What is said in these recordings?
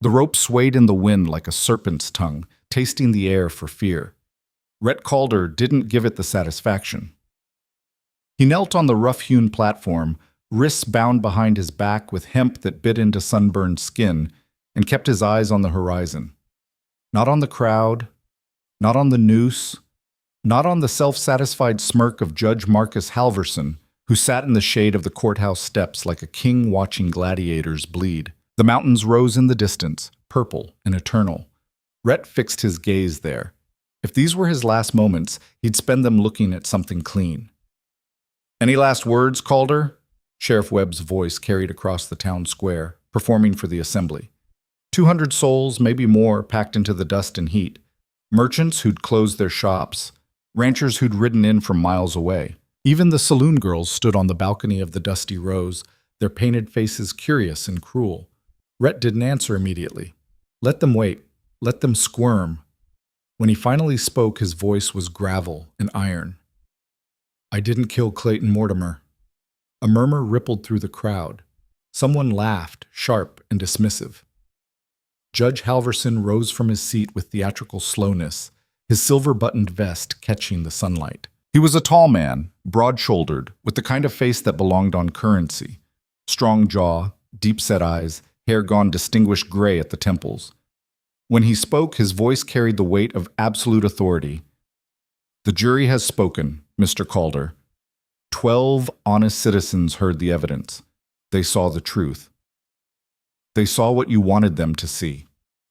The rope swayed in the wind like a serpent's tongue, tasting the air for fear. Rhett Calder didn't give it the satisfaction. He knelt on the rough-hewn platform, wrists bound behind his back with hemp that bit into sunburned skin, and kept his eyes on the horizon. Not on the crowd, not on the noose, not on the self-satisfied smirk of Judge Marcus Halverson, who sat in the shade of the courthouse steps like a king watching gladiators bleed. The mountains rose in the distance, purple and eternal. Rhett fixed his gaze there. If these were his last moments, he'd spend them looking at something clean. "Any last words, Calder?" Sheriff Webb's voice carried across the town square, performing for the assembly. 200 souls, maybe more, packed into the dust and heat. Merchants who'd closed their shops, ranchers who'd ridden in from miles away. Even the saloon girls stood on the balcony of the dusty rows, their painted faces curious and cruel. Rhett didn't answer immediately. Let them wait. Let them squirm. When he finally spoke, his voice was gravel and iron. "I didn't kill Clayton Mortimer." A murmur rippled through the crowd. Someone laughed, sharp and dismissive. Judge Halverson rose from his seat with theatrical slowness, his silver-buttoned vest catching the sunlight. He was a tall man, broad-shouldered, with the kind of face that belonged on currency. Strong jaw, deep-set eyes, hair gone distinguished gray at the temples. When he spoke, his voice carried the weight of absolute authority. "The jury has spoken, Mr. Calder. 12 honest citizens heard the evidence. They saw the truth. They saw what you wanted them to see."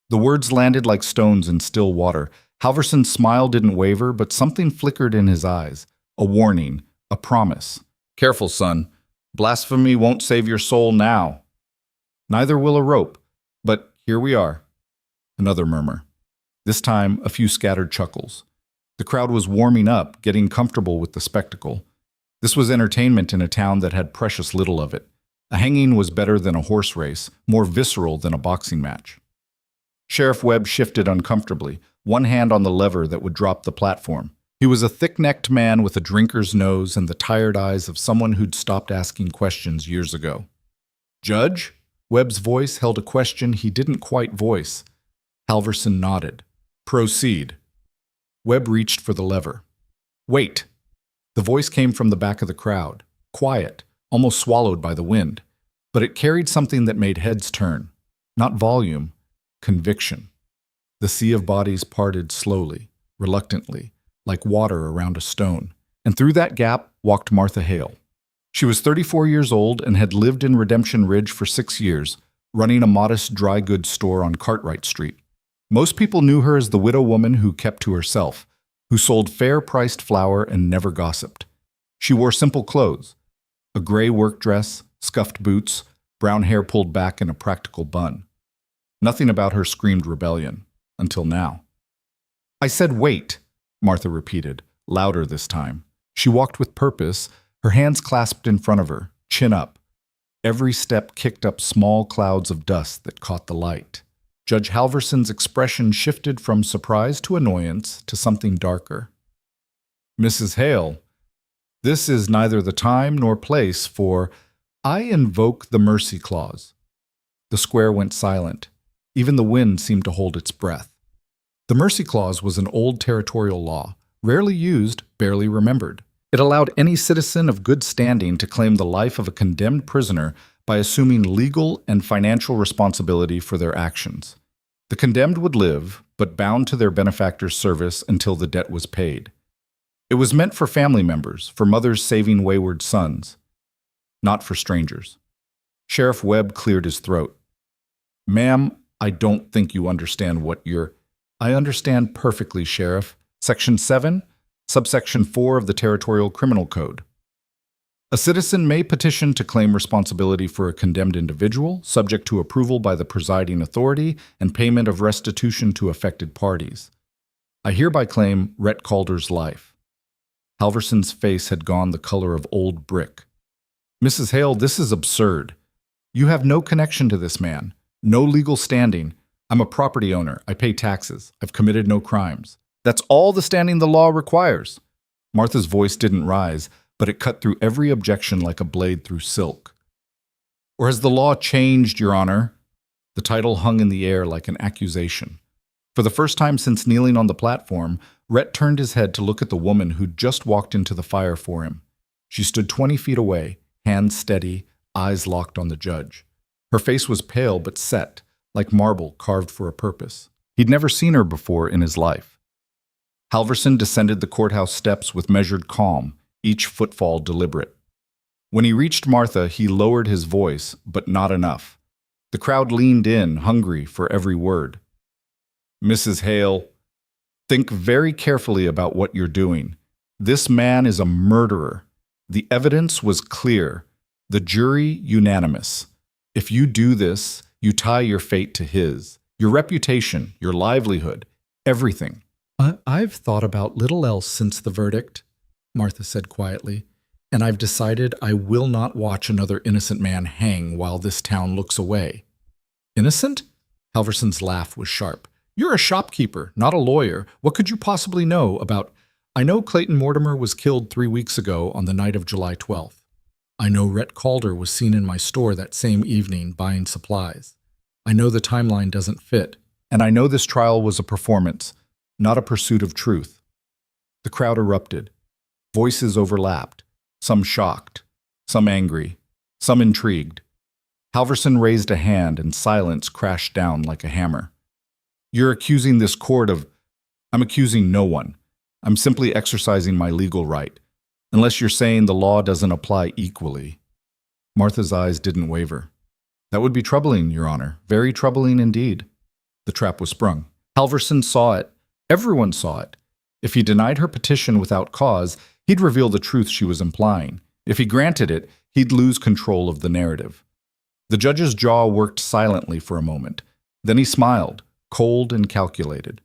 The words landed like stones in still water. Halverson's smile didn't waver, but something flickered in his eyes. A warning, a promise. "Careful, son. Blasphemy won't save your soul now. Neither will a rope. But here we are." Another murmur. This time, a few scattered chuckles. The crowd was warming up, getting comfortable with the spectacle. This was entertainment in a town that had precious little of it. A hanging was better than a horse race, more visceral than a boxing match. Sheriff Webb shifted uncomfortably, one hand on the lever that would drop the platform. He was a thick-necked man with a drinker's nose and the tired eyes of someone who'd stopped asking questions years ago. "Judge?" Webb's voice held a question he didn't quite voice. Halverson nodded. "Proceed." Webb reached for the lever. "Wait!" The voice came from the back of the crowd, quiet, almost swallowed by the wind, but it carried something that made heads turn. Not volume, conviction. The sea of bodies parted slowly, reluctantly, like water around a stone, and through that gap walked Martha Hale. She was 34 years old and had lived in Redemption Ridge for 6 years, running a modest dry goods store on Cartwright Street. Most people knew her as the widow woman who kept to herself, who sold fair-priced flour and never gossiped. She wore simple clothes, a gray work dress, scuffed boots, brown hair pulled back in a practical bun. Nothing about her screamed rebellion, until now. "I said wait," Martha repeated, louder this time. She walked with purpose, her hands clasped in front of her, chin up. Every step kicked up small clouds of dust that caught the light. Judge Halverson's expression shifted from surprise to annoyance to something darker. "Mrs. Hale, this is neither the time nor place for, I invoke the mercy clause." The square went silent. Even the wind seemed to hold its breath. The mercy clause was an old territorial law, rarely used, barely remembered. It allowed any citizen of good standing to claim the life of a condemned prisoner by assuming legal and financial responsibility for their actions. The condemned would live, but bound to their benefactor's service until the debt was paid. It was meant for family members, for mothers saving wayward sons, not for strangers. Sheriff Webb cleared his throat. "Ma'am, I don't think you understand what you're—" "I understand perfectly, Sheriff. Section 7, subsection 4 of the Territorial Criminal Code. A citizen may petition to claim responsibility for a condemned individual, subject to approval by the presiding authority and payment of restitution to affected parties. I hereby claim Rhett Calder's life." Halverson's face had gone the color of old brick. "Mrs. Hale, this is absurd. You have no connection to this man, no legal standing. I'm a property owner. I pay taxes. I've committed no crimes. That's all the standing the law requires." Martha's voice didn't rise, but it cut through every objection like a blade through silk. "Or has the law changed, Your Honor?" The title hung in the air like an accusation. For the first time since kneeling on the platform, Rhett turned his head to look at the woman who'd just walked into the fire for him. She stood 20 feet away, hands steady, eyes locked on the judge. Her face was pale but set, like marble carved for a purpose. He'd never seen her before in his life. Halverson descended the courthouse steps with measured calm, each footfall deliberate. When he reached Martha, he lowered his voice, but not enough. The crowd leaned in, hungry for every word. "Mrs. Hale, think very carefully about what you're doing. This man is a murderer. The evidence was clear. The jury unanimous. If you do this, you tie your fate to his. Your reputation, your livelihood, everything." I've thought about little else since the verdict, Martha said quietly, and I've decided I will not watch another innocent man hang while this town looks away. Innocent? Halverson's laugh was sharp. You're a shopkeeper, not a lawyer. What could you possibly know about... I know Clayton Mortimer was killed 3 weeks ago on the night of July 12th. I know Rhett Calder was seen in my store that same evening buying supplies. I know the timeline doesn't fit. And I know this trial was a performance, not a pursuit of truth. The crowd erupted. Voices overlapped, some shocked, some angry, some intrigued. Halverson raised a hand and silence crashed down like a hammer. "You're accusing this court of..." "I'm accusing no one. I'm simply exercising my legal right, unless you're saying the law doesn't apply equally." Martha's eyes didn't waver. "That would be troubling, Your Honor, very troubling indeed." The trap was sprung. Halverson saw it. Everyone saw it. If he denied her petition without cause, he'd reveal the truth she was implying. If he granted it, he'd lose control of the narrative. The judge's jaw worked silently for a moment. Then he smiled, cold and calculated.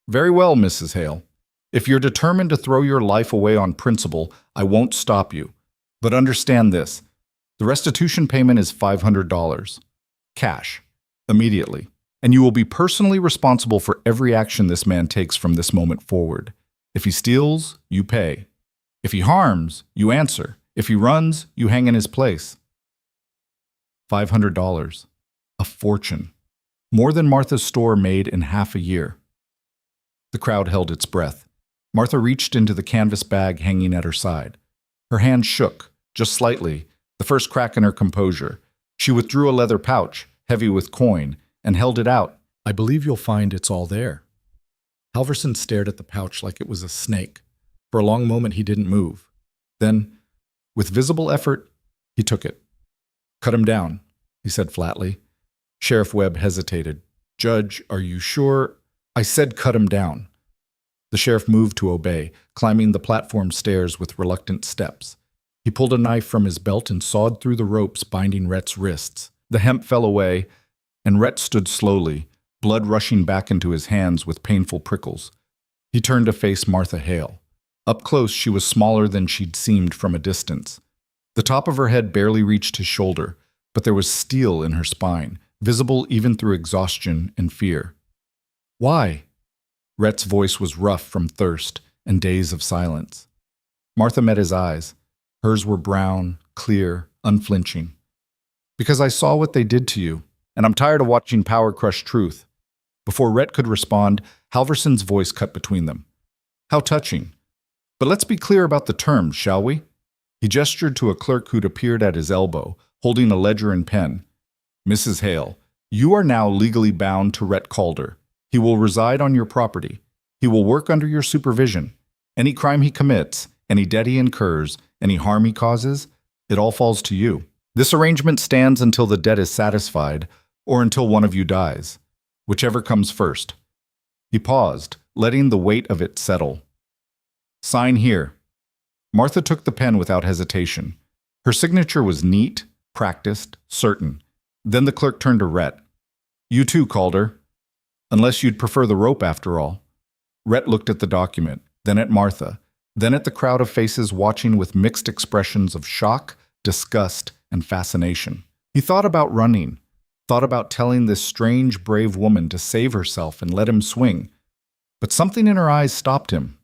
"Very well, Mrs. Hale. If you're determined to throw your life away on principle, I won't stop you. But understand this. The restitution payment is $500. Cash. Immediately. And you will be personally responsible for every action this man takes from this moment forward. If he steals, you pay. If he harms, you answer. If he runs, you hang in his place." $500. A fortune. More than Martha's store made in half a year. The crowd held its breath. Martha reached into the canvas bag hanging at her side. Her hand shook, just slightly, the first crack in her composure. She withdrew a leather pouch, heavy with coin, and held it out. "I believe you'll find it's all there." Halverson stared at the pouch like it was a snake. For a long moment he didn't move. Then, with visible effort, he took it. "Cut him down," he said flatly. Sheriff Webb hesitated. "Judge, are you sure?" "I said cut him down." The sheriff moved to obey, climbing the platform stairs with reluctant steps. He pulled a knife from his belt and sawed through the ropes binding Rhett's wrists. The hemp fell away, and Rhett stood slowly, blood rushing back into his hands with painful prickles. He turned to face Martha Hale. Up close, she was smaller than she'd seemed from a distance. The top of her head barely reached his shoulder, but there was steel in her spine, visible even through exhaustion and fear. "Why?" Rhett's voice was rough from thirst and days of silence. Martha met his eyes. Hers were brown, clear, unflinching. "Because I saw what they did to you, and I'm tired of watching power crush truth." Before Rhett could respond, Halverson's voice cut between them. "How touching. But let's be clear about the terms, shall we?" He gestured to a clerk who'd appeared at his elbow, holding a ledger and pen. "Mrs. Hale, you are now legally bound to Rhett Calder. He will reside on your property. He will work under your supervision. Any crime he commits, any debt he incurs, any harm he causes, it all falls to you. This arrangement stands until the debt is satisfied or until one of you dies, whichever comes first." He paused, letting the weight of it settle. "Sign here." Martha took the pen without hesitation. Her signature was neat, practiced, certain. Then the clerk turned to Rhett. "You too, Calder. Unless you'd prefer the rope after all." Rhett looked at the document, then at Martha, then at the crowd of faces watching with mixed expressions of shock, disgust, and fascination. He thought about running, thought about telling this strange, brave woman to save herself and let him swing. But something in her eyes stopped him.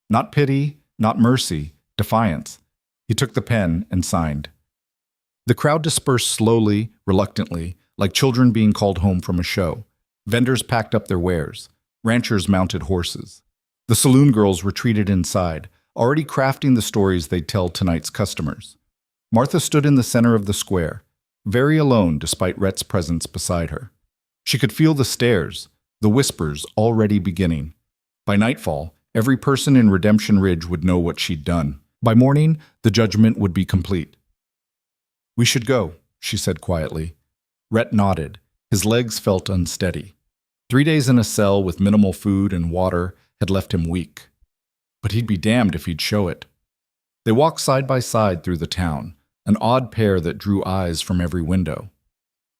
Not pity, not mercy, defiance. He took the pen and signed. The crowd dispersed slowly, reluctantly, like children being called home from a show. Vendors packed up their wares. Ranchers mounted horses. The saloon girls retreated inside, already crafting the stories they'd tell tonight's customers. Martha stood in the center of the square, very alone despite Rhett's presence beside her. She could feel the stares, the whispers already beginning. By nightfall, every person in Redemption Ridge would know what she'd done. By morning, the judgment would be complete. "We should go," she said quietly. Rhett nodded. His legs felt unsteady. 3 days in a cell with minimal food and water had left him weak. But he'd be damned if he'd show it. They walked side by side through the town, an odd pair that drew eyes from every window.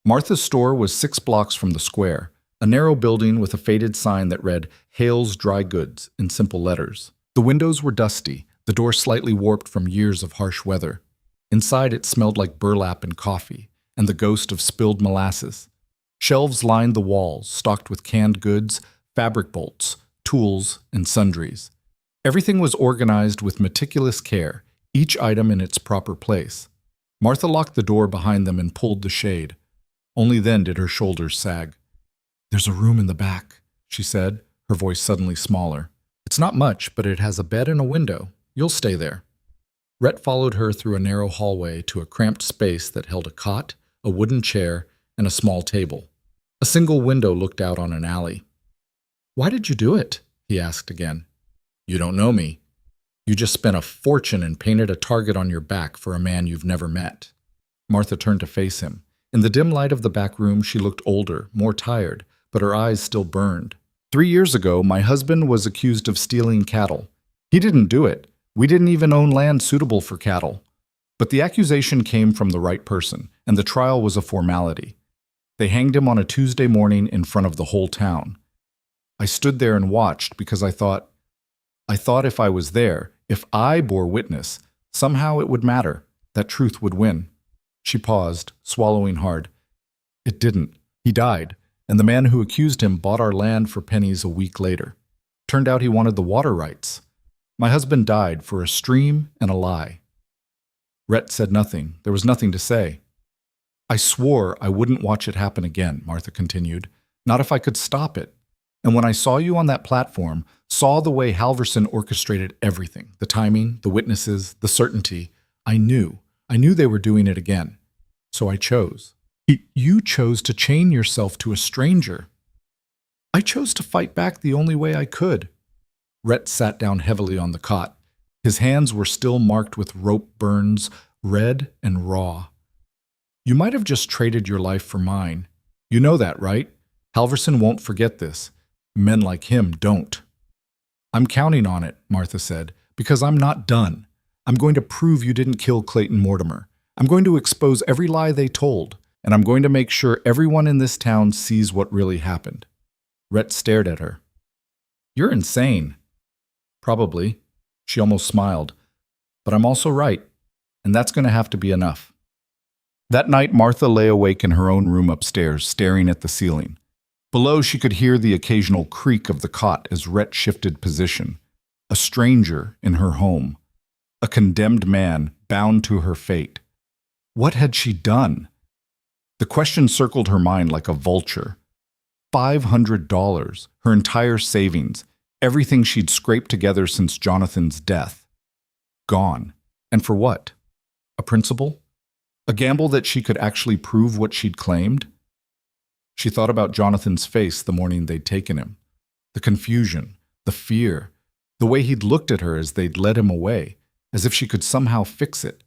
Martha's store was 6 blocks from the square, a narrow building with a faded sign that read Hale's Dry Goods in simple letters. The windows were dusty, the door slightly warped from years of harsh weather. Inside it smelled like burlap and coffee, and the ghost of spilled molasses. Shelves lined the walls, stocked with canned goods, fabric bolts, tools, and sundries. Everything was organized with meticulous care, each item in its proper place. Martha locked the door behind them and pulled the shade. Only then did her shoulders sag. "There's a room in the back," she said, her voice suddenly smaller. "It's not much, but it has a bed and a window. You'll stay there." Rhett followed her through a narrow hallway to a cramped space that held a cot, a wooden chair, and a small table. A single window looked out on an alley. "Why did you do it?" he asked again. "You don't know me. You just spent a fortune and painted a target on your back for a man you've never met." Martha turned to face him. In the dim light of the back room, she looked older, more tired, but her eyes still burned. 3 years ago, my husband was accused of stealing cattle. He didn't do it. We didn't even own land suitable for cattle. But the accusation came from the right person, and the trial was a formality. They hanged him on a Tuesday morning in front of the whole town. I stood there and watched because I thought if I was there, if I bore witness, somehow it would matter, that truth would win. She paused, swallowing hard. It didn't. He died, and the man who accused him bought our land for pennies a week later. Turned out he wanted the water rights. My husband died for a stream and a lie. Rhett said nothing. There was nothing to say. I swore I wouldn't watch it happen again, Martha continued. Not if I could stop it. And when I saw you on that platform, saw the way Halverson orchestrated everything, the timing, the witnesses, the certainty, I knew they were doing it again. So I chose. You chose to chain yourself to a stranger. I chose to fight back the only way I could. Rhett sat down heavily on the cot. His hands were still marked with rope burns, red and raw. You might have just traded your life for mine. You know that, right? Halverson won't forget this. Men like him don't. I'm counting on it, Martha said, because I'm not done. I'm going to prove you didn't kill Clayton Mortimer. I'm going to expose every lie they told, and I'm going to make sure everyone in this town sees what really happened. Rhett stared at her. You're insane. Probably. She almost smiled. But I'm also right, and that's going to have to be enough. That night, Martha lay awake in her own room upstairs, staring at the ceiling. Below, she could hear the occasional creak of the cot as Rhett shifted position. A stranger in her home. A condemned man bound to her fate. What had she done? The question circled her mind like a vulture. $500, her entire savings, everything she'd scraped together since Jonathan's death. Gone. And for what? A principle? A gamble that she could actually prove what she'd claimed? She thought about Jonathan's face the morning they'd taken him. The confusion, the fear, the way he'd looked at her as they'd led him away, as if she could somehow fix it.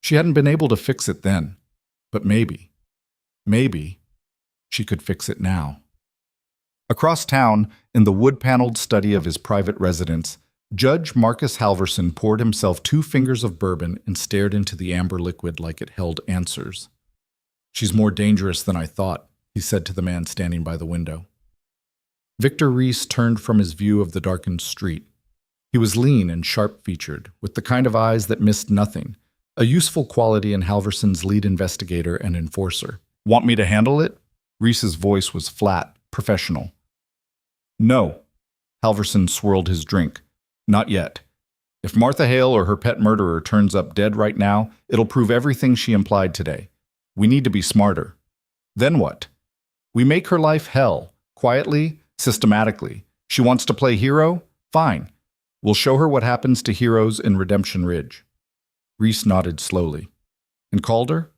She hadn't been able to fix it then, but maybe she could fix it now. Across town, in the wood-paneled study of his private residence, Judge Marcus Halverson poured himself 2 fingers of bourbon and stared into the amber liquid like it held answers. She's more dangerous than I thought, he said to the man standing by the window. Victor Reese turned from his view of the darkened street. He was lean and sharp-featured, with the kind of eyes that missed nothing, a useful quality in Halverson's lead investigator and enforcer. Want me to handle it? Reese's voice was flat, professional. No. Halverson swirled his drink. Not yet. If Martha Hale or her pet murderer turns up dead right now, it'll prove everything she implied today. We need to be smarter. Then what? We make her life hell, quietly, systematically. She wants to play hero? Fine. We'll show her what happens to heroes in Redemption Ridge. Reese nodded slowly. And Calder?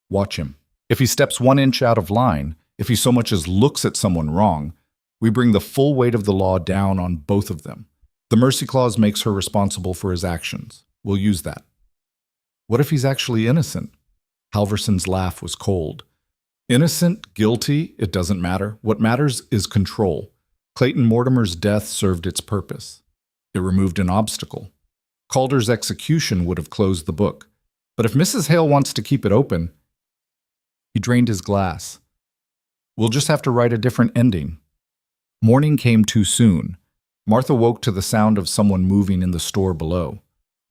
Watch him. If he steps 1 inch out of line, if he so much as looks at someone wrong, we bring the full weight of the law down on both of them. The mercy clause makes her responsible for his actions. We'll use that. What if he's actually innocent? Halverson's laugh was cold. Innocent, guilty, it doesn't matter. What matters is control. Clayton Mortimer's death served its purpose. It removed an obstacle. Calder's execution would have closed the book. But if Mrs. Hale wants to keep it open, he drained his glass. We'll just have to write a different ending. Morning came too soon. Martha woke to the sound of someone moving in the store below.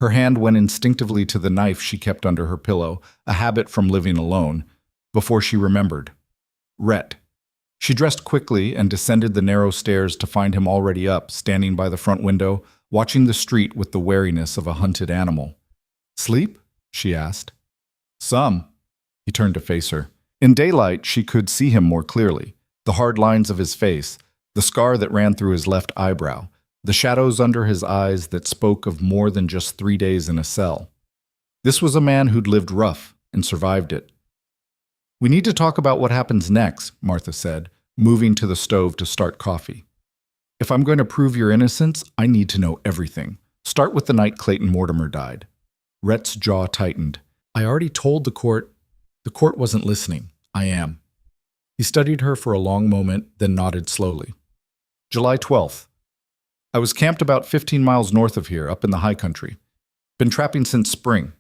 Her hand went instinctively to the knife she kept under her pillow, a habit from living alone, before she remembered. Rhett. She dressed quickly and descended the narrow stairs to find him already up, standing by the front window, watching the street with the wariness of a hunted animal. Sleep? She asked. Some. He turned to face her. In daylight, she could see him more clearly. The hard lines of his face, the scar that ran through his left eyebrow, the shadows under his eyes that spoke of more than just 3 days in a cell. This was a man who'd lived rough and survived it. We need to talk about what happens next, Martha said, moving to the stove to start coffee. If I'm going to prove your innocence, I need to know everything. Start with the night Clayton Mortimer died. Rhett's jaw tightened. I already told the court. The court wasn't listening. I am. He studied her for a long moment, then nodded slowly. July 12th. I was camped about 15 miles north of here, up in the high country. Been trapping since spring.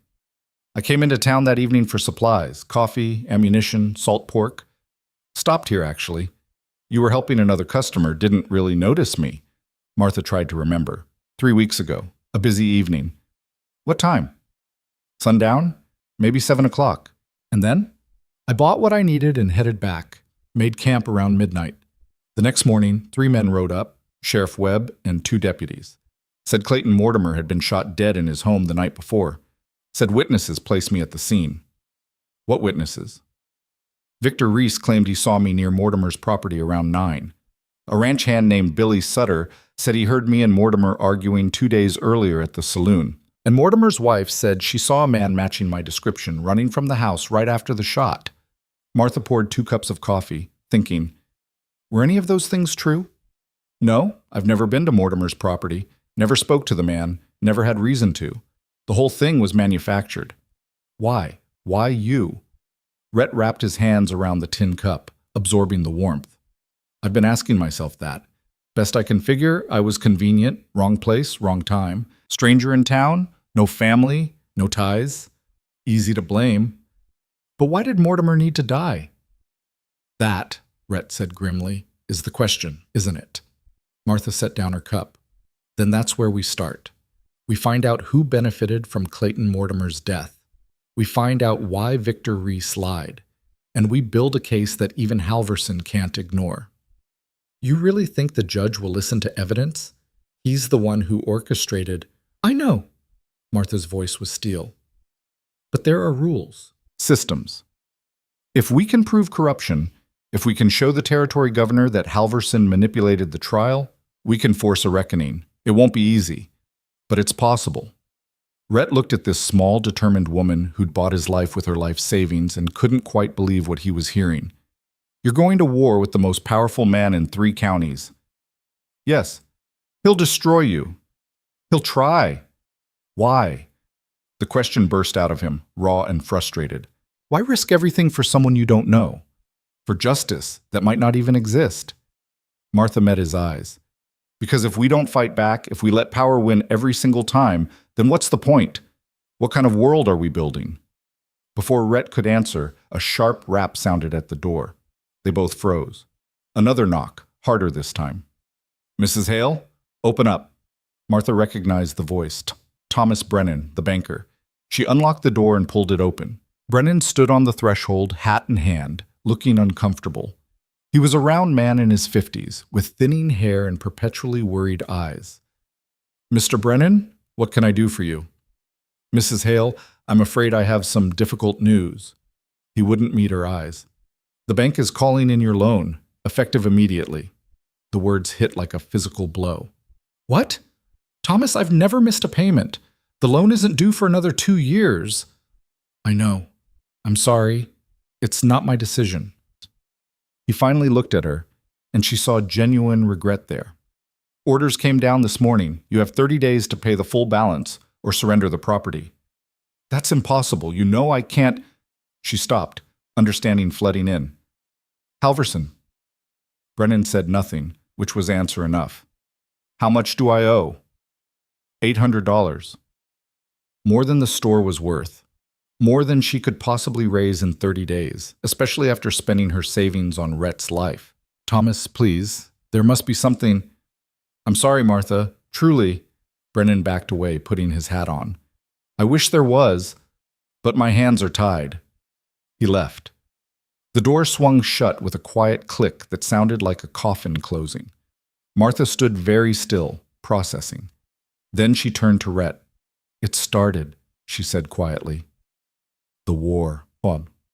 I came into town that evening for supplies, coffee, ammunition, salt pork. Stopped here, actually. You were helping another customer, didn't really notice me. Martha tried to remember. 3 weeks ago. A busy evening. What time? Sundown? Maybe 7 o'clock. And then? I bought what I needed and headed back. Made camp around midnight. The next morning, 3 men rode up, Sheriff Webb and 2 deputies. Said Clayton Mortimer had been shot dead in his home the night before. Said witnesses placed me at the scene. What witnesses? Victor Reese claimed he saw me near Mortimer's property around 9. A ranch hand named Billy Sutter said he heard me and Mortimer arguing 2 days earlier at the saloon. And Mortimer's wife said she saw a man matching my description running from the house right after the shot. Martha poured 2 cups of coffee, thinking, were any of those things true? No, I've never been to Mortimer's property, never spoke to the man, never had reason to. The whole thing was manufactured. Why? Why you? Rhett wrapped his hands around the tin cup, absorbing the warmth. I've been asking myself that. Best I can figure, I was convenient, wrong place, wrong time. Stranger in town, no family, no ties. Easy to blame. But why did Mortimer need to die? That, Rhett said grimly, is the question, isn't it? Martha set down her cup. Then that's where we start. We find out who benefited from Clayton Mortimer's death. We find out why Victor Reese lied. And we build a case that even Halverson can't ignore. You really think the judge will listen to evidence? He's the one who orchestrated. I know. Martha's voice was steel. But there are rules. Systems. If we can prove corruption, if we can show the territory governor that Halverson manipulated the trial, we can force a reckoning. It won't be easy, but it's possible. Rhett looked at this small, determined woman who'd bought his life with her life savings and couldn't quite believe what he was hearing. You're going to war with the most powerful man in 3 counties. Yes, he'll destroy you. He'll try. Why? The question burst out of him, raw and frustrated. Why risk everything for someone you don't know? For justice that might not even exist? Martha met his eyes. Because if we don't fight back, if we let power win every single time, then what's the point? What kind of world are we building? Before Rhett could answer, a sharp rap sounded at the door. They both froze. Another knock, harder this time. Mrs. Hale, open up. Martha recognized the voice. Thomas Brennan, the banker. She unlocked the door and pulled it open. Brennan stood on the threshold, hat in hand, looking uncomfortable. He was a round man in his 50s, with thinning hair and perpetually worried eyes. Mr. Brennan, what can I do for you? Mrs. Hale, I'm afraid I have some difficult news. He wouldn't meet her eyes. The bank is calling in your loan, effective immediately. The words hit like a physical blow. What? Thomas, I've never missed a payment. The loan isn't due for another 2 years. I know. I'm sorry. It's not my decision. He finally looked at her, and she saw genuine regret there. Orders came down this morning. You have 30 days to pay the full balance or surrender the property. That's impossible. You know I can't. She stopped, understanding flooding in. Halverson. Brennan said nothing, which was answer enough. How much do I owe? $800. More than the store was worth. More than she could possibly raise in 30 days, especially after spending her savings on Rhett's life. Thomas, please. There must be something. I'm sorry, Martha. Truly. Brennan backed away, putting his hat on. I wish there was, but my hands are tied. He left. The door swung shut with a quiet click that sounded like a coffin closing. Martha stood very still, processing. Then she turned to Rhett. It started, she said quietly. The war.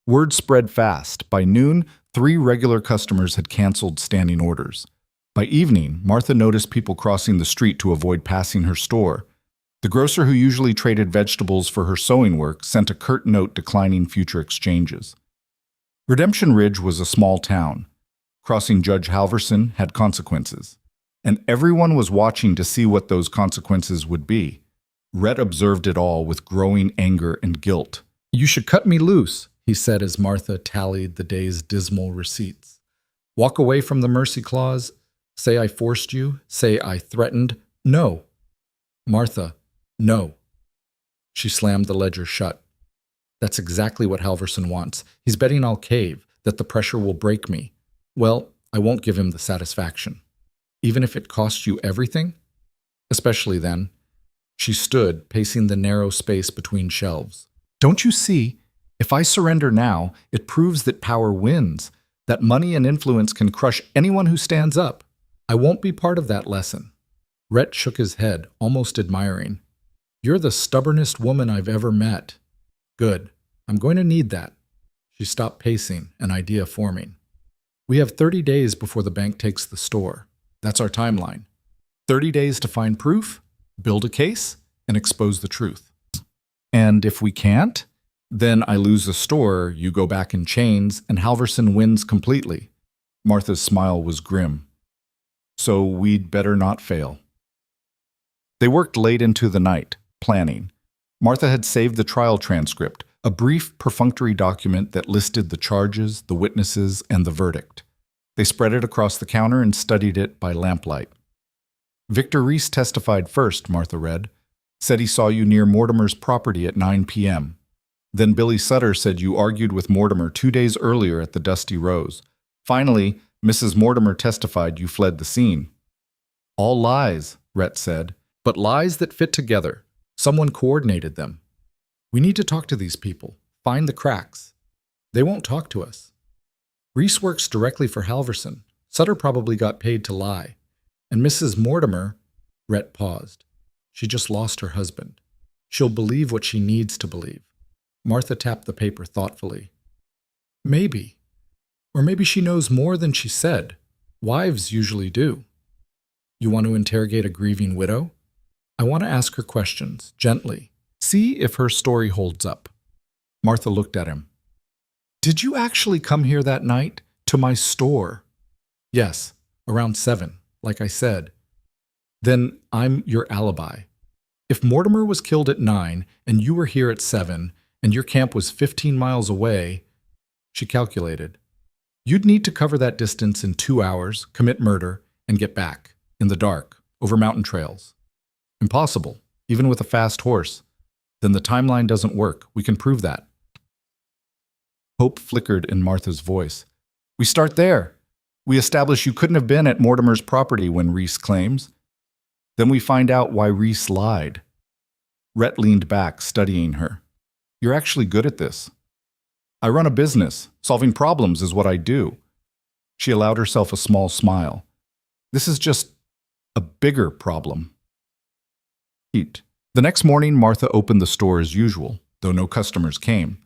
Word spread fast. By noon, 3 regular customers had canceled standing orders. By evening, Martha noticed people crossing the street to avoid passing her store. The grocer who usually traded vegetables for her sewing work sent a curt note declining future exchanges. Redemption Ridge was a small town. Crossing Judge Halverson had consequences, and everyone was watching to see what those consequences would be. Rhett observed it all with growing anger and guilt. You should cut me loose, he said as Martha tallied the day's dismal receipts. Walk away from the mercy clause. Say I forced you. Say I threatened. No. Martha, no. She slammed the ledger shut. That's exactly what Halverson wants. He's betting I'll cave, that the pressure will break me. Well, I won't give him the satisfaction. Even if it costs you everything? Especially then. She stood, pacing the narrow space between shelves. Don't you see? If I surrender now, it proves that power wins, that money and influence can crush anyone who stands up. I won't be part of that lesson. Rhett shook his head, almost admiring. You're the stubbornest woman I've ever met. Good. I'm going to need that. She stopped pacing, an idea forming. We have 30 days before the bank takes the store. That's our timeline. 30 days to find proof, build a case, and expose the truth. And if we can't, then I lose the store, you go back in chains, and Halverson wins completely. Martha's smile was grim. So we'd better not fail. They worked late into the night, planning. Martha had saved the trial transcript, a brief, perfunctory document that listed the charges, the witnesses, and the verdict. They spread it across the counter and studied it by lamplight. Victor Reese testified first, Martha read. Said he saw you near Mortimer's property at 9 p.m. Then Billy Sutter said you argued with Mortimer 2 days earlier at the Dusty Rose. Finally, Mrs. Mortimer testified you fled the scene. All lies, Rhett said, but lies that fit together. Someone coordinated them. We need to talk to these people, find the cracks. They won't talk to us. Reese works directly for Halverson. Sutter probably got paid to lie. And Mrs. Mortimer, Rhett paused. She just lost her husband. She'll believe what she needs to believe. Martha tapped the paper thoughtfully. Maybe. Or maybe she knows more than she said. Wives usually do. You want to interrogate a grieving widow? I want to ask her questions, gently. See if her story holds up. Martha looked at him. Did you actually come here that night? To my store? Yes, around 7, like I said. Then I'm your alibi. If Mortimer was killed at 9 and you were here at 7 and your camp was 15 miles away, she calculated, you'd need to cover that distance in 2 hours, commit murder, and get back, in the dark, over mountain trails. Impossible, even with a fast horse. Then the timeline doesn't work. We can prove that. Hope flickered in Martha's voice. We start there. We establish you couldn't have been at Mortimer's property when Reese claims. Then we find out why Reese lied. Rhett leaned back, studying her. You're actually good at this. I run a business. Solving problems is what I do. She allowed herself a small smile. This is just a bigger problem. Heat. The next morning, Martha opened the store as usual, though no customers came.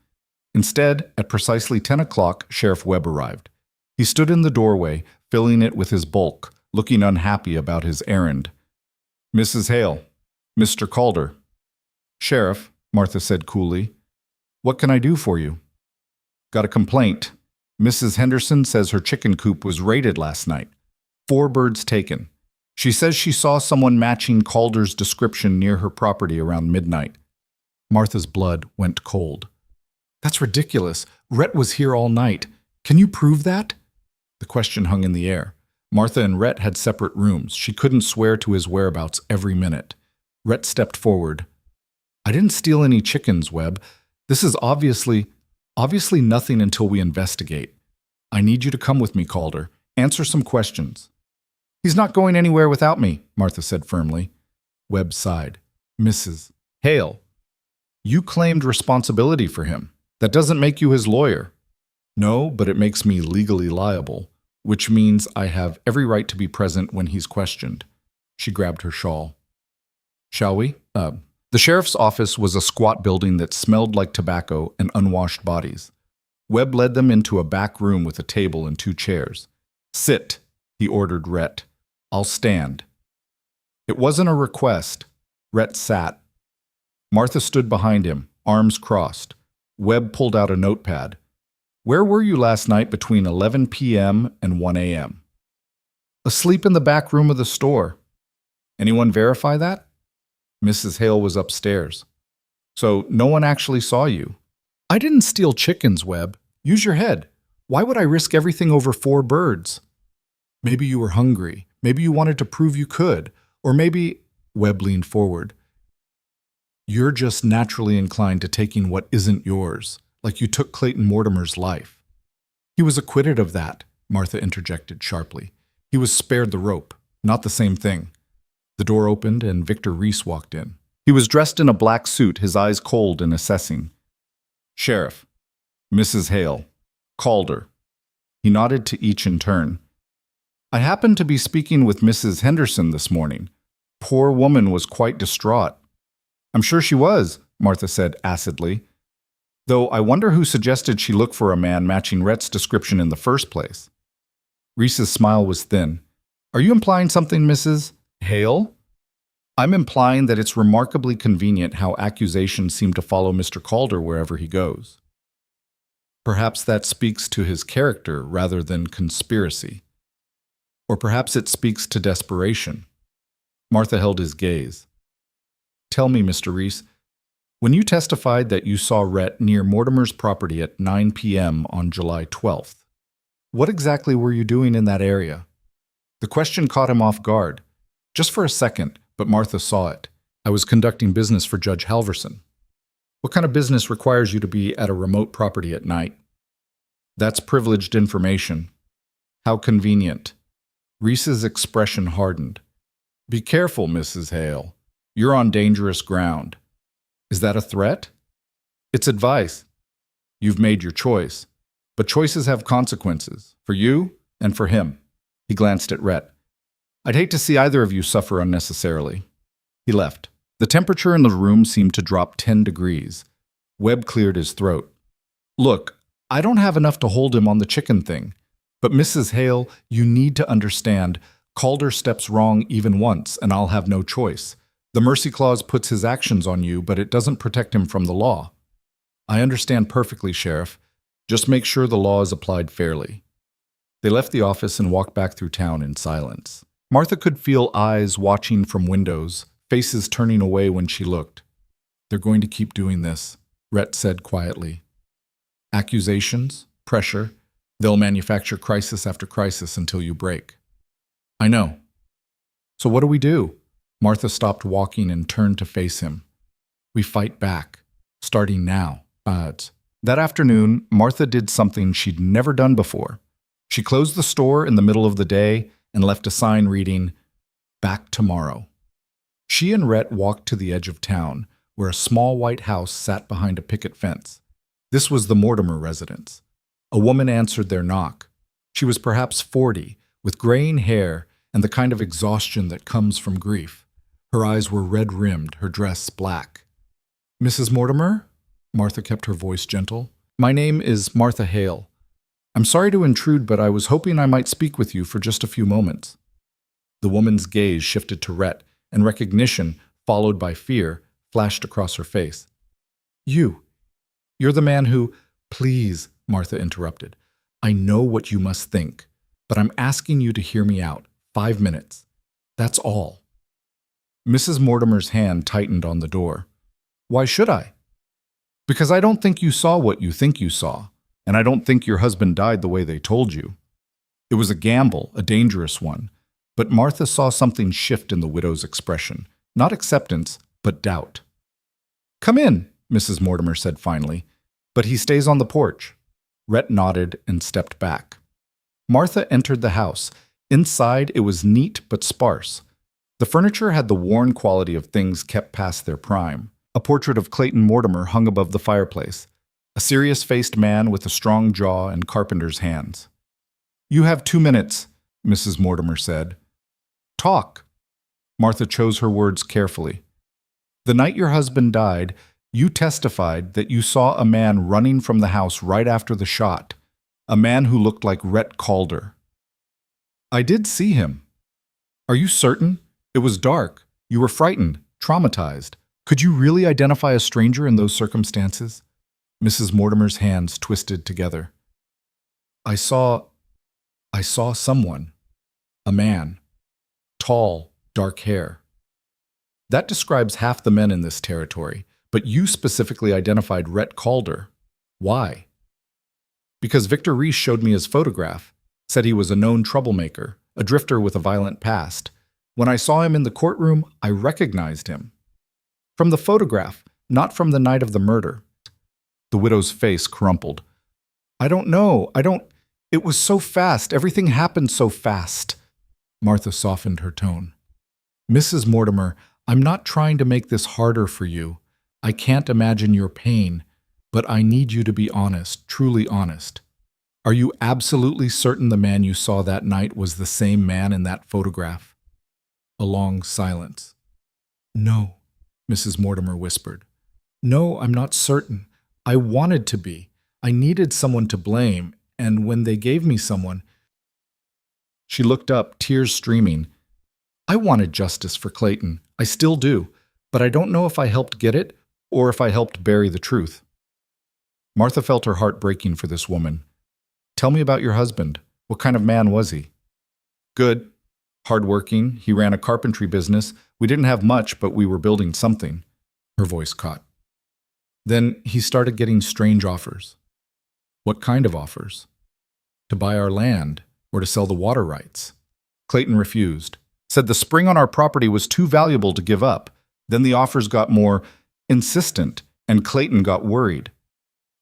Instead, at precisely 10 o'clock, Sheriff Webb arrived. He stood in the doorway, filling it with his bulk, looking unhappy about his errand. "Mrs. Hale, Mr. Calder." "Sheriff," Martha said coolly, "what can I do for you?" "Got a complaint. Mrs. Henderson says her chicken coop was raided last night. 4 birds taken. She says she saw someone matching Calder's description near her property around midnight." Martha's blood went cold. "That's ridiculous. Rhett was here all night. Can you prove that?" The question hung in the air. Martha and Rhett had separate rooms. She couldn't swear to his whereabouts every minute. Rhett stepped forward. "I didn't steal any chickens, Webb. This is obviously nothing until we investigate. I need you to come with me, Calder. Answer some questions." "He's not going anywhere without me," Martha said firmly. Webb sighed. "Mrs. Hale, you claimed responsibility for him. That doesn't make you his lawyer." "No, but it makes me legally liable, which means I have every right to be present when he's questioned." She grabbed her shawl. "Shall we?" The sheriff's office was a squat building that smelled like tobacco and unwashed bodies. Webb led them into a back room with a table and 2 chairs. "Sit," he ordered Rhett. "I'll stand." It wasn't a request. Rhett sat. Martha stood behind him, arms crossed. Webb pulled out a notepad. "Where were you last night between 11 p.m. and 1 a.m.? "Asleep in the back room of the store." "Anyone verify that?" Mrs. Hale was upstairs. "So no one actually saw you?" "I didn't steal chickens, Webb. Use your head. Why would I risk everything over 4 birds? Maybe you were hungry. Maybe you wanted to prove you could. Or maybe—" Webb leaned forward. "You're just naturally inclined to taking what isn't yours, like you took Clayton Mortimer's life." "He was acquitted of that," Martha interjected sharply. "He was spared the rope. Not the same thing." The door opened and Victor Reese walked in. He was dressed in a black suit, his eyes cold and assessing. "Sheriff, Mrs. Hale, Calder." He nodded to each in turn. "I happened to be speaking with Mrs. Henderson this morning. Poor woman was quite distraught." "I'm sure she was," Martha said acidly. "Though I wonder who suggested she look for a man matching Rhett's description in the first place." Reese's smile was thin. "Are you implying something, Mrs. Hale?" "I'm implying that it's remarkably convenient how accusations seem to follow Mr. Calder wherever he goes." "Perhaps that speaks to his character rather than conspiracy. Or perhaps it speaks to desperation." Martha held his gaze. "Tell me, Mr. Reese, when you testified that you saw Rhett near Mortimer's property at 9 p.m. on July 12th, what exactly were you doing in that area?" The question caught him off guard. Just for a second, but Martha saw it. "I was conducting business for Judge Halverson." "What kind of business requires you to be at a remote property at night?" "That's privileged information." "How convenient." Reese's expression hardened. "Be careful, Mrs. Hale. You're on dangerous ground." "Is that a threat?" "It's advice. You've made your choice. But choices have consequences, for you and for him." He glanced at Rhett. "I'd hate to see either of you suffer unnecessarily." He left. The temperature in the room seemed to drop 10 degrees. Webb cleared his throat. "Look, I don't have enough to hold him on the chicken thing. But Mrs. Hale, you need to understand, Calder steps wrong even once, and I'll have no choice. The mercy clause puts his actions on you, but it doesn't protect him from the law." "I understand perfectly, Sheriff. Just make sure the law is applied fairly." They left the office and walked back through town in silence. Martha could feel eyes watching from windows, faces turning away when she looked. "They're going to keep doing this," Rhett said quietly. "Accusations, pressure, they'll manufacture crisis after crisis until you break." "I know." "So what do we do?" Martha stopped walking and turned to face him. "We fight back, starting now." That afternoon, Martha did something she'd never done before. She closed the store in the middle of the day and left a sign reading, "Back tomorrow." She and Rhett walked to the edge of town, where a small white house sat behind a picket fence. This was the Mortimer residence. A woman answered their knock. She was perhaps 40, with graying hair and the kind of exhaustion that comes from grief. Her eyes were red-rimmed, her dress black. "Mrs. Mortimer?" Martha kept her voice gentle. My name is Martha Hale. I'm sorry to intrude, but I was hoping I might speak with you for just a few moments. The woman's gaze shifted to Rhett, and recognition, followed by fear, flashed across her face. You're the man who— Please, Martha interrupted. I know what you must think, but I'm asking you to hear me out. 5 minutes. That's all. Mrs. Mortimer's hand tightened on the door. Why should I? Because I don't think you saw what you think you saw, and I don't think your husband died the way they told you. It was a gamble, a dangerous one, but Martha saw something shift in the widow's expression, not acceptance, but doubt. Come in, Mrs. Mortimer said finally, but he stays on the porch. Rhett nodded and stepped back. Martha entered the house. Inside, it was neat but sparse. The furniture had the worn quality of things kept past their prime. A portrait of Clayton Mortimer hung above the fireplace, a serious-faced man with a strong jaw and carpenter's hands. You have 2 minutes, Mrs. Mortimer said. Talk. Martha chose her words carefully. The night your husband died, you testified that you saw a man running from the house right after the shot, a man who looked like Rhett Calder. I did see him. Are you certain? It was dark. You were frightened, traumatized. Could you really identify a stranger in those circumstances? Mrs. Mortimer's hands twisted together. I saw someone. A man. Tall, dark hair. That describes half the men in this territory, but you specifically identified Rhett Calder. Why? Because Victor Reese showed me his photograph, said he was a known troublemaker, a drifter with a violent past. When I saw him in the courtroom, I recognized him. From the photograph, not from the night of the murder. The widow's face crumpled. I don't know. It was so fast. Everything happened so fast. Martha softened her tone. Mrs. Mortimer, I'm not trying to make this harder for you. I can't imagine your pain, but I need you to be honest, truly honest. Are you absolutely certain the man you saw that night was the same man in that photograph? A long silence. No, Mrs. Mortimer whispered. No, I'm not certain. I wanted to be. I needed someone to blame, and when they gave me someone— She looked up, tears streaming. I wanted justice for Clayton. I still do, but I don't know if I helped get it or if I helped bury the truth. Martha felt her heart breaking for this woman. Tell me about your husband. What kind of man was he? Good. Hardworking. He ran a carpentry business. We didn't have much, but we were building something. Her voice caught. Then he started getting strange offers. What kind of offers? To buy our land or to sell the water rights. Clayton refused. Said the spring on our property was too valuable to give up. Then the offers got more insistent, and Clayton got worried.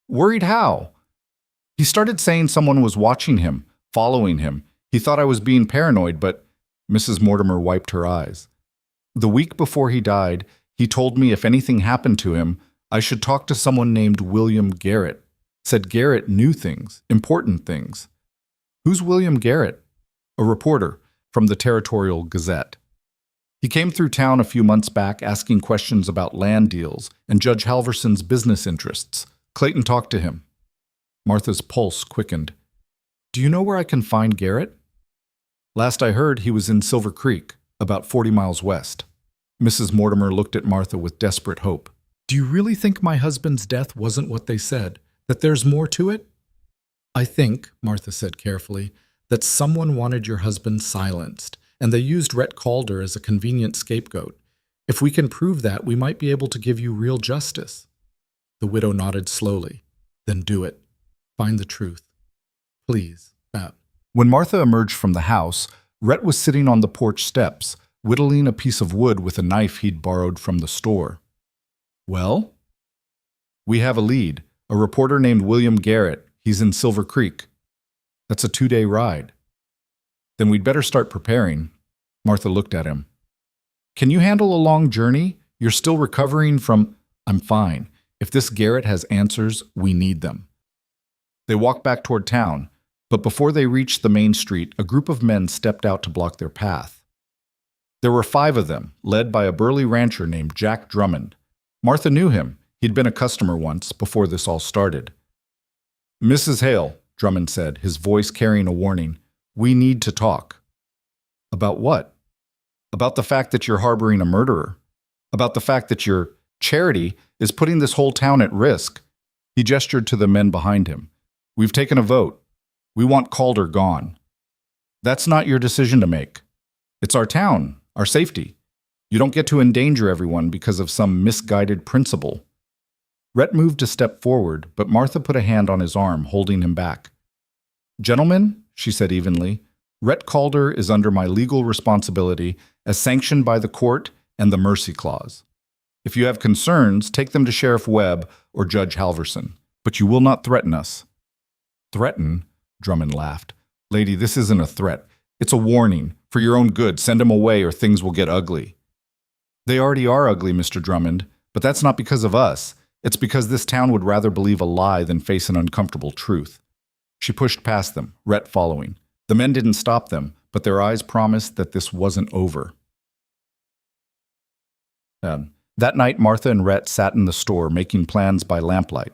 Worried how? He started saying someone was watching him, following him. He thought I was being paranoid, but Mrs. Mortimer wiped her eyes. The week before he died, he told me if anything happened to him, I should talk to someone named William Garrett. Said Garrett knew things, important things. Who's William Garrett? A reporter from the Territorial Gazette. He came through town a few months back asking questions about land deals and Judge Halverson's business interests. Clayton talked to him. Martha's pulse quickened. Do you know where I can find Garrett? Last I heard, he was in Silver Creek, about 40 miles west. Mrs. Mortimer looked at Martha with desperate hope. Do you really think my husband's death wasn't what they said? That there's more to it? I think, Martha said carefully, that someone wanted your husband silenced, and they used Rhett Calder as a convenient scapegoat. If we can prove that, we might be able to give you real justice. The widow nodded slowly. Then do it. Find the truth. Please. When Martha emerged from the house, Rhett was sitting on the porch steps, whittling a piece of wood with a knife he'd borrowed from the store. Well? We have a lead. A reporter named William Garrett. He's in Silver Creek. That's a 2-day ride. Then we'd better start preparing. Martha looked at him. Can you handle a long journey? You're still recovering from— I'm fine. If this Garrett has answers, we need them. They walked back toward town, but before they reached the main street, a group of men stepped out to block their path. There were 5 of them, led by a burly rancher named Jack Drummond. Martha knew him. He'd been a customer once, before this all started. Mrs. Hale, Drummond said, his voice carrying a warning, we need to talk. About what? About the fact that you're harboring a murderer. About the fact that your charity is putting this whole town at risk. He gestured to the men behind him. We've taken a vote. We want Calder gone. That's not your decision to make. It's our town, our safety. You don't get to endanger everyone because of some misguided principle. Rhett moved a step forward, but Martha put a hand on his arm, holding him back. Gentlemen, she said evenly, Rhett Calder is under my legal responsibility as sanctioned by the court and the mercy clause. If you have concerns, take them to Sheriff Webb or Judge Halverson, but you will not threaten us. Threaten? Drummond laughed. Lady, this isn't a threat. It's a warning. For your own good, send him away or things will get ugly. They already are ugly, Mr. Drummond, but that's not because of us. It's because this town would rather believe a lie than face an uncomfortable truth. She pushed past them, Rhett following. The men didn't stop them, but their eyes promised that this wasn't over. That night, Martha and Rhett sat in the store making plans by lamplight.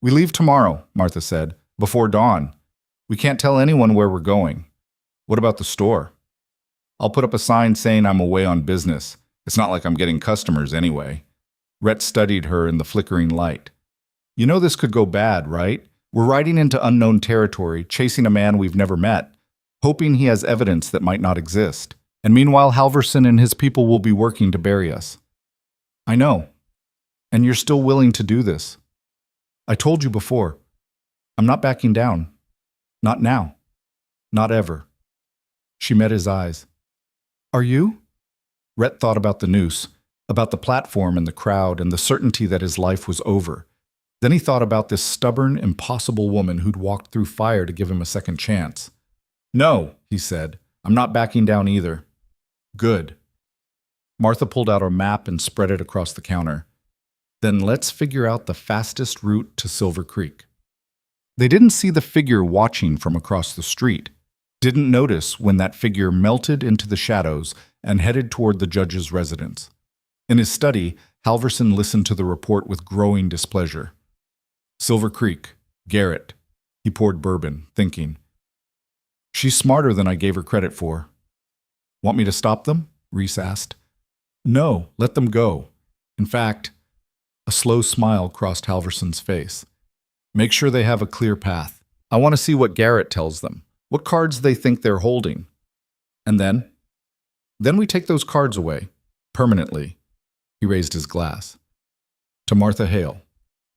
We leave tomorrow, Martha said, before dawn. We can't tell anyone where we're going. What about the store? I'll put up a sign saying I'm away on business. It's not like I'm getting customers anyway. Rhett studied her in the flickering light. You know this could go bad, right? We're riding into unknown territory, chasing a man we've never met, hoping he has evidence that might not exist. And meanwhile, Halverson and his people will be working to bury us. I know. And you're still willing to do this. I told you before. I'm not backing down. Not now. Not ever. She met his eyes. Are you? Rhett thought about the noose, about the platform and the crowd and the certainty that his life was over. Then he thought about this stubborn, impossible woman who'd walked through fire to give him a second chance. No, he said. I'm not backing down either. Good. Martha pulled out a map and spread it across the counter. Then let's figure out the fastest route to Silver Creek. They didn't see the figure watching from across the street, didn't notice when that figure melted into the shadows and headed toward the judge's residence. In his study, Halverson listened to the report with growing displeasure. Silver Creek, Garrett. He poured bourbon, thinking. She's smarter than I gave her credit for. Want me to stop them? Reese asked. No, let them go. In fact, a slow smile crossed Halverson's face. Make sure they have a clear path. I want to see what Garrett tells them, what cards they think they're holding. And then we take those cards away, permanently. He raised his glass. To Martha Hale.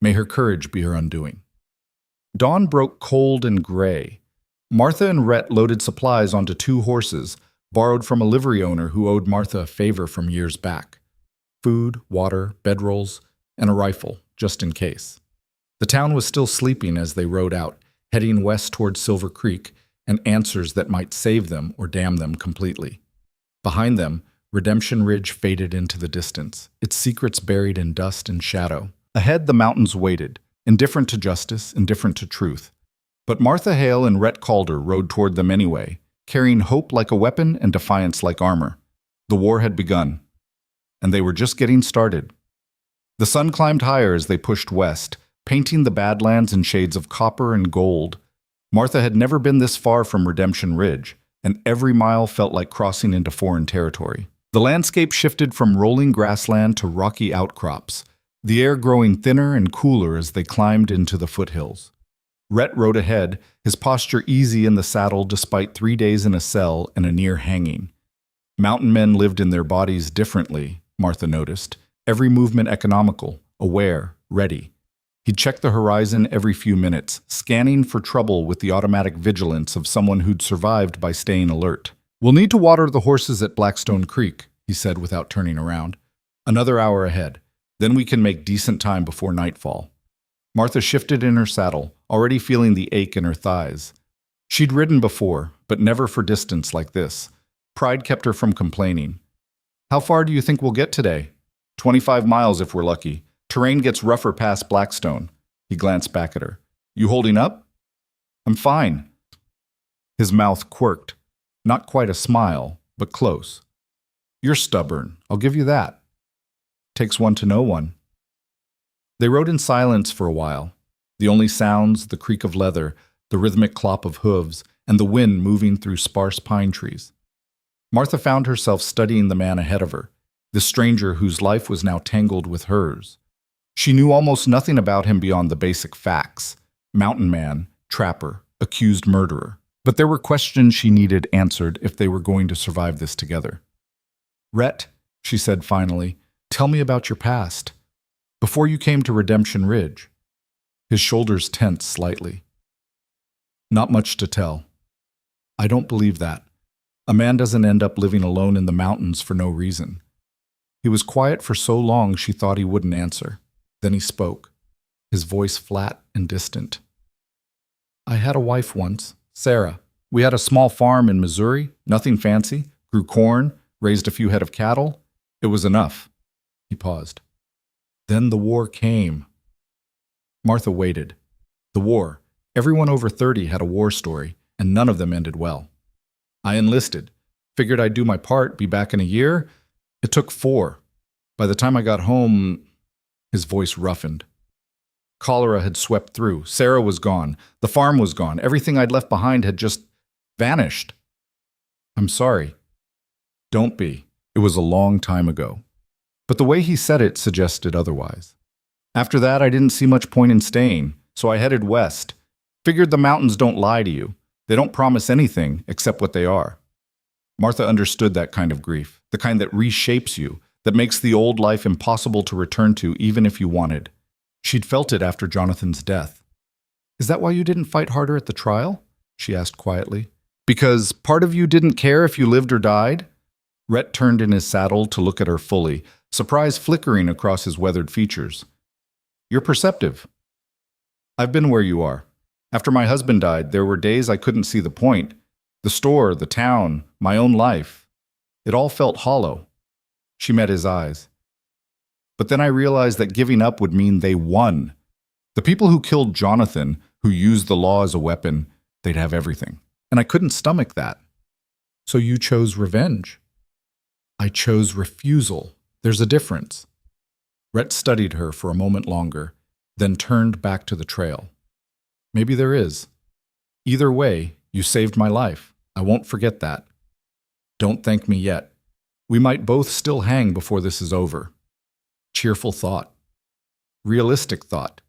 May her courage be her undoing. Dawn broke cold and gray. Martha and Rhett loaded supplies onto 2 horses, borrowed from a livery owner who owed Martha a favor from years back. Food, water, bedrolls, and a rifle, just in case. The town was still sleeping as they rode out, heading west toward Silver Creek, and answers that might save them or damn them completely. Behind them, Redemption Ridge faded into the distance, its secrets buried in dust and shadow. Ahead, the mountains waited, indifferent to justice, indifferent to truth. But Martha Hale and Rhett Calder rode toward them anyway, carrying hope like a weapon and defiance like armor. The war had begun, and they were just getting started. The sun climbed higher as they pushed west, painting the Badlands in shades of copper and gold. Martha had never been this far from Redemption Ridge, and every mile felt like crossing into foreign territory. The landscape shifted from rolling grassland to rocky outcrops, the air growing thinner and cooler as they climbed into the foothills. Rhett rode ahead, his posture easy in the saddle despite 3 days in a cell and a near hanging. Mountain men lived in their bodies differently, Martha noticed, every movement economical, aware, ready. He'd check the horizon every few minutes, scanning for trouble with the automatic vigilance of someone who'd survived by staying alert. We'll need to water the horses at Blackstone Creek, he said without turning around. Another hour ahead. Then we can make decent time before nightfall. Martha shifted in her saddle, already feeling the ache in her thighs. She'd ridden before, but never for distance like this. Pride kept her from complaining. How far do you think we'll get today? 25 miles if we're lucky. Terrain gets rougher past Blackstone. He glanced back at her. You holding up? I'm fine. His mouth quirked. Not quite a smile, but close. You're stubborn, I'll give you that. Takes one to know one. They rode in silence for a while. The only sounds, the creak of leather, the rhythmic clop of hooves, and the wind moving through sparse pine trees. Martha found herself studying the man ahead of her, the stranger whose life was now tangled with hers. She knew almost nothing about him beyond the basic facts: mountain man, trapper, accused murderer. But there were questions she needed answered if they were going to survive this together. "Rhett," she said finally, "tell me about your past. Before you came to Redemption Ridge." His shoulders tensed slightly. "Not much to tell. I don't believe that. A man doesn't end up living alone in the mountains for no reason." He was quiet for so long she thought he wouldn't answer. Then he spoke, his voice flat and distant. "I had a wife once, Sarah. We had a small farm in Missouri, nothing fancy, grew corn, raised a few head of cattle. It was enough." He paused. "Then the war came." Martha waited. The war. Everyone over 30 had a war story, and none of them ended well. "I enlisted. Figured I'd do my part, be back in a year. It took 4. By the time I got home..." His voice roughened. "Cholera had swept through. Sarah was gone. The farm was gone. Everything I'd left behind had just vanished." "I'm sorry." "Don't be. It was a long time ago." But the way he said it suggested otherwise. "After that, I didn't see much point in staying, so I headed west. Figured the mountains don't lie to you. They don't promise anything except what they are." Martha understood that kind of grief, the kind that reshapes you, that makes the old life impossible to return to even if you wanted. She'd felt it after Jonathan's death. "Is that why you didn't fight harder at the trial?" she asked quietly. "Because part of you didn't care if you lived or died?" Rhett turned in his saddle to look at her fully, surprise flickering across his weathered features. "You're perceptive. I've been where you are. After my husband died, there were days I couldn't see the point. The store, the town, my own life. It all felt hollow." She met his eyes. "But then I realized that giving up would mean they won. The people who killed Jonathan, who used the law as a weapon, they'd have everything. And I couldn't stomach that." "So you chose revenge?" "I chose refusal. There's a difference." Rhett studied her for a moment longer, then turned back to the trail. "Maybe there is. Either way, you saved my life. I won't forget that. Don't thank me yet. We might both still hang before this is over." Cheerful thought. Realistic thought.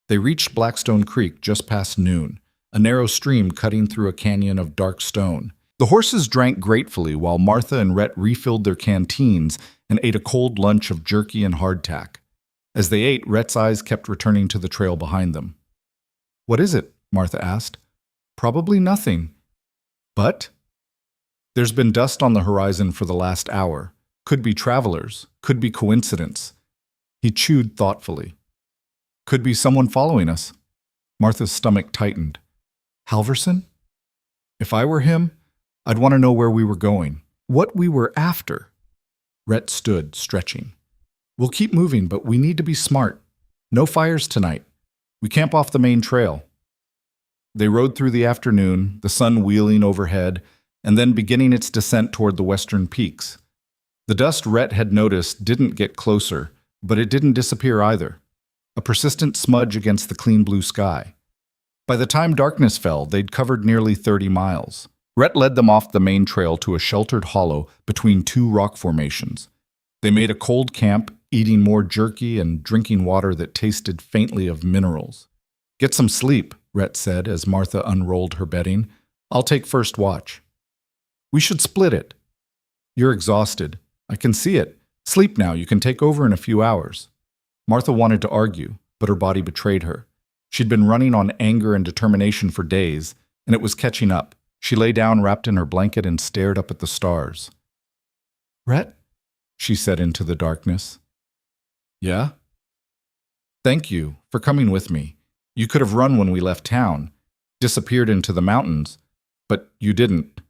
They reached Blackstone Creek just past noon, a narrow stream cutting through a canyon of dark stone. The horses drank gratefully while Martha and Rhett refilled their canteens and ate a cold lunch of jerky and hardtack. As they ate, Rhett's eyes kept returning to the trail behind them. "What is it?" Martha asked. "Probably nothing." "But?" "There's been dust on the horizon for the last hour. Could be travelers. Could be coincidence." He chewed thoughtfully. "Could be someone following us." Martha's stomach tightened. "Halverson? If I were him, I'd want to know where we were going. What we were after." Rhett stood, stretching. "We'll keep moving, but we need to be smart. No fires tonight. We camp off the main trail." They rode through the afternoon, the sun wheeling overhead, and then beginning its descent toward the western peaks. The dust Rhett had noticed didn't get closer, but it didn't disappear either. A persistent smudge against the clean blue sky. By the time darkness fell, they'd covered nearly 30 miles. Rhett led them off the main trail to a sheltered hollow between 2 rock formations. They made a cold camp, eating more jerky and drinking water that tasted faintly of minerals. "Get some sleep," Rhett said as Martha unrolled her bedding. "I'll take first watch." "We should split it." "You're exhausted. I can see it. Sleep now. You can take over in a few hours." Martha wanted to argue, but her body betrayed her. She'd been running on anger and determination for days, and it was catching up. She lay down wrapped in her blanket and stared up at the stars. "Rhett?" she said into the darkness. "Yeah?" "Thank you for coming with me. You could have run when we left town, disappeared into the mountains, but you didn't."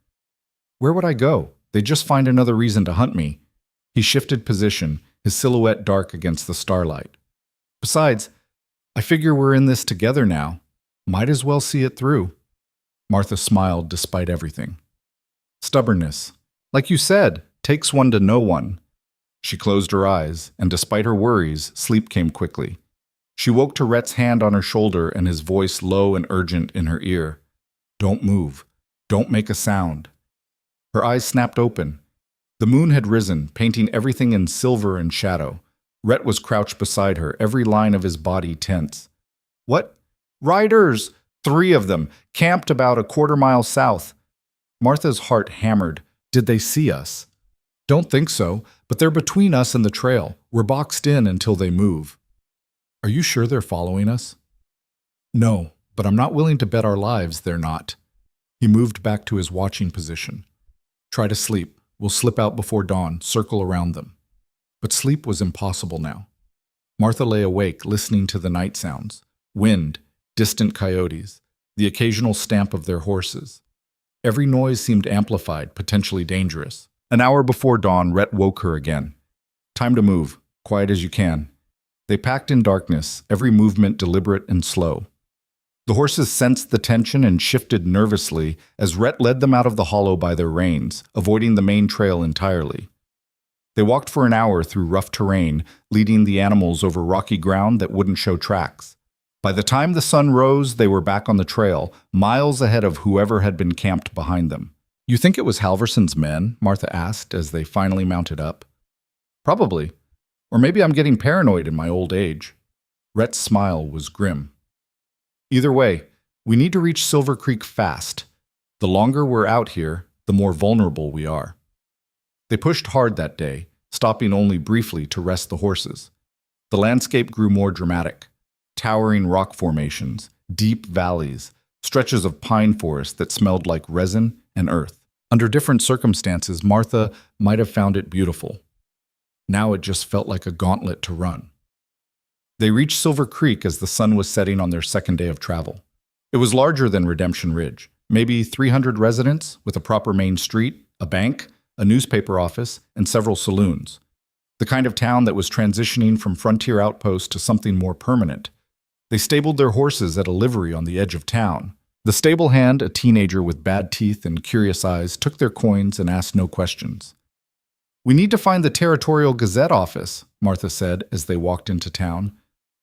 "Where would I go? They'd just find another reason to hunt me." He shifted position, his silhouette dark against the starlight. "Besides, I figure we're in this together now. Might as well see it through." Martha smiled despite everything. "Stubbornness. Like you said, takes one to know one." She closed her eyes, and despite her worries, sleep came quickly. She woke to Rhett's hand on her shoulder and his voice low and urgent in her ear. Don't move. Don't make a sound. Her eyes snapped open. The moon had risen, painting everything in silver and shadow. Rhett was crouched beside her, every line of his body tense. What? Riders! 3 of them, camped about a quarter-mile south. Martha's heart hammered. Did they see us? Don't think so, but they're between us and the trail. We're boxed in until they move. Are you sure they're following us? No, but I'm not willing to bet our lives they're not. He moved back to his watching position. Try to sleep. We'll slip out before dawn, circle around them. But sleep was impossible now. Martha lay awake, listening to the night sounds. Wind, distant coyotes, the occasional stamp of their horses. Every noise seemed amplified, potentially dangerous. An hour before dawn, Rhett woke her again. Time to move, quiet as you can. They packed in darkness, every movement deliberate and slow. The horses sensed the tension and shifted nervously as Rhett led them out of the hollow by their reins, avoiding the main trail entirely. They walked for an hour through rough terrain, leading the animals over rocky ground that wouldn't show tracks. By the time the sun rose, they were back on the trail, miles ahead of whoever had been camped behind them. You think it was Halverson's men? Martha asked as they finally mounted up. Probably. Or maybe I'm getting paranoid in my old age. Rhett's smile was grim. Either way, we need to reach Silver Creek fast. The longer we're out here, the more vulnerable we are. They pushed hard that day, stopping only briefly to rest the horses. The landscape grew more dramatic. Towering rock formations, deep valleys, stretches of pine forest that smelled like resin and earth. Under different circumstances, Martha might have found it beautiful. Now it just felt like a gauntlet to run. They reached Silver Creek as the sun was setting on their second day of travel. It was larger than Redemption Ridge, maybe 300 residents with a proper main street, a bank, a newspaper office, and several saloons. The kind of town that was transitioning from frontier outpost to something more permanent. They stabled their horses at a livery on the edge of town. The stable hand, a teenager with bad teeth and curious eyes, took their coins and asked no questions. We need to find the Territorial Gazette office, Martha said as they walked into town,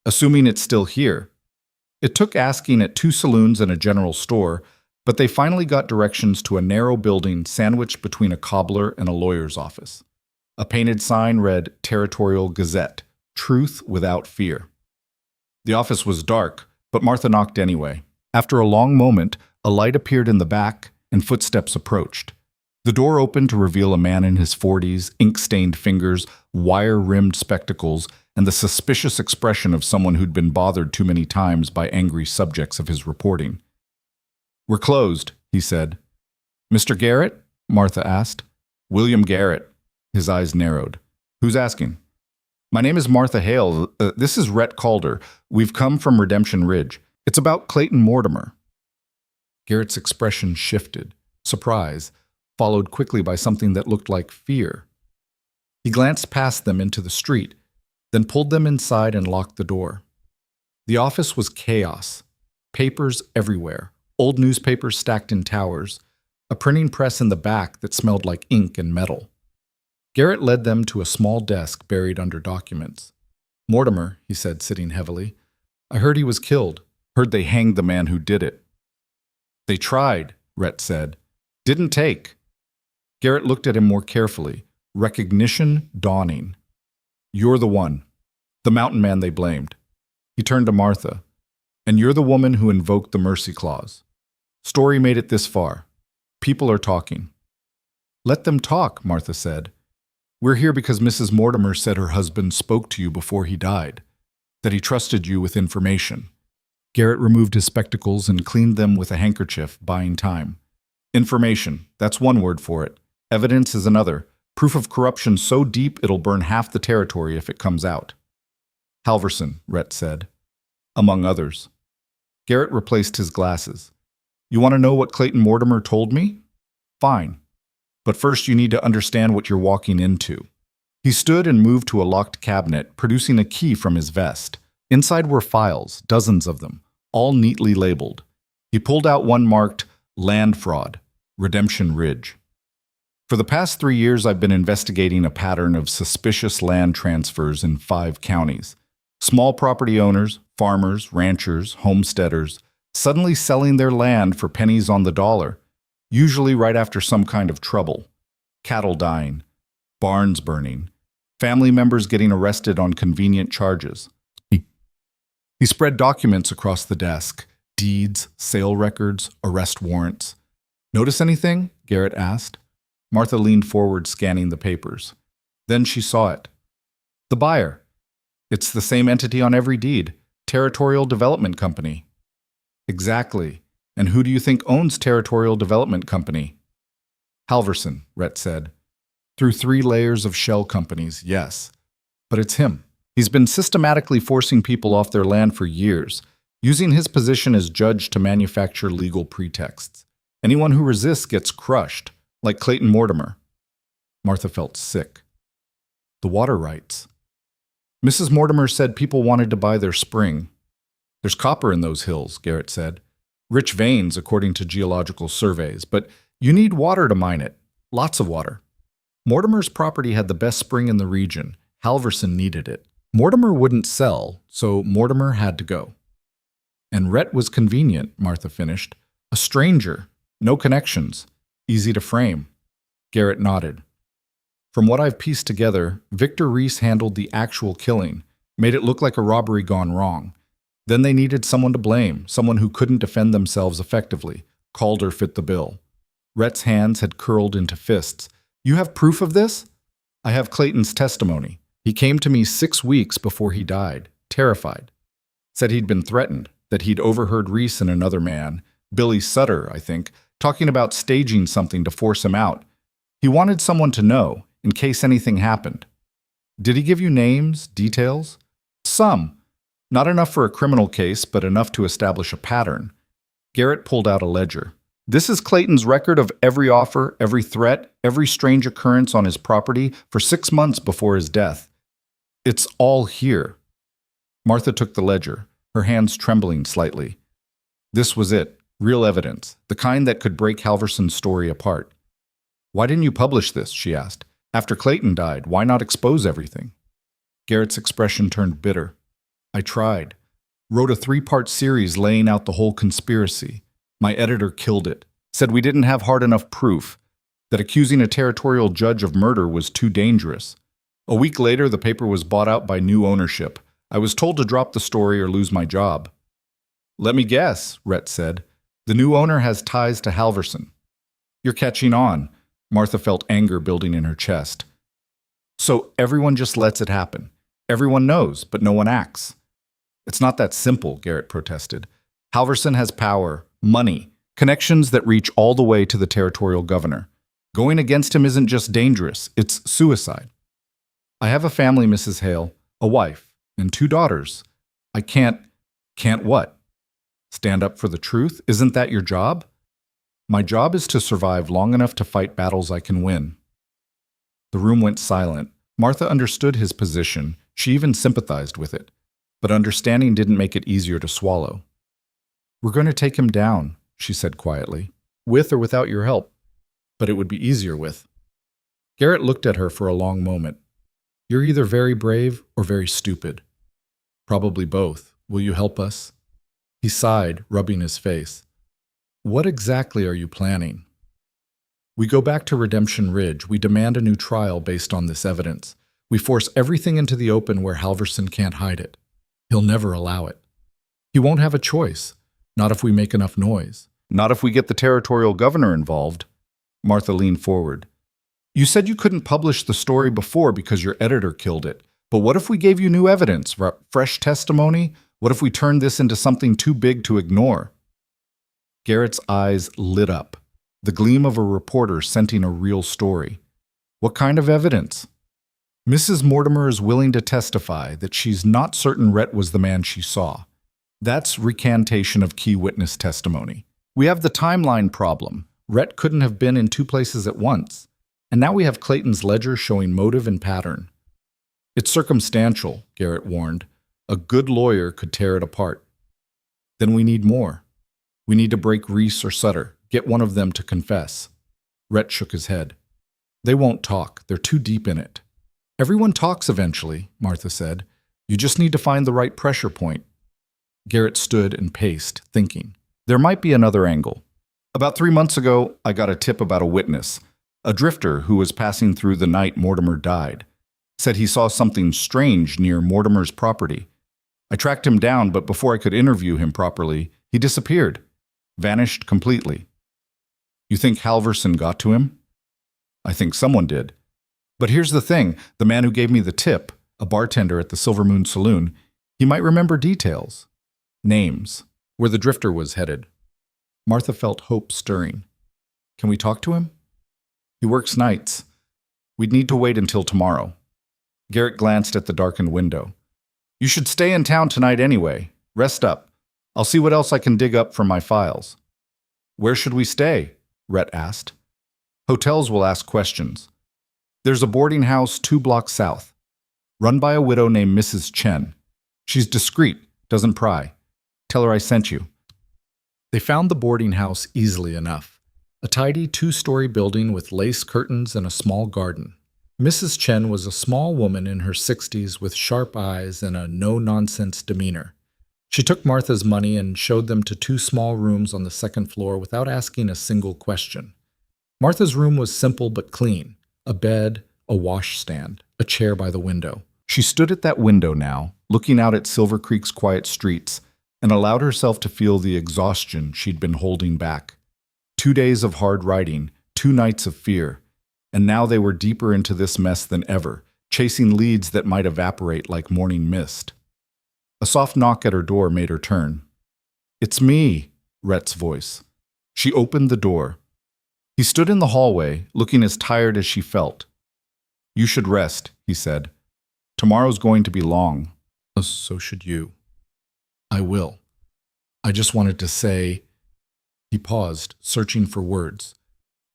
assuming it's still here. It took asking at 2 saloons and a general store, but they finally got directions to a narrow building sandwiched between a cobbler and a lawyer's office. A painted sign read Territorial Gazette, Truth Without Fear. The office was dark, but Martha knocked anyway. After a long moment, a light appeared in the back and footsteps approached. The door opened to reveal a man in his 40s, ink-stained fingers, wire-rimmed spectacles, and the suspicious expression of someone who'd been bothered too many times by angry subjects of his reporting. We're closed, he said. Mr. Garrett? Martha asked. William Garrett. His eyes narrowed. Who's asking? My name is Martha Hale. This is Rhett Calder. We've come from Redemption Ridge. It's about Clayton Mortimer. Garrett's expression shifted. Surprise, followed quickly by something that looked like fear. He glanced past them into the street, then pulled them inside and locked the door. The office was chaos. Papers everywhere, old newspapers stacked in towers, a printing press in the back that smelled like ink and metal. Garrett led them to a small desk buried under documents. Mortimer, he said, sitting heavily. I heard he was killed. Heard they hanged the man who did it. They tried, Rhett said. Didn't take. Garrett looked at him more carefully, recognition dawning. You're the one. The mountain man they blamed. He turned to Martha. And you're the woman who invoked the mercy clause. Story made it this far. People are talking. Let them talk, Martha said. We're here because Mrs. Mortimer said her husband spoke to you before he died, that he trusted you with information. Garrett removed his spectacles and cleaned them with a handkerchief, buying time. Information, that's one word for it. Evidence is another. Proof of corruption so deep it'll burn half the territory if it comes out. Halverson, Rhett said. Among others. Garrett replaced his glasses. You want to know what Clayton Mortimer told me? Fine. But first you need to understand what you're walking into. He stood and moved to a locked cabinet, producing a key from his vest. Inside were files, dozens of them, all neatly labeled. He pulled out one marked Land Fraud, Redemption Ridge. For the past 3 years, I've been investigating a pattern of suspicious land transfers in 5 counties. Small property owners, farmers, ranchers, homesteaders, suddenly selling their land for pennies on the dollar, usually right after some kind of trouble. Cattle dying, barns burning, family members getting arrested on convenient charges. He spread documents across the desk, deeds, sale records, arrest warrants. Notice anything? Garrett asked. Martha leaned forward, scanning the papers. Then she saw it. The buyer. It's the same entity on every deed, Territorial Development Company. Exactly. And who do you think owns Territorial Development Company? Halverson, Rhett said. Through 3 layers of shell companies, yes. But it's him. He's been systematically forcing people off their land for years, using his position as judge to manufacture legal pretexts. Anyone who resists gets crushed, like Clayton Mortimer. Martha felt sick. The water rights. Mrs. Mortimer said people wanted to buy their spring. There's copper in those hills, Garrett said. Rich veins, according to geological surveys, but you need water to mine it. Lots of water. Mortimer's property had the best spring in the region. Halverson needed it. Mortimer wouldn't sell, so Mortimer had to go. And Rhett was convenient, Martha finished. A stranger, no connections, easy to frame. Garrett nodded. From what I've pieced together, Victor Reese handled the actual killing, made it look like a robbery gone wrong. Then they needed someone to blame, someone who couldn't defend themselves effectively. Calder fit the bill. Rhett's hands had curled into fists. You have proof of this? I have Clayton's testimony. He came to me 6 weeks before he died, terrified. Said he'd been threatened, that he'd overheard Reese and another man, Billy Sutter, I think, talking about staging something to force him out. He wanted someone to know, in case anything happened. Did he give you names, details? Some. Not enough for a criminal case, but enough to establish a pattern. Garrett pulled out a ledger. This is Clayton's record of every offer, every threat, every strange occurrence on his property for 6 months before his death. It's all here. Martha took the ledger, her hands trembling slightly. This was it, real evidence, the kind that could break Halverson's story apart. Why didn't you publish this? She asked. After Clayton died, why not expose everything? Garrett's expression turned bitter. I tried. Wrote a 3-part series laying out the whole conspiracy. My editor killed it. Said we didn't have hard enough proof. That accusing a territorial judge of murder was too dangerous. A week later, the paper was bought out by new ownership. I was told to drop the story or lose my job. Let me guess, Rhett said. The new owner has ties to Halverson. You're catching on. Martha felt anger building in her chest. So everyone just lets it happen. Everyone knows, but no one acts. It's not that simple, Garrett protested. Halverson has power, money, connections that reach all the way to the territorial governor. Going against him isn't just dangerous, it's suicide. I have a family, Mrs. Hale, a wife, and 2 daughters. I can't what? Stand up for the truth? Isn't that your job? My job is to survive long enough to fight battles I can win. The room went silent. Martha understood his position. She even sympathized with it. But understanding didn't make it easier to swallow. We're going to take him down, she said quietly. With or without your help. But it would be easier with. Garrett looked at her for a long moment. You're either very brave or very stupid. Probably both. Will you help us? He sighed, rubbing his face. What exactly are you planning? We go back to Redemption Ridge. We demand a new trial based on this evidence. We force everything into the open where Halverson can't hide it. He'll never allow it. He won't have a choice. Not if we make enough noise. Not if we get the territorial governor involved. Martha leaned forward. You said you couldn't publish the story before because your editor killed it. But what if we gave you new evidence, fresh testimony? What if we turned this into something too big to ignore? Garrett's eyes lit up, the gleam of a reporter scenting a real story. What kind of evidence? Mrs. Mortimer is willing to testify that she's not certain Rhett was the man she saw. That's recantation of key witness testimony. We have the timeline problem. Rhett couldn't have been in 2 places at once. And now we have Clayton's ledger showing motive and pattern. It's circumstantial, Garrett warned. A good lawyer could tear it apart. Then we need more. We need to break Reese or Sutter, get one of them to confess. Rhett shook his head. They won't talk. They're too deep in it. Everyone talks eventually, Martha said. You just need to find the right pressure point. Garrett stood and paced, thinking. There might be another angle. About 3 months ago, I got a tip about a witness, a drifter who was passing through the night Mortimer died. Said he saw something strange near Mortimer's property. I tracked him down, but before I could interview him properly, he disappeared. Vanished completely. You think Halverson got to him? I think someone did. But here's the thing, the man who gave me the tip, a bartender at the Silver Moon Saloon, he might remember details. Names. Where the drifter was headed. Martha felt hope stirring. Can we talk to him? He works nights. We'd need to wait until tomorrow. Garrett glanced at the darkened window. You should stay in town tonight anyway. Rest up. I'll see what else I can dig up from my files. Where should we stay? Rhett asked. Hotels will ask questions. There's a boarding house 2 blocks south, run by a widow named Mrs. Chen. She's discreet, doesn't pry. Tell her I sent you. They found the boarding house easily enough. A tidy 2-story building with lace curtains and a small garden. Mrs. Chen was a small woman in her 60s with sharp eyes and a no-nonsense demeanor. She took Martha's money and showed them to 2 small rooms on the 2nd floor without asking a single question. Martha's room was simple but clean. A bed, a washstand, a chair by the window. She stood at that window now, looking out at Silver Creek's quiet streets, and allowed herself to feel the exhaustion she'd been holding back. 2 days of hard writing, 2 nights of fear, and now they were deeper into this mess than ever, chasing leads that might evaporate like morning mist. A soft knock at her door made her turn. It's me, Rhett's voice. She opened the door. He stood in the hallway, looking as tired as she felt. You should rest, he said. Tomorrow's going to be long. So should you. I will. I just wanted to say... He paused, searching for words.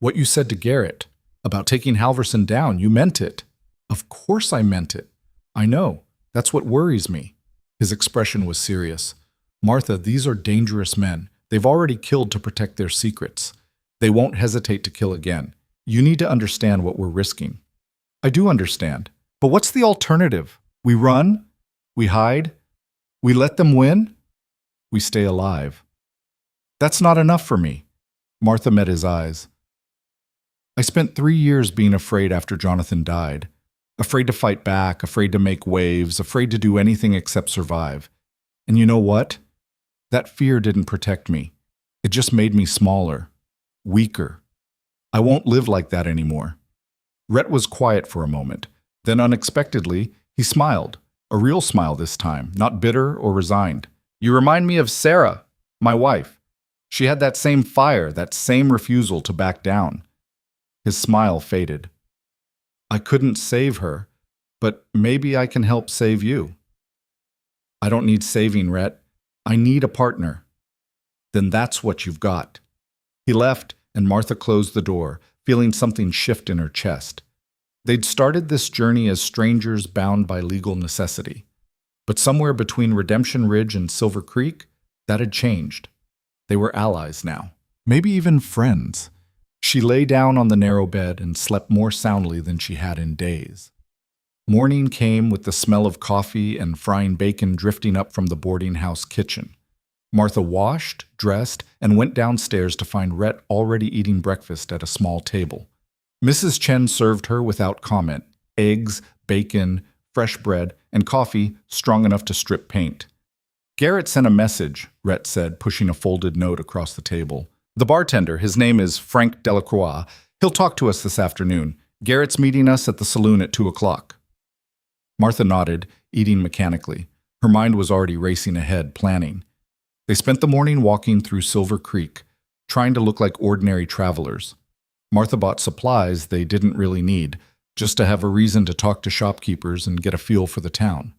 What you said to Garrett about taking Halverson down, you meant it. Of course I meant it. I know. That's what worries me. His expression was serious. Martha, these are dangerous men. They've already killed to protect their secrets. They won't hesitate to kill again. You need to understand what we're risking. I do understand. But what's the alternative? We run? We hide? We let them win? We stay alive. That's not enough for me. Martha met his eyes. I spent 3 years being afraid after Jonathan died. Afraid to fight back, afraid to make waves, afraid to do anything except survive. And you know what? That fear didn't protect me. It just made me smaller, weaker. I won't live like that anymore. Rhett was quiet for a moment. Then unexpectedly, he smiled. A real smile this time, not bitter or resigned. You remind me of Sarah, my wife. She had that same fire, that same refusal to back down. His smile faded. I couldn't save her, but maybe I can help save you. I don't need saving, Rhett. I need a partner. Then that's what you've got. He left, and Martha closed the door, feeling something shift in her chest. They'd started this journey as strangers bound by legal necessity. But somewhere between Redemption Ridge and Silver Creek, that had changed. They were allies now, maybe even friends. She lay down on the narrow bed and slept more soundly than she had in days. Morning came with the smell of coffee and frying bacon drifting up from the boarding house kitchen. Martha washed, dressed, and went downstairs to find Rhett already eating breakfast at a small table. Mrs. Chen served her without comment, eggs, bacon, fresh bread, and coffee strong enough to strip paint. Garrett sent a message, Rhett said, pushing a folded note across the table. The bartender, his name is Frank Delacroix. He'll talk to us this afternoon. Garrett's meeting us at the saloon at 2 o'clock. Martha nodded, eating mechanically. Her mind was already racing ahead, planning. They spent the morning walking through Silver Creek, trying to look like ordinary travelers. Martha bought supplies they didn't really need, just to have a reason to talk to shopkeepers and get a feel for the town.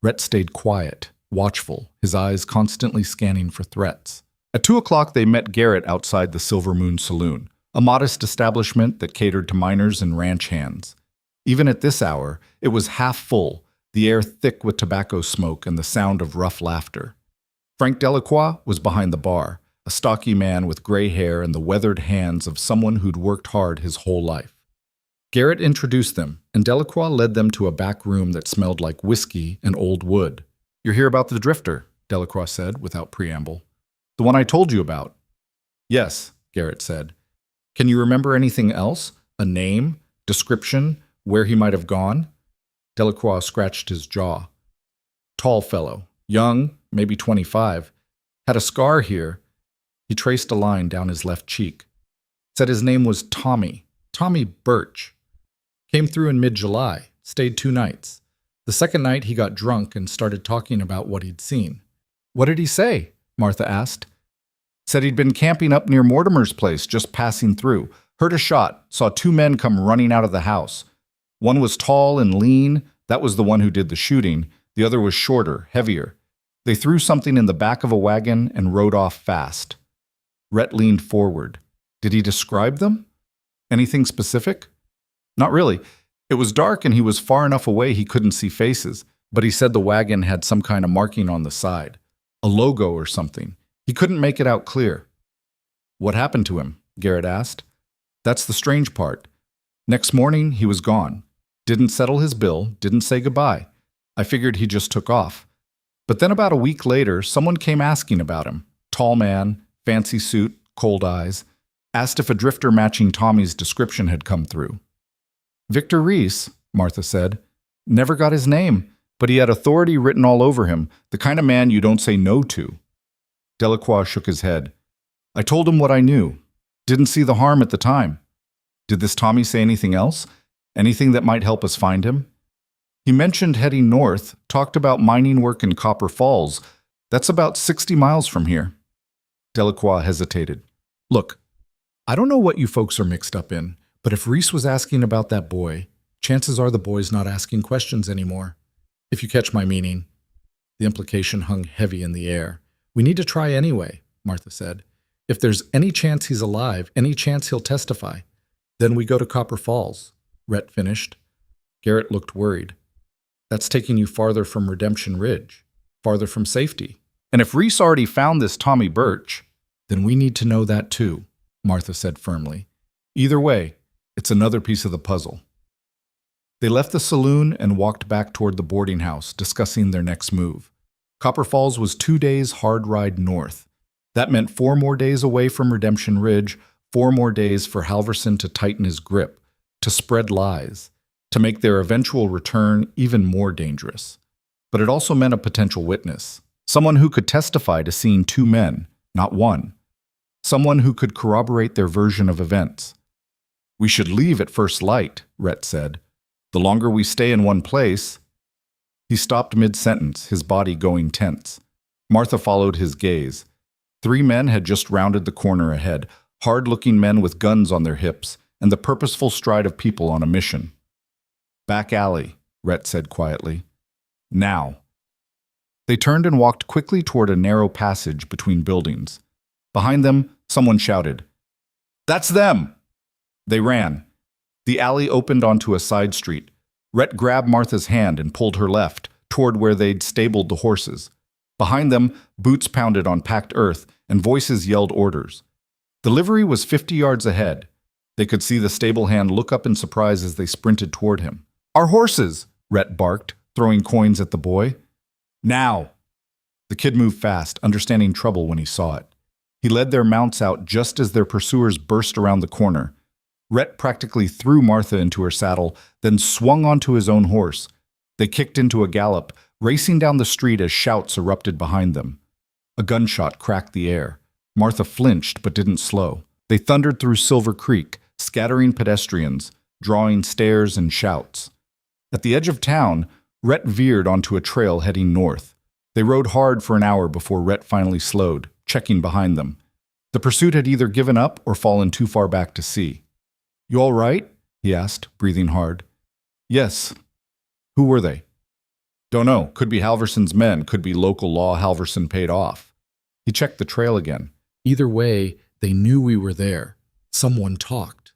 Rhett stayed quiet, watchful, his eyes constantly scanning for threats. At 2 o'clock, they met Garrett outside the Silver Moon Saloon, a modest establishment that catered to miners and ranch hands. Even at this hour, it was half full, the air thick with tobacco smoke and the sound of rough laughter. Frank Delacroix was behind the bar, a stocky man with gray hair and the weathered hands of someone who'd worked hard his whole life. Garrett introduced them, and Delacroix led them to a back room that smelled like whiskey and old wood. "You're here about the drifter," Delacroix said without preamble. "The one I told you about." "Yes," Garrett said. "Can you remember anything else? A name, description, where he might have gone?" Delacroix scratched his jaw. "Tall fellow, young, maybe 25. Had a scar here." He traced a line down his left cheek. "Said his name was Tommy Birch. Came through in mid-July, stayed 2 nights. The second night he got drunk and started talking about what he'd seen." "What did he say?" Martha asked. "Said he'd been camping up near Mortimer's place, just passing through. Heard a shot, saw 2 men come running out of the house. One was tall and lean, that was the one who did the shooting. The other was shorter, heavier. They threw something in the back of a wagon and rode off fast." Rhett leaned forward. "Did he describe them? Anything specific?" "Not really. It was dark and he was far enough away he couldn't see faces, but he said the wagon had some kind of marking on the side. A logo or something. He couldn't make it out clear." "What happened to him?" Garrett asked. "That's the strange part. Next morning, he was gone. Didn't settle his bill, didn't say goodbye. I figured he just took off. But then about a week later, someone came asking about him. Tall man, fancy suit, cold eyes. Asked if a drifter matching Tommy's description had come through." "Victor Reese," Martha said. "Never got his name, but he had authority written all over him, the kind of man you don't say no to." Delacroix shook his head. "I told him what I knew. Didn't see the harm at the time." "Did this Tommy say anything else? Anything that might help us find him?" "He mentioned heading north, talked about mining work in Copper Falls. That's about 60 miles from here." Delacroix hesitated. "Look, I don't know what you folks are mixed up in, but if Reese was asking about that boy, chances are the boy's not asking questions anymore. If you catch my meaning." The implication hung heavy in the air. "We need to try anyway," Martha said. "If there's any chance he's alive, any chance he'll testify, then we go to Copper Falls," Rhett finished. Garrett looked worried. "That's taking you farther from Redemption Ridge, farther from safety. And if Reese already found this Tommy Birch, then we need to know that too," Martha said firmly. "Either way, it's another piece of the puzzle." They left the saloon and walked back toward the boarding house, discussing their next move. Copper Falls was 2 days' hard ride north. That meant 4 more days away from Redemption Ridge, 4 more days for Halverson to tighten his grip, to spread lies, to make their eventual return even more dangerous. But it also meant a potential witness, someone who could testify to seeing 2 men, not 1. Someone who could corroborate their version of events. "We should leave at first light," Rhett said. "The longer we stay in one place—" He stopped mid-sentence, his body going tense. Martha followed his gaze. 3 men had just rounded the corner ahead, hard-looking men with guns on their hips, and the purposeful stride of people on a mission. "Back alley," Rhett said quietly. "Now." They turned and walked quickly toward a narrow passage between buildings. Behind them, someone shouted, "That's them!" They ran. The alley opened onto a side street. Rhett grabbed Martha's hand and pulled her left, toward where they'd stabled the horses. Behind them, boots pounded on packed earth, and voices yelled orders. The livery was 50 yards ahead. They could see the stable hand look up in surprise as they sprinted toward him. "Our horses!" Rhett barked, throwing coins at the boy. "Now!" The kid moved fast, understanding trouble when he saw it. He led their mounts out just as their pursuers burst around the corner. Rhett practically threw Martha into her saddle, then swung onto his own horse. They kicked into a gallop, racing down the street as shouts erupted behind them. A gunshot cracked the air. Martha flinched but didn't slow. They thundered through Silver Creek, scattering pedestrians, drawing stares and shouts. At the edge of town, Rhett veered onto a trail heading north. They rode hard for an hour before Rhett finally slowed, checking behind them. The pursuit had either given up or fallen too far back to see. "You all right?" he asked, breathing hard. "Yes." "Who were they?" "Don't know. Could be Halverson's men, could be local law Halverson paid off." He checked the trail again. "Either way, they knew we were there. Someone talked."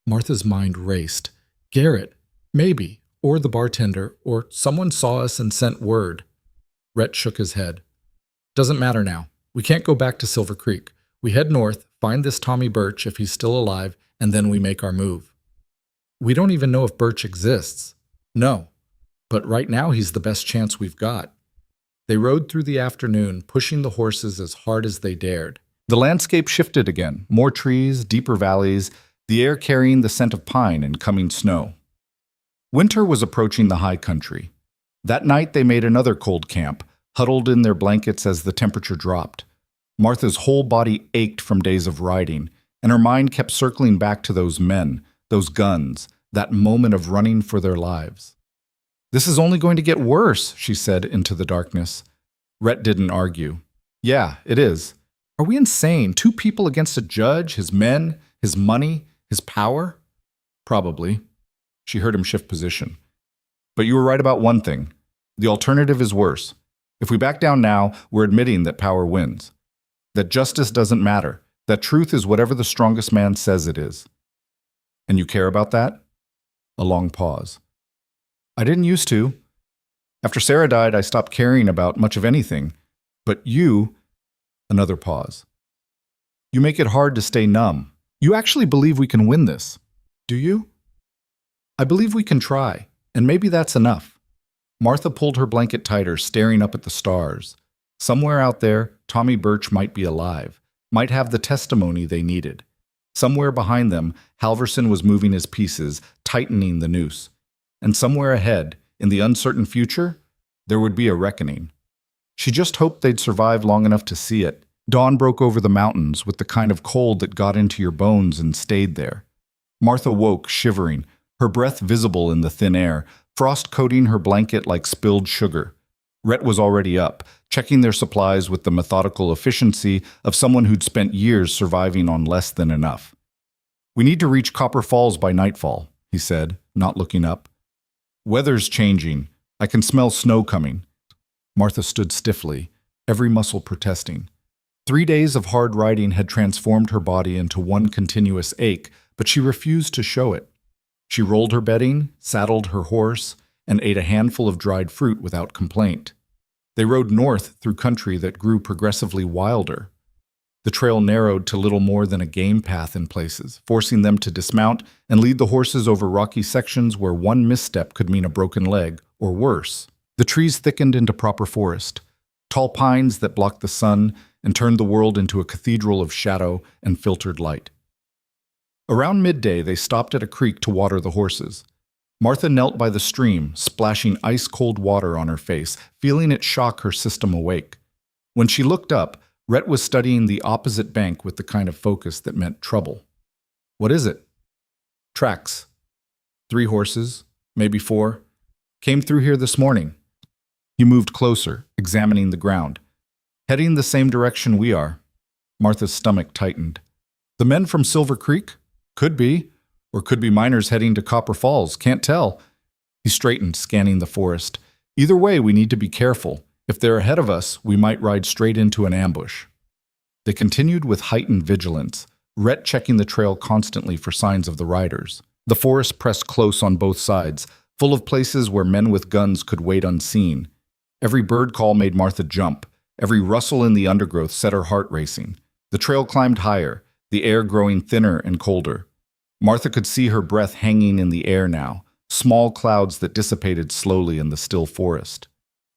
Martha's mind raced. "Garrett, maybe, or the bartender, or someone saw us and sent word." Rhett shook his head. "Doesn't matter now. We can't go back to Silver Creek. We head north, find this Tommy Birch if he's still alive, and then we make our move." We don't even know if Birch exists. No, but right now he's the best chance we've got. They rode through the afternoon, pushing the horses as hard as they dared. The landscape shifted again. More trees, deeper valleys, the air carrying the scent of pine and coming snow. Winter was approaching the high country. That night they made another cold camp, huddled in their blankets as the temperature dropped. Martha's whole body ached from days of riding, and her mind kept circling back to those men, those guns, that moment of running for their lives. "This is only going to get worse," she said into the darkness. Rhett didn't argue. "Yeah, it is. Are we insane? 2 people against a judge, his men, his money, his power?" "Probably." She heard him shift position. "But you were right about one thing. The alternative is worse. If we back down now, we're admitting that power wins. That justice doesn't matter. That truth is whatever the strongest man says it is. And you care about that?" A long pause. "I didn't used to. After Sarah died, I stopped caring about much of anything. But you..." Another pause. "You make it hard to stay numb. You actually believe we can win this. Do you?" "I believe we can try, and maybe that's enough." Martha pulled her blanket tighter, staring up at the stars. Somewhere out there, Tommy Birch might be alive, might have the testimony they needed. Somewhere behind them, Halverson was moving his pieces, tightening the noose. And somewhere ahead, in the uncertain future, there would be a reckoning. She just hoped they'd survive long enough to see it. Dawn broke over the mountains with the kind of cold that got into your bones and stayed there. Martha woke, shivering, her breath visible in the thin air, frost coating her blanket like spilled sugar. Rhett was already up, checking their supplies with the methodical efficiency of someone who'd spent years surviving on less than enough. "We need to reach Copper Falls by nightfall," he said, not looking up. "Weather's changing. I can smell snow coming." Martha stood stiffly, every muscle protesting. 3 days of hard riding had transformed her body into one continuous ache, but she refused to show it. She rolled her bedding, saddled her horse, and ate a handful of dried fruit without complaint. They rode north through country that grew progressively wilder. The trail narrowed to little more than a game path in places, forcing them to dismount and lead the horses over rocky sections where one misstep could mean a broken leg, or worse. The trees thickened into proper forest, tall pines that blocked the sun and turned the world into a cathedral of shadow and filtered light. Around midday, they stopped at a creek to water the horses. Martha knelt by the stream, splashing ice-cold water on her face, feeling it shock her system awake. When she looked up, Rhett was studying the opposite bank with the kind of focus that meant trouble. "What is it?" "Tracks. 3 horses, maybe 4. Came through here this morning." He moved closer, examining the ground. "Heading the same direction we are." Martha's stomach tightened. "The men from Silver Creek? Could be. Or could be miners heading to Copper Falls. Can't tell." He straightened, scanning the forest. "Either way, we need to be careful. If they're ahead of us, we might ride straight into an ambush." They continued with heightened vigilance, Rhett checking the trail constantly for signs of the riders. The forest pressed close on both sides, full of places where men with guns could wait unseen. Every bird call made Martha jump. Every rustle in the undergrowth set her heart racing. The trail climbed higher, the air growing thinner and colder. Martha could see her breath hanging in the air now, small clouds that dissipated slowly in the still forest.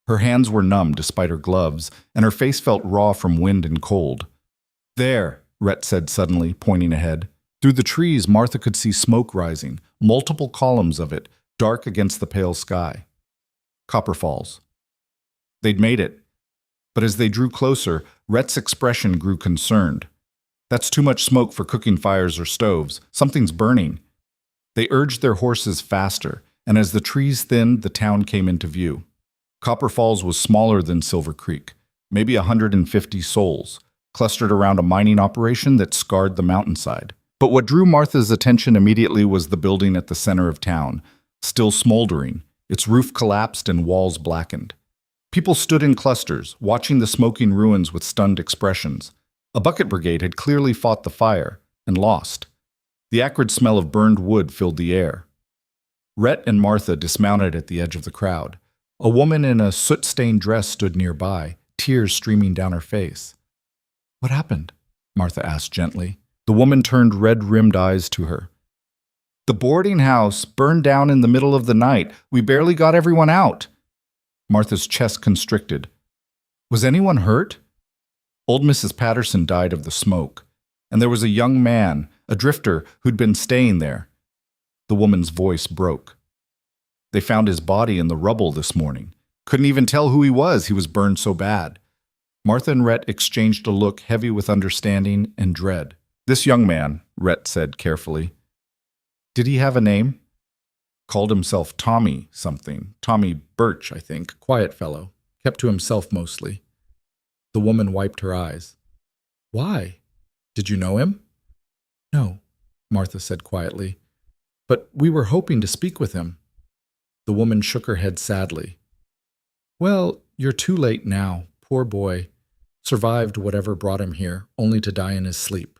Her hands were numb despite her gloves, and her face felt raw from wind and cold. "There," Rhett said suddenly, pointing ahead. Through the trees, Martha could see smoke rising, multiple columns of it, dark against the pale sky. Copper Falls. They'd made it. But as they drew closer, Rhett's expression grew concerned. "That's too much smoke for cooking fires or stoves. Something's burning." They urged their horses faster, and as the trees thinned, the town came into view. Copper Falls was smaller than Silver Creek, maybe 150 souls, clustered around a mining operation that scarred the mountainside. But what drew Martha's attention immediately was the building at the center of town, still smoldering, its roof collapsed and walls blackened. People stood in clusters, watching the smoking ruins with stunned expressions. A bucket brigade had clearly fought the fire, and lost. The acrid smell of burned wood filled the air. Rhett and Martha dismounted at the edge of the crowd. A woman in a soot-stained dress stood nearby, tears streaming down her face. "What happened?" Martha asked gently. The woman turned red-rimmed eyes to her. The boarding house burned down in the middle of the night. We barely got everyone out. Martha's chest constricted. Was anyone hurt? Old Mrs. Patterson died of the smoke, and there was a young man, a drifter, who'd been staying there. The woman's voice broke. They found his body in the rubble this morning. Couldn't even tell who he was burned so bad. Martha and Rhett exchanged a look heavy with understanding and dread. This young man, Rhett said carefully. Did he have a name? Called himself Tommy something. Tommy Birch, I think. Quiet fellow. Kept to himself mostly. The woman wiped her eyes. Why? Did you know him? No, Martha said quietly. But we were hoping to speak with him. The woman shook her head sadly. Well, you're too late now. Poor boy. Survived whatever brought him here, only to die in his sleep.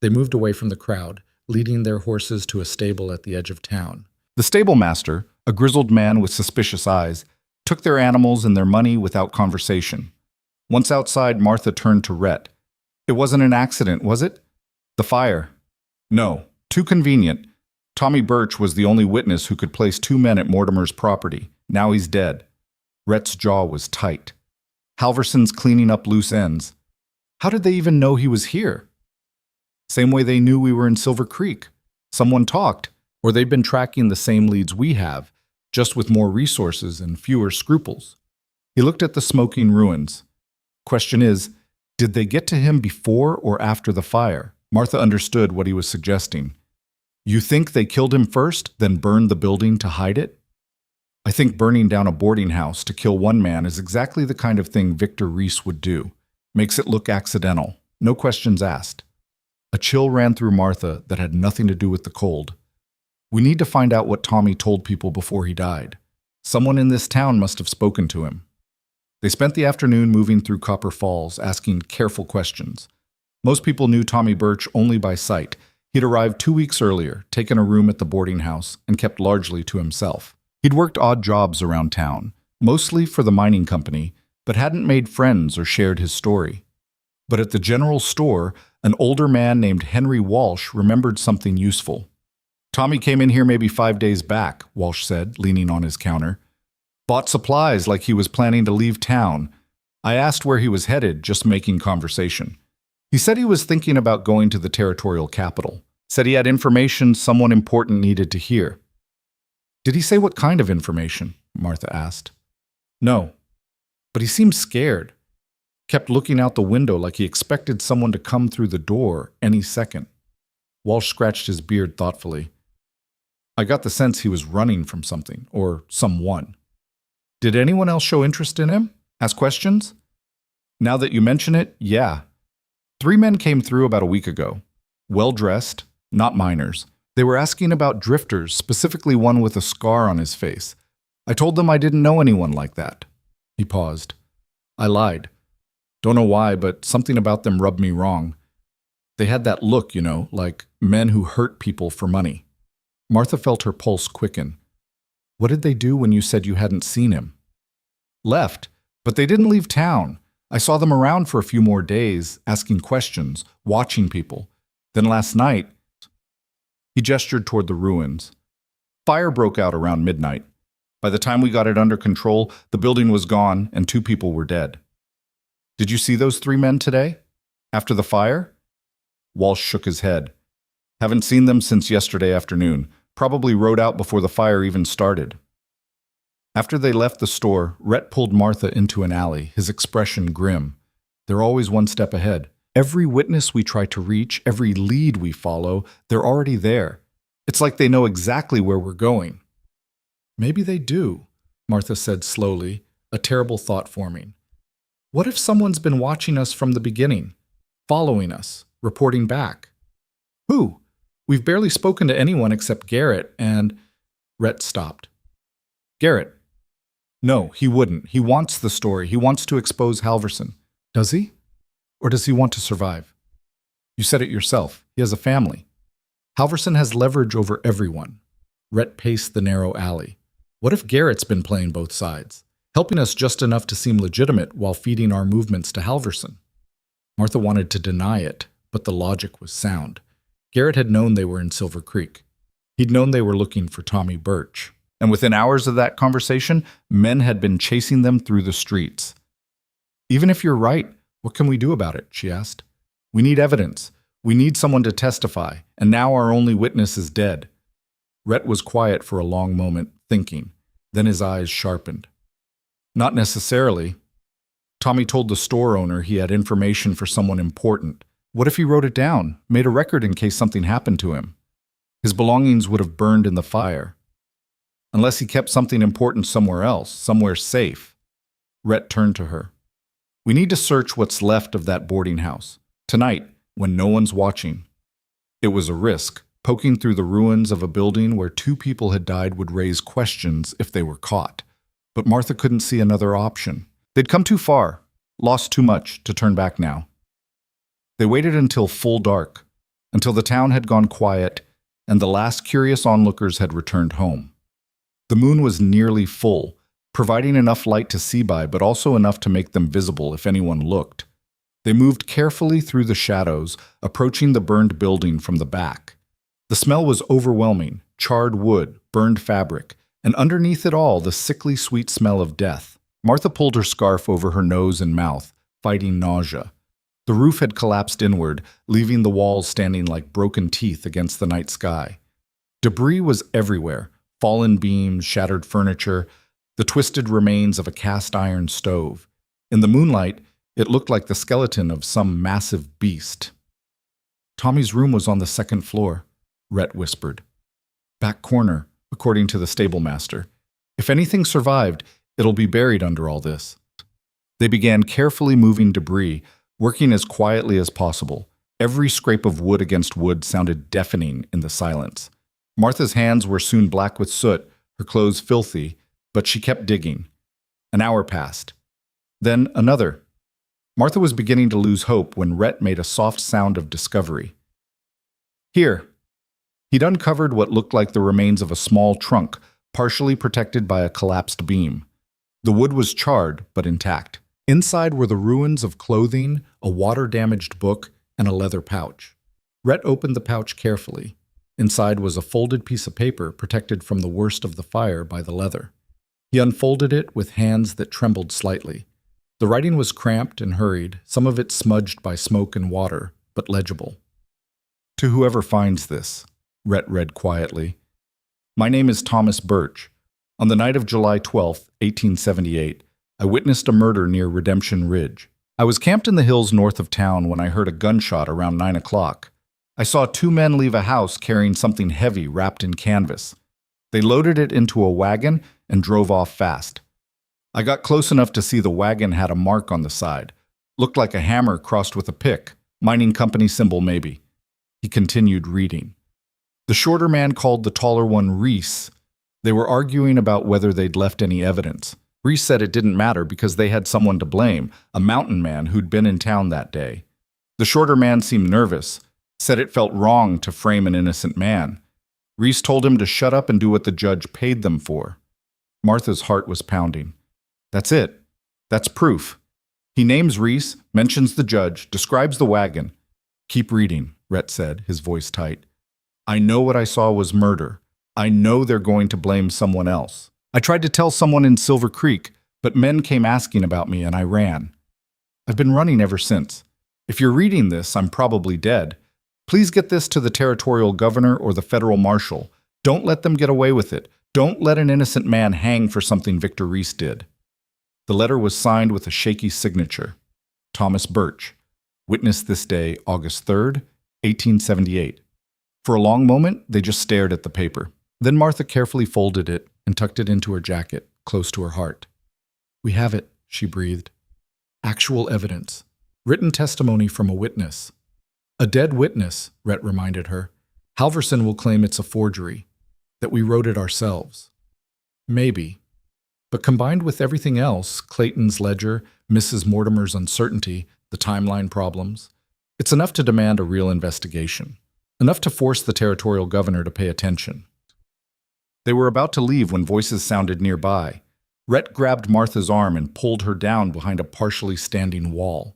They moved away from the crowd, leading their horses to a stable at the edge of town. The stable master, a grizzled man with suspicious eyes, took their animals and their money without conversation. Once outside, Martha turned to Rhett. It wasn't an accident, was it? The fire. No, too convenient. Tommy Birch was the only witness who could place 2 men at Mortimer's property. Now he's dead. Rhett's jaw was tight. Halverson's cleaning up loose ends. How did they even know he was here? Same way they knew we were in Silver Creek. Someone talked, or they've been tracking the same leads we have, just with more resources and fewer scruples. He looked at the smoking ruins. Question is, did they get to him before or after the fire? Martha understood what he was suggesting. You think they killed him first, then burned the building to hide it? I think burning down a boarding house to kill one man is exactly the kind of thing Victor Reese would do. Makes it look accidental. No questions asked. A chill ran through Martha that had nothing to do with the cold. We need to find out what Tommy told people before he died. Someone in this town must have spoken to him. They spent the afternoon moving through Copper Falls, asking careful questions. Most people knew Tommy Birch only by sight. He'd arrived 2 weeks earlier, taken a room at the boarding house, and kept largely to himself. He'd worked odd jobs around town, mostly for the mining company, but hadn't made friends or shared his story. But at the general store, an older man named Henry Walsh remembered something useful. Tommy came in here maybe 5 days back, Walsh said, leaning on his counter. Bought supplies like he was planning to leave town. I asked where he was headed, just making conversation. He said he was thinking about going to the territorial capital. Said he had information someone important needed to hear. Did he say what kind of information? Martha asked. No, but he seemed scared. Kept looking out the window like he expected someone to come through the door any second. Walsh scratched his beard thoughtfully. I got the sense he was running from something, or someone. Did anyone else show interest in him? Ask questions? Now that you mention it, yeah. 3 men came through about a week ago. Well-dressed, not miners. They were asking about drifters, specifically one with a scar on his face. I told them I didn't know anyone like that. He paused. I lied. Don't know why, but something about them rubbed me wrong. They had that look, like men who hurt people for money. Martha felt her pulse quicken. What did they do when you said you hadn't seen him? Left, but they didn't leave town. I saw them around for a few more days, asking questions, watching people. Then last night, he gestured toward the ruins. Fire broke out around midnight. By the time we got it under control, the building was gone and 2 people were dead. Did you see those 3 men today? After the fire? Walsh shook his head. Haven't seen them since yesterday afternoon. Probably rode out before the fire even started. After they left the store, Rhett pulled Martha into an alley, his expression grim. They're always one step ahead. Every witness we try to reach, every lead we follow, they're already there. It's like they know exactly where we're going. Maybe they do, Martha said slowly, a terrible thought forming. What if someone's been watching us from the beginning, following us, reporting back? Who? We've barely spoken to anyone except Garrett and... Rhett stopped. Garrett. No, he wouldn't. He wants the story. He wants to expose Halverson. Does he? Or does he want to survive? You said it yourself. He has a family. Halverson has leverage over everyone. Rhett paced the narrow alley. What if Garrett's been playing both sides, helping us just enough to seem legitimate while feeding our movements to Halverson? Martha wanted to deny it, but the logic was sound. Garrett had known they were in Silver Creek. He'd known they were looking for Tommy Birch. And within hours of that conversation, men had been chasing them through the streets. Even if you're right, what can we do about it? She asked. We need evidence. We need someone to testify, and now our only witness is dead. Rhett was quiet for a long moment, thinking. Then his eyes sharpened. Not necessarily. Tommy told the store owner he had information for someone important. What if he wrote it down, made a record in case something happened to him? His belongings would have burned in the fire. Unless he kept something important somewhere else, somewhere safe. Rhett turned to her. We need to search what's left of that boarding house. Tonight, when no one's watching. It was a risk. Poking through the ruins of a building where 2 people had died would raise questions if they were caught. But Martha couldn't see another option. They'd come too far, lost too much to turn back now. They waited until full dark, until the town had gone quiet and the last curious onlookers had returned home. The moon was nearly full, providing enough light to see by, but also enough to make them visible if anyone looked. They moved carefully through the shadows, approaching the burned building from the back. The smell was overwhelming, charred wood, burned fabric, and underneath it all the sickly sweet smell of death. Martha pulled her scarf over her nose and mouth, fighting nausea. The roof had collapsed inward, leaving the walls standing like broken teeth against the night sky. Debris was everywhere, fallen beams, shattered furniture, the twisted remains of a cast iron stove. In the moonlight, it looked like the skeleton of some massive beast. Tommy's room was on the 2nd floor, Rhett whispered. Back corner, according to the stable master. If anything survived, it'll be buried under all this. They began carefully moving debris, working as quietly as possible. Every scrape of wood against wood sounded deafening in the silence. Martha's hands were soon black with soot, her clothes filthy, but she kept digging. An hour passed. Then another. Martha was beginning to lose hope when Rhett made a soft sound of discovery. Here. He'd uncovered what looked like the remains of a small trunk, partially protected by a collapsed beam. The wood was charred, but intact. Inside were the ruins of clothing, a water-damaged book, and a leather pouch. Rhett opened the pouch carefully. Inside was a folded piece of paper protected from the worst of the fire by the leather. He unfolded it with hands that trembled slightly. The writing was cramped and hurried, some of it smudged by smoke and water, but legible. To whoever finds this, Rhett read quietly. My name is Thomas Birch. On the night of July 12, 1878, I witnessed a murder near Redemption Ridge. I was camped in the hills north of town when I heard a gunshot around 9 o'clock. I saw 2 men leave a house carrying something heavy wrapped in canvas. They loaded it into a wagon and drove off fast. I got close enough to see the wagon had a mark on the side. Looked like a hammer crossed with a pick. Mining company symbol, maybe. He continued reading. The shorter man called the taller one Reese. They were arguing about whether they'd left any evidence. Reese said it didn't matter because they had someone to blame, a mountain man who'd been in town that day. The shorter man seemed nervous, said it felt wrong to frame an innocent man. Reese told him to shut up and do what the judge paid them for. Martha's heart was pounding. That's it. That's proof. He names Reese, mentions the judge, describes the wagon. Keep reading, Rhett said, his voice tight. I know what I saw was murder. I know they're going to blame someone else. I tried to tell someone in Silver Creek, but men came asking about me and I ran. I've been running ever since. If you're reading this, I'm probably dead. Please get this to the territorial governor or the federal marshal. Don't let them get away with it. Don't let an innocent man hang for something Victor Reese did. The letter was signed with a shaky signature. Thomas Birch. Witnessed this day, August 3rd, 1878. For a long moment, they just stared at the paper. Then Martha carefully folded it and tucked it into her jacket, close to her heart. We have it, she breathed. Actual evidence. Written testimony from a witness. A dead witness, Rhett reminded her. Halverson will claim it's a forgery, that we wrote it ourselves. Maybe. But combined with everything else, Clayton's ledger, Mrs. Mortimer's uncertainty, the timeline problems, it's enough to demand a real investigation. Enough to force the territorial governor to pay attention. They were about to leave when voices sounded nearby. Rhett grabbed Martha's arm and pulled her down behind a partially standing wall.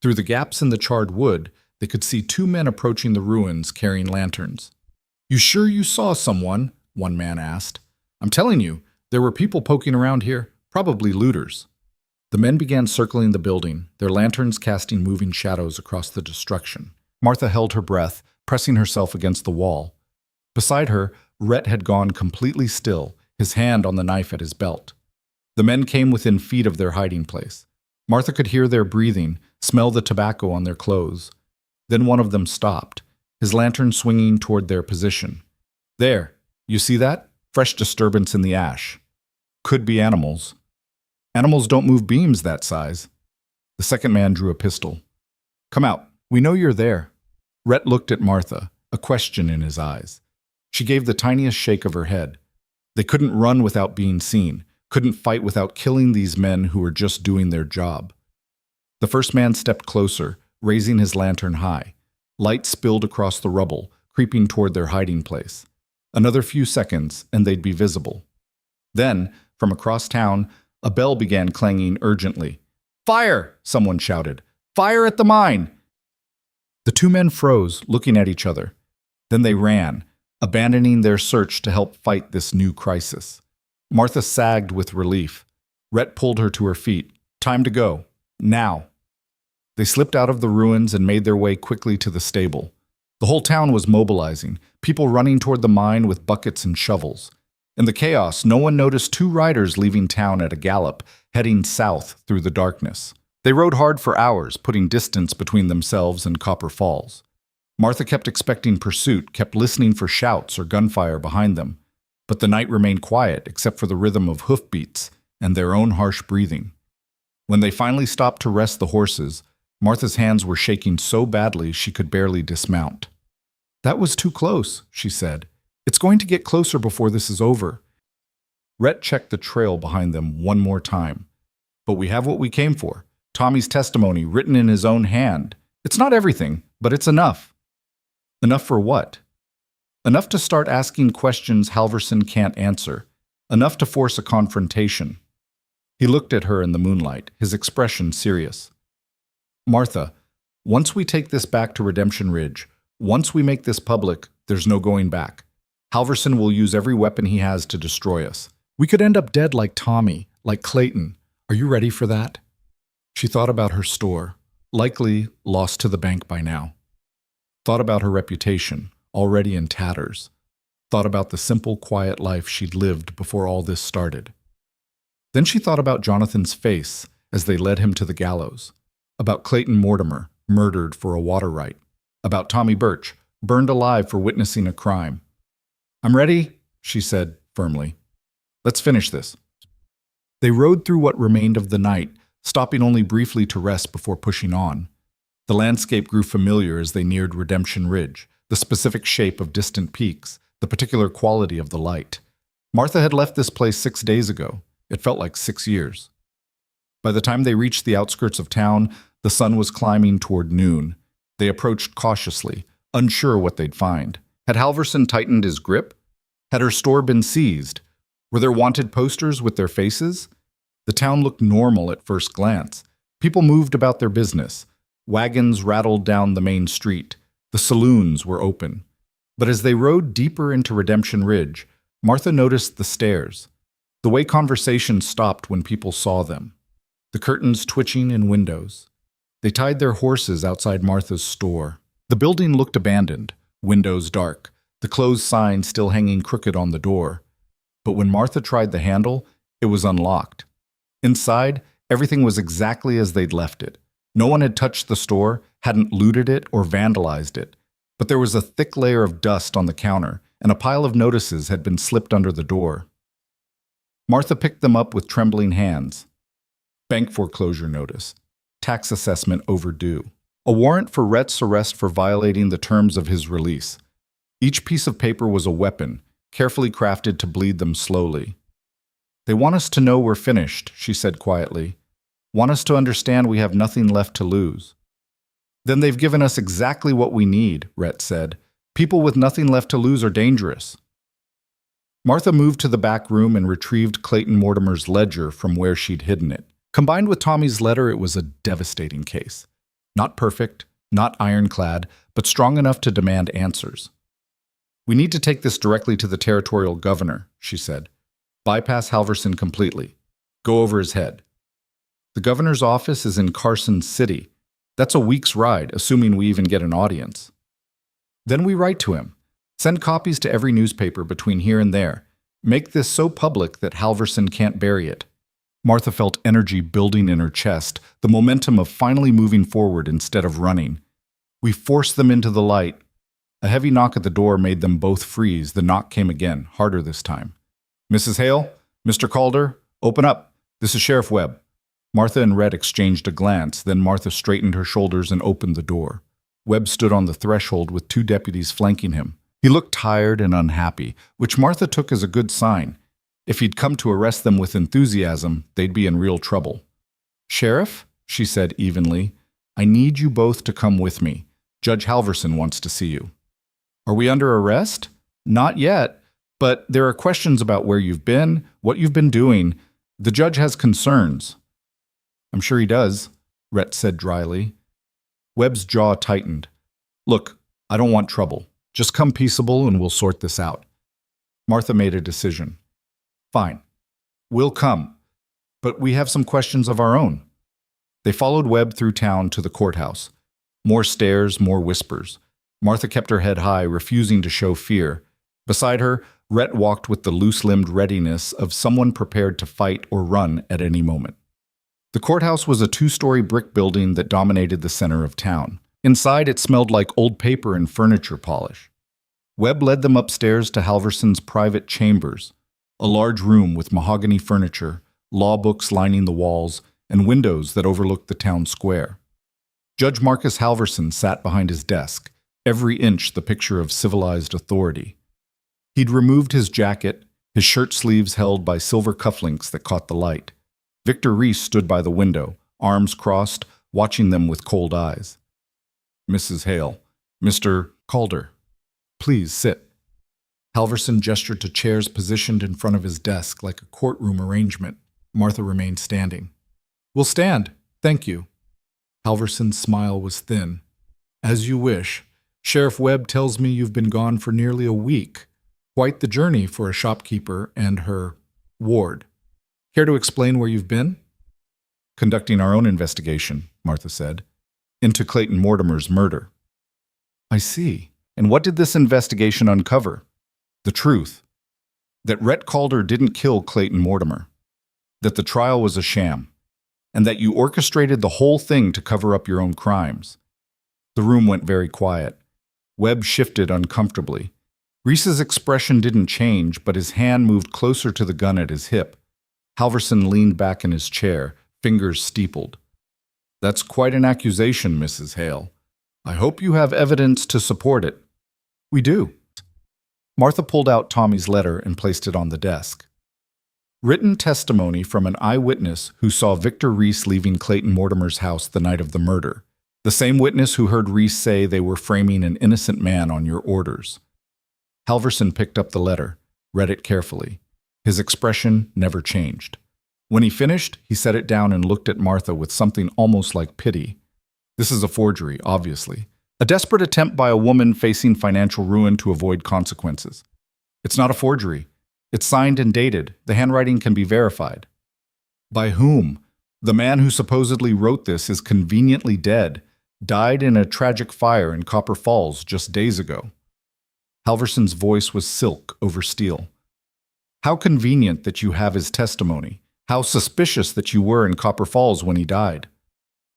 Through the gaps in the charred wood, they could see 2 men approaching the ruins carrying lanterns. "You sure you saw someone?" one man asked. "I'm telling you, there were people poking around here, probably looters." The men began circling the building, their lanterns casting moving shadows across the destruction. Martha held her breath, pressing herself against the wall. Beside her, Rhett had gone completely still, his hand on the knife at his belt. The men came within feet of their hiding place. Martha could hear their breathing, smell the tobacco on their clothes. Then one of them stopped, his lantern swinging toward their position. "There, you see that? Fresh disturbance in the ash. Could be animals. Animals don't move beams that size." The second man drew a pistol. "Come out. We know you're there." Rhett looked at Martha, a question in his eyes. She gave the tiniest shake of her head. They couldn't run without being seen, couldn't fight without killing these men who were just doing their job. The first man stepped closer, raising his lantern high. Light spilled across the rubble, creeping toward their hiding place. Another few seconds, and they'd be visible. Then, from across town, a bell began clanging urgently. "Fire!" someone shouted. "Fire at the mine!" The two men froze, looking at each other. Then they ran, abandoning their search to help fight this new crisis. Martha sagged with relief. Rhett pulled her to her feet. "Time to go. Now." They slipped out of the ruins and made their way quickly to the stable. The whole town was mobilizing, people running toward the mine with buckets and shovels. In the chaos, no one noticed two riders leaving town at a gallop, heading south through the darkness. They rode hard for hours, putting distance between themselves and Copper Falls. Martha kept expecting pursuit, kept listening for shouts or gunfire behind them. But the night remained quiet, except for the rhythm of hoofbeats and their own harsh breathing. When they finally stopped to rest the horses, Martha's hands were shaking so badly she could barely dismount. "That was too close," she said. "It's going to get closer before this is over." Rhett checked the trail behind them one more time. "But we have what we came for. Tommy's testimony written in his own hand. It's not everything, but it's enough." Enough for what? Enough to start asking questions Halverson can't answer. Enough to force a confrontation. He looked at her in the moonlight, his expression serious. "Martha, once we take this back to Redemption Ridge, once we make this public, there's no going back. Halverson will use every weapon he has to destroy us. We could end up dead like Tommy, like Clayton. Are you ready for that?" She thought about her store, likely lost to the bank by now. Thought about her reputation, already in tatters. Thought about the simple, quiet life she'd lived before all this started. Then she thought about Jonathan's face as they led him to the gallows. About Clayton Mortimer, murdered for a water right. About Tommy Birch, burned alive for witnessing a crime. "I'm ready," she said firmly. "Let's finish this." They rode through what remained of the night, stopping only briefly to rest before pushing on. The landscape grew familiar as they neared Redemption Ridge, the specific shape of distant peaks, the particular quality of the light. Martha had left this place 6 days ago. It felt like 6 years. By the time they reached the outskirts of town, the sun was climbing toward noon. They approached cautiously, unsure what they'd find. Had Halverson tightened his grip? Had her store been seized? Were there wanted posters with their faces? The town looked normal at first glance. People moved about their business. Wagons rattled down the main street. The saloons were open. But as they rode deeper into Redemption Ridge, Martha noticed the stairs. The way conversation stopped when people saw them. The curtains twitching in windows. They tied their horses outside Martha's store. The building looked abandoned, windows dark, the closed sign still hanging crooked on the door. But when Martha tried the handle, it was unlocked. Inside, everything was exactly as they'd left it. No one had touched the store, hadn't looted it or vandalized it. But there was a thick layer of dust on the counter, and a pile of notices had been slipped under the door. Martha picked them up with trembling hands. Bank foreclosure notice. Tax assessment overdue. A warrant for Rhett's arrest for violating the terms of his release. Each piece of paper was a weapon, carefully crafted to bleed them slowly. "They want us to know we're finished," she said quietly. "Want us to understand we have nothing left to lose." "Then they've given us exactly what we need," Rhett said. "People with nothing left to lose are dangerous." Martha moved to the back room and retrieved Clayton Mortimer's ledger from where she'd hidden it. Combined with Tommy's letter, it was a devastating case. Not perfect, not ironclad, but strong enough to demand answers. We need to take this directly to the territorial governor, she said. Bypass Halverson completely. Go over his head. The governor's office is in Carson City. That's a week's ride, assuming we even get an audience. Then we write to him. Send copies to every newspaper between here and there. Make this so public that Halverson can't bury it. Martha felt energy building in her chest, the momentum of finally moving forward instead of running. We forced them into the light. A heavy knock at the door made them both freeze. The knock came again, harder this time. Mrs. Hale? Mr. Calder? Open up. This is Sheriff Webb. Martha and Red exchanged a glance, then Martha straightened her shoulders and opened the door. Webb stood on the threshold with 2 deputies flanking him. He looked tired and unhappy, which Martha took as a good sign. If he'd come to arrest them with enthusiasm, they'd be in real trouble. Sheriff, she said evenly, I need you both to come with me. Judge Halverson wants to see you. Are we under arrest? Not yet, but there are questions about where you've been, what you've been doing. The judge has concerns. I'm sure he does, Rhett said dryly. Webb's jaw tightened. Look, I don't want trouble. Just come peaceable and we'll sort this out. Martha made a decision. Fine. We'll come. But we have some questions of our own. They followed Webb through town to the courthouse. More stairs, more whispers. Martha kept her head high, refusing to show fear. Beside her, Rhett walked with the loose-limbed readiness of someone prepared to fight or run at any moment. The courthouse was a 2-story brick building that dominated the center of town. Inside, it smelled like old paper and furniture polish. Webb led them upstairs to Halverson's private chambers, a large room with mahogany furniture, law books lining the walls, and windows that overlooked the town square. Judge Marcus Halverson sat behind his desk, every inch the picture of civilized authority. He'd removed his jacket, his shirt sleeves held by silver cufflinks that caught the light. Victor Reese stood by the window, arms crossed, watching them with cold eyes. Mrs. Hale, Mr. Calder, please sit. Halverson gestured to chairs positioned in front of his desk like a courtroom arrangement. Martha remained standing. We'll stand, thank you. Halverson's smile was thin. As you wish. Sheriff Webb tells me you've been gone for nearly a week. Quite the journey for a shopkeeper and her ward. Care to explain where you've been? Conducting our own investigation, Martha said, into Clayton Mortimer's murder. I see. And what did this investigation uncover? The truth. That Rhett Calder didn't kill Clayton Mortimer. That the trial was a sham. And that you orchestrated the whole thing to cover up your own crimes. The room went very quiet. Webb shifted uncomfortably. Reese's expression didn't change, but his hand moved closer to the gun at his hip. Halverson leaned back in his chair, fingers steepled. That's quite an accusation, Mrs. Hale. I hope you have evidence to support it. We do. Martha pulled out Tommy's letter and placed it on the desk. Written testimony from an eyewitness who saw Victor Reese leaving Clayton Mortimer's house the night of the murder. The same witness who heard Reese say they were framing an innocent man on your orders. Halverson picked up the letter, read it carefully. His expression never changed. When he finished, he set it down and looked at Martha with something almost like pity. This is a forgery, obviously. A desperate attempt by a woman facing financial ruin to avoid consequences. It's not a forgery. It's signed and dated. The handwriting can be verified. By whom? The man who supposedly wrote this is conveniently dead, died in a tragic fire in Copper Falls just days ago. Halverson's voice was silk over steel. How convenient that you have his testimony. How suspicious that you were in Copper Falls when he died.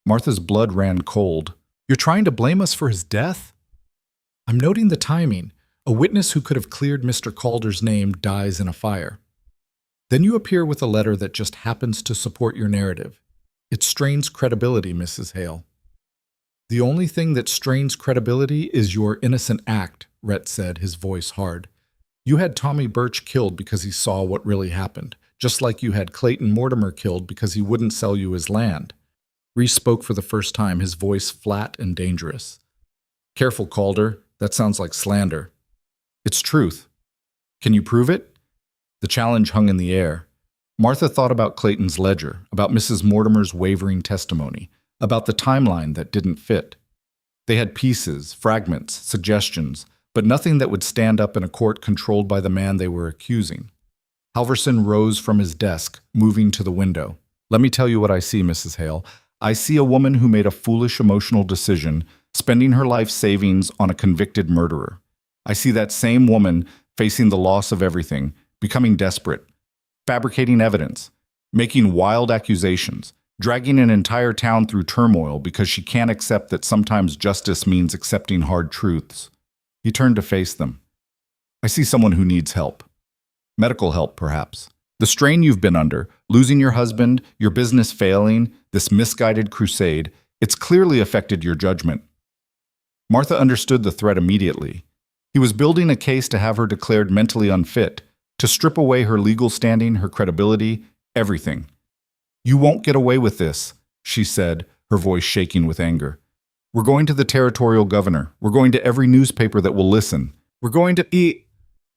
Martha's blood ran cold. You're trying to blame us for his death? I'm noting the timing. A witness who could have cleared Mr. Calder's name dies in a fire. Then you appear with a letter that just happens to support your narrative. It strains credibility, Mrs. Hale. The only thing that strains credibility is your innocent act, Rhett said, his voice hard. You had Tommy Birch killed because he saw what really happened, just like you had Clayton Mortimer killed because he wouldn't sell you his land. Reese spoke for the first time, his voice flat and dangerous. Careful, Calder. That sounds like slander. It's truth. Can you prove it? The challenge hung in the air. Martha thought about Clayton's ledger, about Mrs. Mortimer's wavering testimony, about the timeline that didn't fit. They had pieces, fragments, suggestions, but nothing that would stand up in a court controlled by the man they were accusing. Halverson rose from his desk, moving to the window. "Let me tell you what I see, Mrs. Hale. I see a woman who made a foolish emotional decision, spending her life savings on a convicted murderer. I see that same woman facing the loss of everything, becoming desperate, fabricating evidence, making wild accusations, dragging an entire town through turmoil because she can't accept that sometimes justice means accepting hard truths." He turned to face them. "I see someone who needs help. Medical help, perhaps. The strain you've been under, losing your husband, your business failing, this misguided crusade, it's clearly affected your judgment." Martha understood the threat immediately. He was building a case to have her declared mentally unfit, to strip away her legal standing, her credibility, everything. "You won't get away with this," she said, her voice shaking with anger. "We're going to the territorial governor. We're going to every newspaper that will listen. We're going to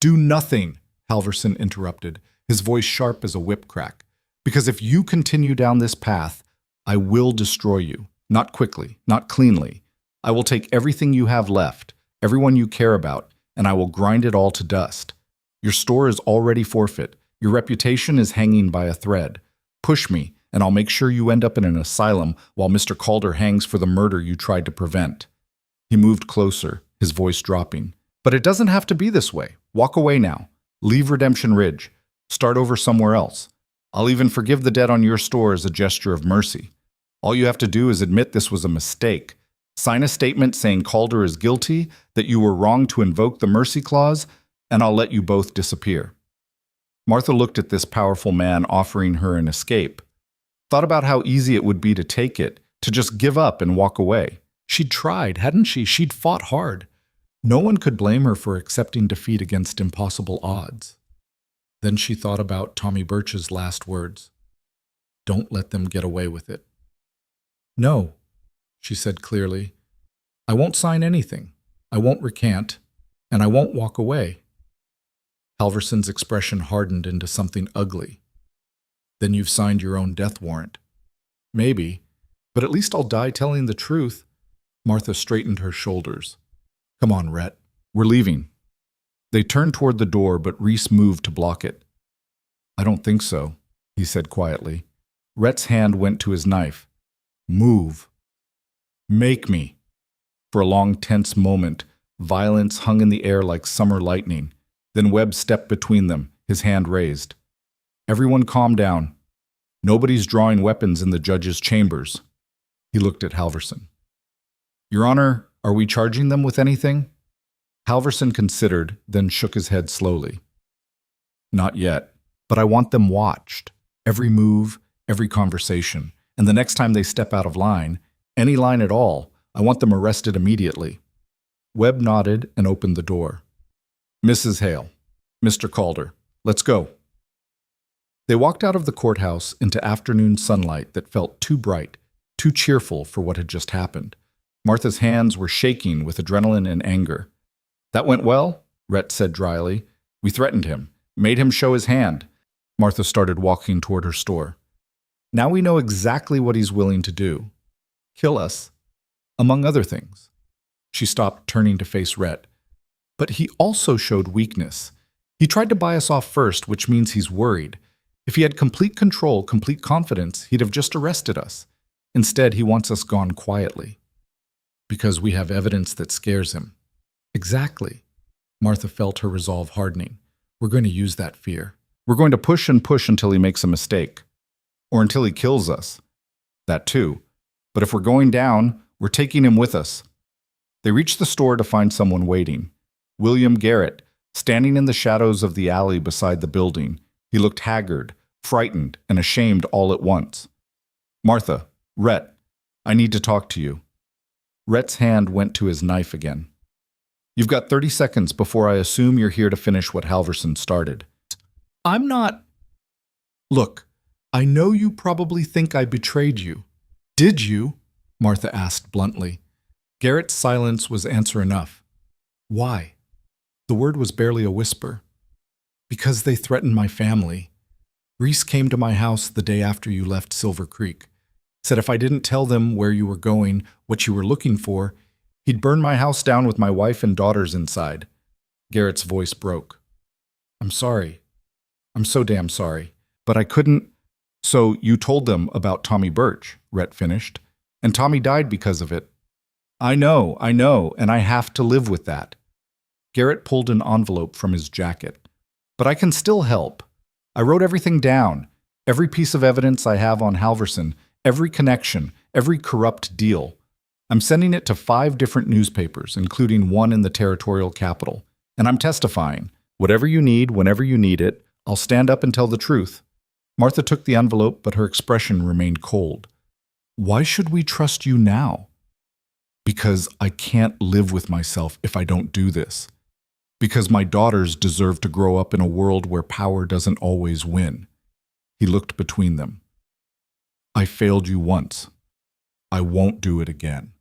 Do nothing," Halverson interrupted, his voice sharp as a whip crack. "Because if you continue down this path, I will destroy you. Not quickly, not cleanly. I will take everything you have left, everyone you care about, and I will grind it all to dust. Your store is already forfeit. Your reputation is hanging by a thread. Push me, and I'll make sure you end up in an asylum while Mr. Calder hangs for the murder you tried to prevent." He moved closer, his voice dropping. "But it doesn't have to be this way. Walk away now. Leave Redemption Ridge. Start over somewhere else. I'll even forgive the debt on your store as a gesture of mercy. All you have to do is admit this was a mistake. Sign a statement saying Calder is guilty, that you were wrong to invoke the mercy clause, and I'll let you both disappear." Martha looked at this powerful man offering her an escape. Thought about how easy it would be to take it, to just give up and walk away. She'd tried, hadn't she? She'd fought hard. No one could blame her for accepting defeat against impossible odds. Then she thought about Tommy Birch's last words. "Don't let them get away with it." "No," she said clearly. "I won't sign anything. I won't recant, and I won't walk away." Halverson's expression hardened into something ugly. "Then you've signed your own death warrant." "Maybe, but at least I'll die telling the truth." Martha straightened her shoulders. "Come on, Rhett. We're leaving." They turned toward the door, but Reese moved to block it. "I don't think so," he said quietly. Rhett's hand went to his knife. "Move. Make me." For a long, tense moment, violence hung in the air like summer lightning. Then Webb stepped between them, his hand raised. "Everyone calm down. Nobody's drawing weapons in the judge's chambers." He looked at Halverson. "Your Honor, are we charging them with anything?" Halverson considered, then shook his head slowly. "Not yet, but I want them watched. Every move, every conversation, and the next time they step out of line, any line at all, I want them arrested immediately." Webb nodded and opened the door. "Mrs. Hale, Mr. Calder, let's go." They walked out of the courthouse into afternoon sunlight that felt too bright, too cheerful for what had just happened. Martha's hands were shaking with adrenaline and anger. "That went well," Rhett said dryly. "We threatened him, made him show his hand." Martha started walking toward her store. "Now we know exactly what he's willing to do. Kill us, among other things." She stopped, turning to face Rhett. "But he also showed weakness. He tried to buy us off first, which means he's worried. If he had complete control, complete confidence, he'd have just arrested us. Instead, he wants us gone quietly. Because we have evidence that scares him." "Exactly." Martha felt her resolve hardening. "We're going to use that fear. We're going to push and push until he makes a mistake. Or until he kills us. That too. But if we're going down, we're taking him with us." They reached the store to find someone waiting. William Garrett, standing in the shadows of the alley beside the building. He looked haggard, frightened, and ashamed all at once. "Martha, Rhett, I need to talk to you." Rhett's hand went to his knife again. "You've got 30 seconds before I assume you're here to finish what Halverson started." "I'm not—" "Look, I know you probably think I betrayed you. Did you?" Martha asked bluntly. Garrett's silence was answer enough. "Why?" The word was barely a whisper. "Because they threatened my family. Reese came to my house the day after you left Silver Creek. Said if I didn't tell them where you were going, what you were looking for, He'd burn my house down with my wife and daughters inside. Garrett's voice broke. I'm sorry. I'm so damn sorry. But I couldn't. So you told them about Tommy Birch, Rhett finished. And Tommy died because of it. I know, and I have to live with that. Garrett pulled an envelope from his jacket. But I can still help. I wrote everything down. Every piece of evidence I have on Halverson, every connection, every corrupt deal. I'm sending it to 5 different newspapers, including one in the territorial capital. And I'm testifying. Whatever you need, whenever you need it, I'll stand up and tell the truth. Martha took the envelope, but her expression remained cold. Why should we trust you now? Because I can't live with myself if I don't do this. Because my daughters deserve to grow up in a world where power doesn't always win. He looked between them. I failed you once. I won't do it again.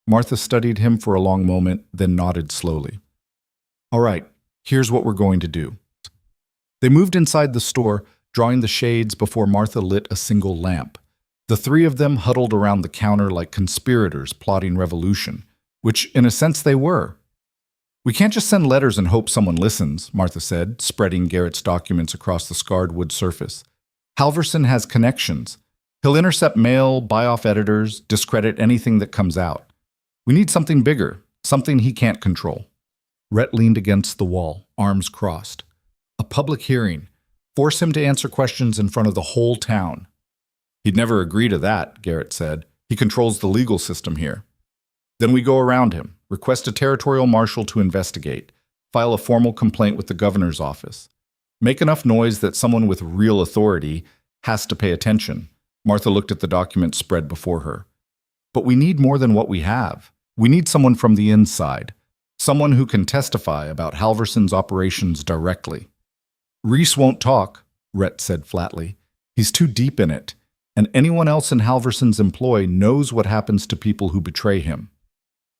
Martha studied him for a long moment, then nodded slowly. All right, here's what we're going to do. They moved inside the store, drawing the shades before Martha lit a single lamp. The 3 of them huddled around the counter like conspirators plotting revolution, which in a sense they were. We can't just send letters and hope someone listens, Martha said, spreading Garrett's documents across the scarred wood surface. Halverson has connections. He'll intercept mail, buy off editors, discredit anything that comes out. We need something bigger, something he can't control. Rhett leaned against the wall, arms crossed. A public hearing. Force him to answer questions in front of the whole town. He'd never agree to that, Garrett said. He controls the legal system here. Then we go around him, request a territorial marshal to investigate, file a formal complaint with the governor's office. Make enough noise that someone with real authority has to pay attention. Martha looked at the document spread before her. But we need more than what we have. We need someone from the inside. Someone who can testify about Halverson's operations directly. Reese won't talk, Rhett said flatly. He's too deep in it. And anyone else in Halverson's employ knows what happens to people who betray him.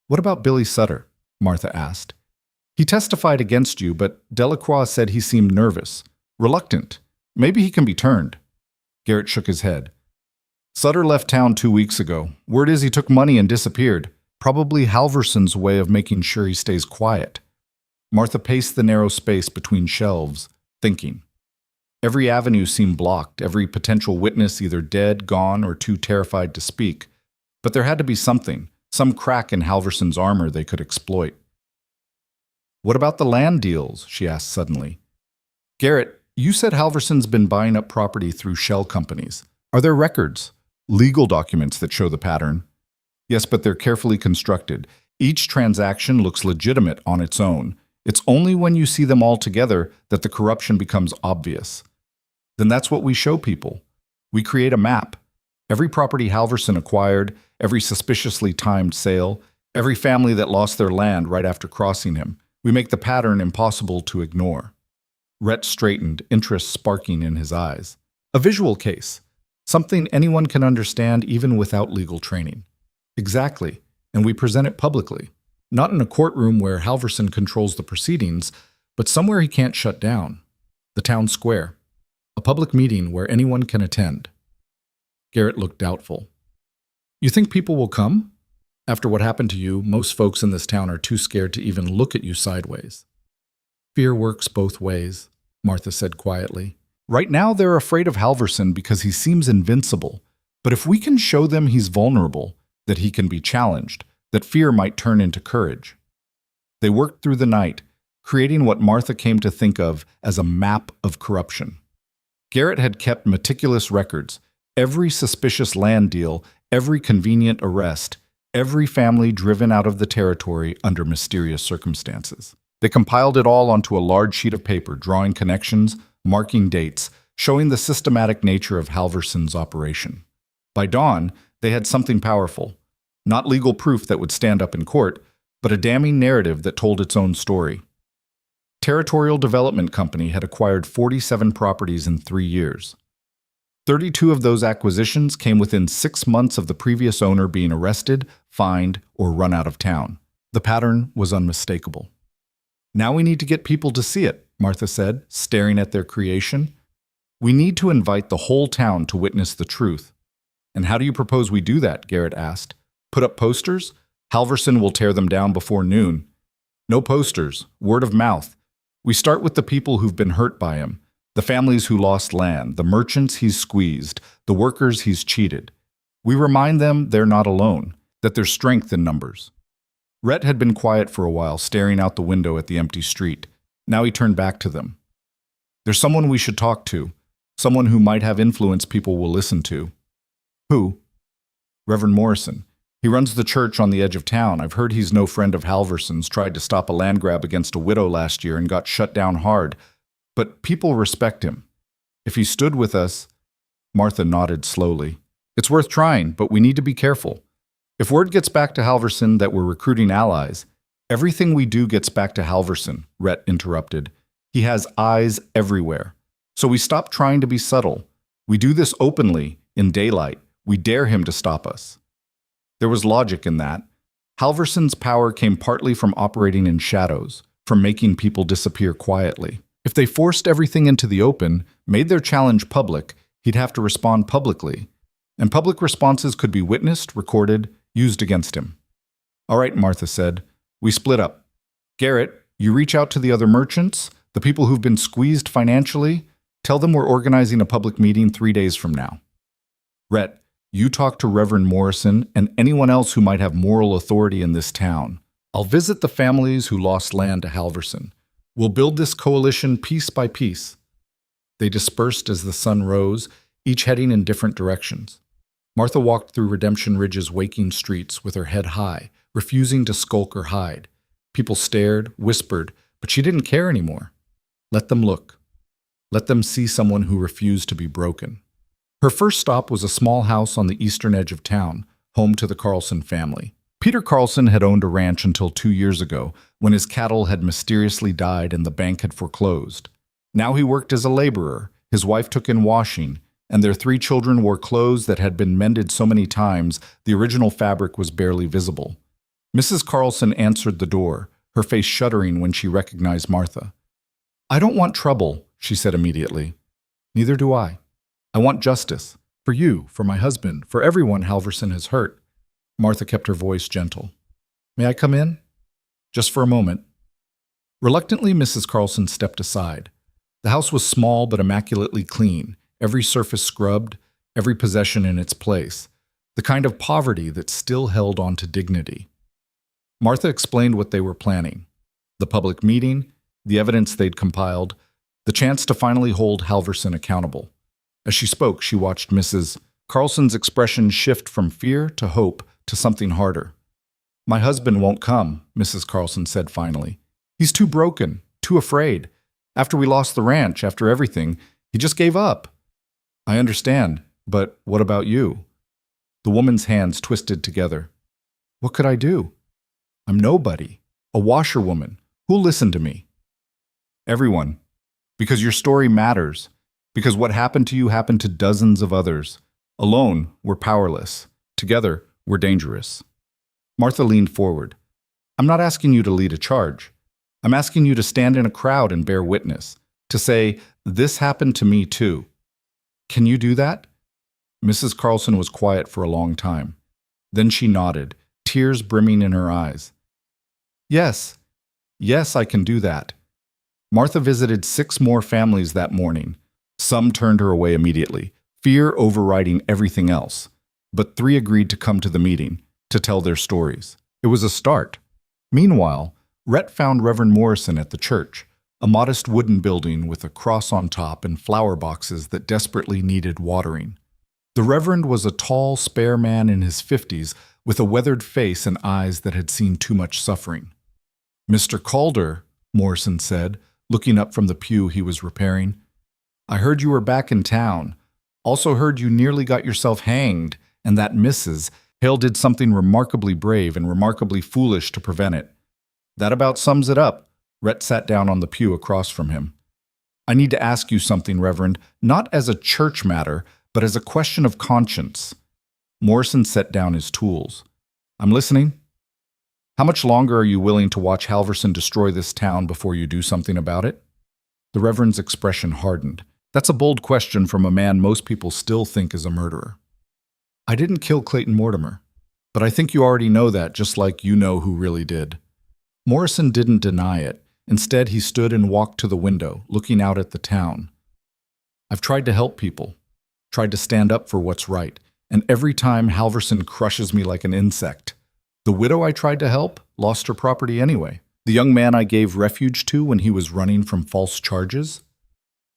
What about Billy Sutter? Martha asked. He testified against you, but Delacroix said he seemed nervous, reluctant. Maybe he can be turned. Garrett shook his head. Sutter left town 2 weeks ago. Word is he took money and disappeared. Probably Halverson's way of making sure he stays quiet. Martha paced the narrow space between shelves, thinking. Every avenue seemed blocked, every potential witness either dead, gone, or too terrified to speak. But there had to be something, some crack in Halverson's armor they could exploit. What about the land deals? She asked suddenly. Garrett, you said Halverson's been buying up property through shell companies. Are there records, legal documents that show the pattern? Yes, but they're carefully constructed. Each transaction looks legitimate on its own. It's only when you see them all together that the corruption becomes obvious. Then that's what we show people. We create a map. Every property Halverson acquired, every suspiciously timed sale, every family that lost their land right after crossing him. We make the pattern impossible to ignore. Rhett straightened, interest sparking in his eyes. A visual case. Something anyone can understand even without legal training. Exactly. And we present it publicly. Not in a courtroom where Halverson controls the proceedings, but somewhere he can't shut down. The town square. A public meeting where anyone can attend. Garrett looked doubtful. You think people will come? After what happened to you, most folks in this town are too scared to even look at you sideways. Fear works both ways, Martha said quietly. Right now they're afraid of Halverson because he seems invincible. But if we can show them he's vulnerable, that he can be challenged, that fear might turn into courage. They worked through the night, creating what Martha came to think of as a map of corruption. Garrett had kept meticulous records, every suspicious land deal, every convenient arrest, every family driven out of the territory under mysterious circumstances. They compiled it all onto a large sheet of paper, drawing connections, marking dates, showing the systematic nature of Halverson's operation. By dawn, they had something powerful. Not legal proof that would stand up in court, but a damning narrative that told its own story. Territorial Development Company had acquired 47 properties in 3 years. 32 of those acquisitions came within 6 months of the previous owner being arrested, fined, or run out of town. The pattern was unmistakable. Now we need to get people to see it, Martha said, staring at their creation. We need to invite the whole town to witness the truth. And how do you propose we do that? Garrett asked. Put up posters? Halverson will tear them down before noon. No posters, word of mouth. We start with the people who've been hurt by him, the families who lost land, the merchants he's squeezed, the workers he's cheated. We remind them they're not alone, that there's strength in numbers. Rhett had been quiet for a while, staring out the window at the empty street. Now he turned back to them. There's someone we should talk to, someone who might have influence people will listen to. Who? Reverend Morrison. He runs the church on the edge of town. I've heard he's no friend of Halverson's, tried to stop a land grab against a widow last year and got shut down hard. But people respect him. If he stood with us, Martha nodded slowly. It's worth trying, but we need to be careful. If word gets back to Halverson that we're recruiting allies, everything we do gets back to Halverson, Rhett interrupted. He has eyes everywhere. So we stop trying to be subtle. We do this openly, in daylight. We dare him to stop us. There was logic in that. Halverson's power came partly from operating in shadows, from making people disappear quietly. If they forced everything into the open, made their challenge public, he'd have to respond publicly. And public responses could be witnessed, recorded, used against him. All right, Martha said. We split up. Garrett, you reach out to the other merchants, the people who've been squeezed financially. Tell them we're organizing a public meeting 3 days from now. Rhett, you talk to Reverend Morrison and anyone else who might have moral authority in this town. I'll visit the families who lost land to Halverson. We'll build this coalition piece by piece. They dispersed as the sun rose, each heading in different directions. Martha walked through Redemption Ridge's waking streets with her head high, refusing to skulk or hide. People stared, whispered, but she didn't care anymore. Let them look. Let them see someone who refused to be broken. Her first stop was a small house on the eastern edge of town, home to the Carlson family. Peter Carlson had owned a ranch until 2 years ago, when his cattle had mysteriously died and the bank had foreclosed. Now he worked as a laborer, his wife took in washing, and their 3 children wore clothes that had been mended so many times the original fabric was barely visible. Mrs. Carlson answered the door, her face shuddering when she recognized Martha. I don't want trouble, she said immediately. Neither do I. I want justice. For you, for my husband, for everyone Halverson has hurt. Martha kept her voice gentle. May I come in? Just for a moment. Reluctantly, Mrs. Carlson stepped aside. The house was small but immaculately clean, every surface scrubbed, every possession in its place, the kind of poverty that still held on to dignity. Martha explained what they were planning. The public meeting, the evidence they'd compiled, the chance to finally hold Halverson accountable. As she spoke, she watched Mrs. Carlson's expression shift from fear to hope to something harder. My husband won't come, Mrs. Carlson said finally. He's too broken, too afraid. After we lost the ranch, after everything, he just gave up. I understand, but what about you? The woman's hands twisted together. What could I do? I'm nobody, a washerwoman. Who'll listen to me? Everyone, because your story matters. Because what happened to you happened to dozens of others. Alone, we're powerless. Together, we're dangerous. Martha leaned forward. I'm not asking you to lead a charge. I'm asking you to stand in a crowd and bear witness. To say, this happened to me too. Can you do that? Mrs. Carlson was quiet for a long time. Then she nodded, tears brimming in her eyes. Yes, I can do that. Martha visited 6 more families that morning. Some turned her away immediately, fear overriding everything else. But 3 agreed to come to the meeting, to tell their stories. It was a start. Meanwhile, Rhett found Reverend Morrison at the church, a modest wooden building with a cross on top and flower boxes that desperately needed watering. The Reverend was a tall, spare man in his 50s with a weathered face and eyes that had seen too much suffering. Mr. Calder, Morrison said, looking up from the pew he was repairing, I heard you were back in town. Also heard you nearly got yourself hanged, and that Mrs. Hale did something remarkably brave and remarkably foolish to prevent it. That about sums it up. Rhett sat down on the pew across from him. I need to ask you something, Reverend, not as a church matter, but as a question of conscience. Morrison set down his tools. I'm listening. How much longer are you willing to watch Halverson destroy this town before you do something about it? The Reverend's expression hardened. That's a bold question from a man most people still think is a murderer. I didn't kill Clayton Mortimer. But I think you already know that, just like you know who really did. Morrison didn't deny it. Instead, he stood and walked to the window, looking out at the town. I've tried to help people, tried to stand up for what's right, and every time Halverson crushes me like an insect. The widow I tried to help lost her property anyway. The young man I gave refuge to when he was running from false charges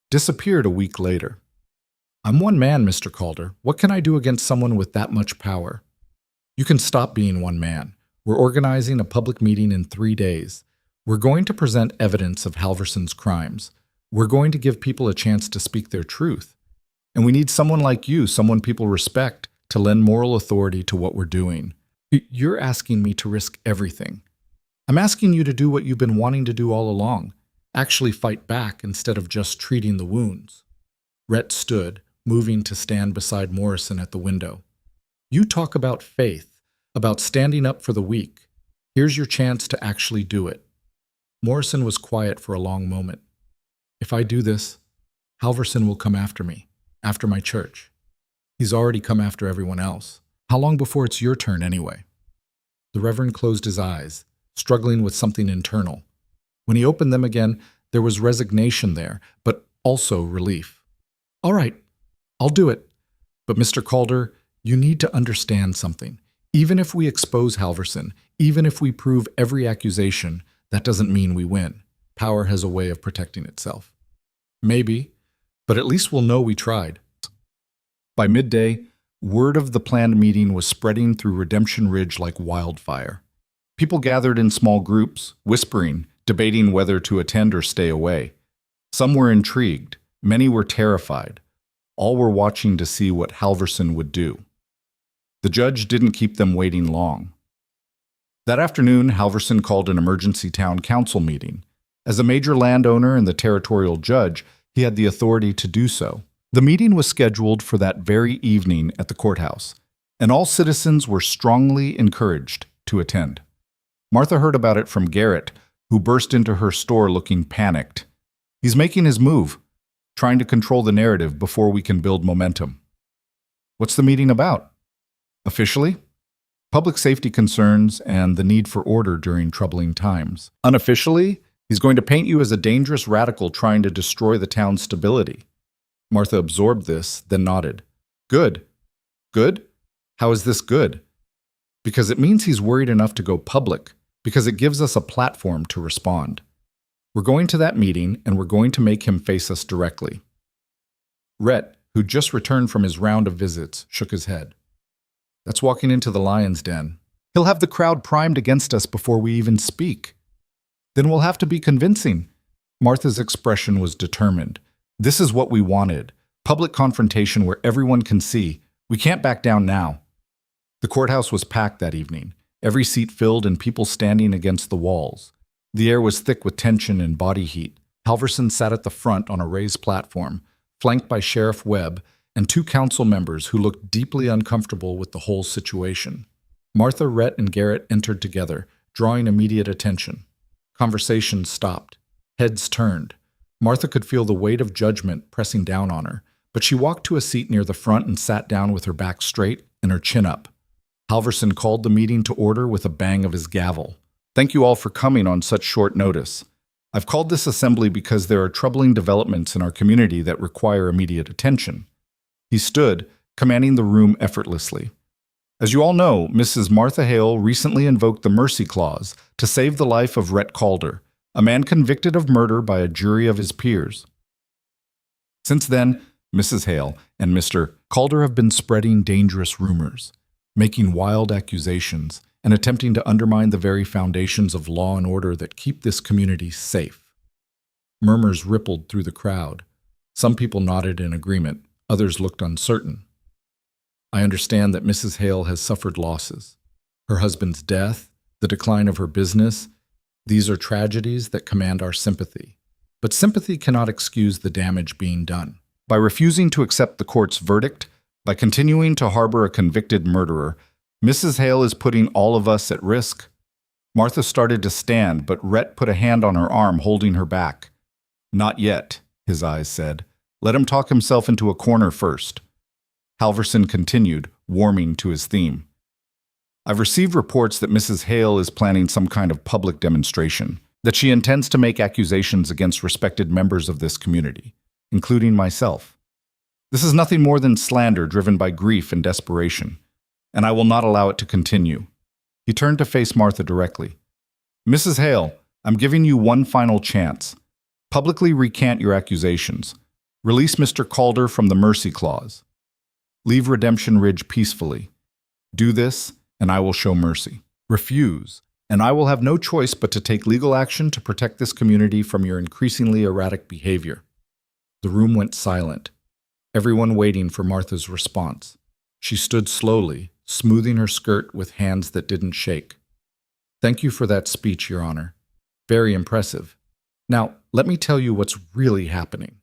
disappeared a week later. I'm one man, Mr. Calder. What can I do against someone with that much power? You can stop being one man. We're organizing a public meeting in 3 days. We're going to present evidence of Halverson's crimes. We're going to give people a chance to speak their truth. And we need someone like you, someone people respect, to lend moral authority to what we're doing. You're asking me to risk everything. I'm asking you to do what you've been wanting to do all along, actually fight back instead of just treating the wounds. Rhett stood, moving to stand beside Morrison at the window. You talk about faith, about standing up for the weak. Here's your chance to actually do it. Morrison was quiet for a long moment. If I do this, Halverson will come after me, after my church. He's already come after everyone else. How long before it's your turn anyway? The Reverend closed his eyes, struggling with something internal. When he opened them again, there was resignation there, but also relief. All right, I'll do it. But Mr. Calder, you need to understand something. Even if we expose Halverson, even if we prove every accusation, that doesn't mean we win. Power has a way of protecting itself. Maybe, but at least we'll know we tried. By midday, word of the planned meeting was spreading through Redemption Ridge like wildfire. People gathered in small groups, whispering, debating whether to attend or stay away. Some were intrigued, many were terrified. All were watching to see what Halverson would do. The judge didn't keep them waiting long. That afternoon, Halverson called an emergency town council meeting. As a major landowner and the territorial judge, he had the authority to do so. The meeting was scheduled for that very evening at the courthouse, and all citizens were strongly encouraged to attend. Martha heard about it from Garrett, who burst into her store looking panicked. He's making his move, trying to control the narrative before we can build momentum. What's the meeting about? Officially, public safety concerns and the need for order during troubling times. Unofficially, he's going to paint you as a dangerous radical trying to destroy the town's stability. Martha absorbed this, then nodded. Good. Good? How is this good? Because it means he's worried enough to go public, because it gives us a platform to respond. We're going to that meeting, and we're going to make him face us directly. Rhett, who just returned from his round of visits, shook his head. That's walking into the lion's den. He'll have the crowd primed against us before we even speak. Then we'll have to be convincing. Martha's expression was determined. This is what we wanted. Public confrontation where everyone can see. We can't back down now. The courthouse was packed that evening, every seat filled and people standing against the walls. The air was thick with tension and body heat. Halverson sat at the front on a raised platform, flanked by Sheriff Webb and 2 council members who looked deeply uncomfortable with the whole situation. Martha, Rhett, and Garrett entered together, drawing immediate attention. Conversations stopped. Heads turned. Martha could feel the weight of judgment pressing down on her, but she walked to a seat near the front and sat down with her back straight and her chin up. Halverson called the meeting to order with a bang of his gavel. Thank you all for coming on such short notice. I've called this assembly because there are troubling developments in our community that require immediate attention. He stood, commanding the room effortlessly. As you all know, Mrs. Martha Hale recently invoked the Mercy Clause to save the life of Rhett Calder, a man convicted of murder by a jury of his peers. Since then, Mrs. Hale and Mr. Calder have been spreading dangerous rumors, making wild accusations, and attempting to undermine the very foundations of law and order that keep this community safe. Murmurs rippled through the crowd. Some people nodded in agreement, others looked uncertain. I understand that Mrs. Hale has suffered losses. Her husband's death, the decline of her business, these are tragedies that command our sympathy. But sympathy cannot excuse the damage being done. By refusing to accept the court's verdict, by continuing to harbor a convicted murderer, Mrs. Hale is putting all of us at risk. Martha started to stand, but Rhett put a hand on her arm, holding her back. Not yet, his eyes said. Let him talk himself into a corner first. Halverson continued, warming to his theme. I've received reports that Mrs. Hale is planning some kind of public demonstration, that she intends to make accusations against respected members of this community, including myself. This is nothing more than slander driven by grief and desperation, and I will not allow it to continue. He turned to face Martha directly. Mrs. Hale, I'm giving you one final chance. Publicly recant your accusations. Release Mr. Calder from the mercy clause. Leave Redemption Ridge peacefully. Do this, and I will show mercy. Refuse, and I will have no choice but to take legal action to protect this community from your increasingly erratic behavior. The room went silent, everyone waiting for Martha's response. She stood slowly, smoothing her skirt with hands that didn't shake. Thank you for that speech, Your Honor. Very impressive. Now, let me tell you what's really happening.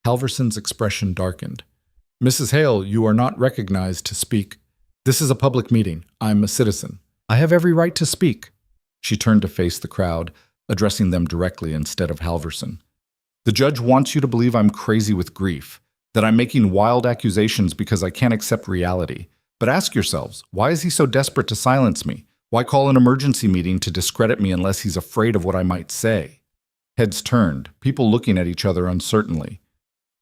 Halverson's expression darkened. Mrs. Hale, you are not recognized to speak. This is a public meeting. I'm a citizen. I have every right to speak. She turned to face the crowd, addressing them directly instead of Halverson. The judge wants you to believe I'm crazy with grief, that I'm making wild accusations because I can't accept reality. But ask yourselves, why is he so desperate to silence me? Why call an emergency meeting to discredit me unless he's afraid of what I might say? Heads turned, people looking at each other uncertainly.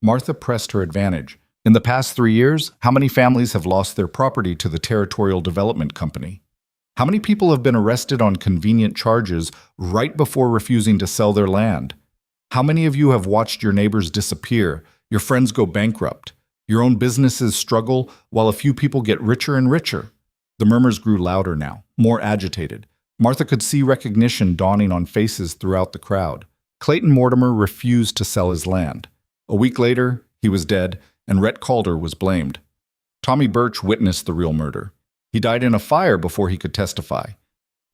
Martha pressed her advantage. In the past 3 years, how many families have lost their property to the Territorial Development Company? How many people have been arrested on convenient charges right before refusing to sell their land? How many of you have watched your neighbors disappear, your friends go bankrupt, your own businesses struggle while a few people get richer and richer? The murmurs grew louder now, more agitated. Martha could see recognition dawning on faces throughout the crowd. Clayton Mortimer refused to sell his land. A week later, he was dead, and Rhett Calder was blamed. Tommy Birch witnessed the real murder. He died in a fire before he could testify.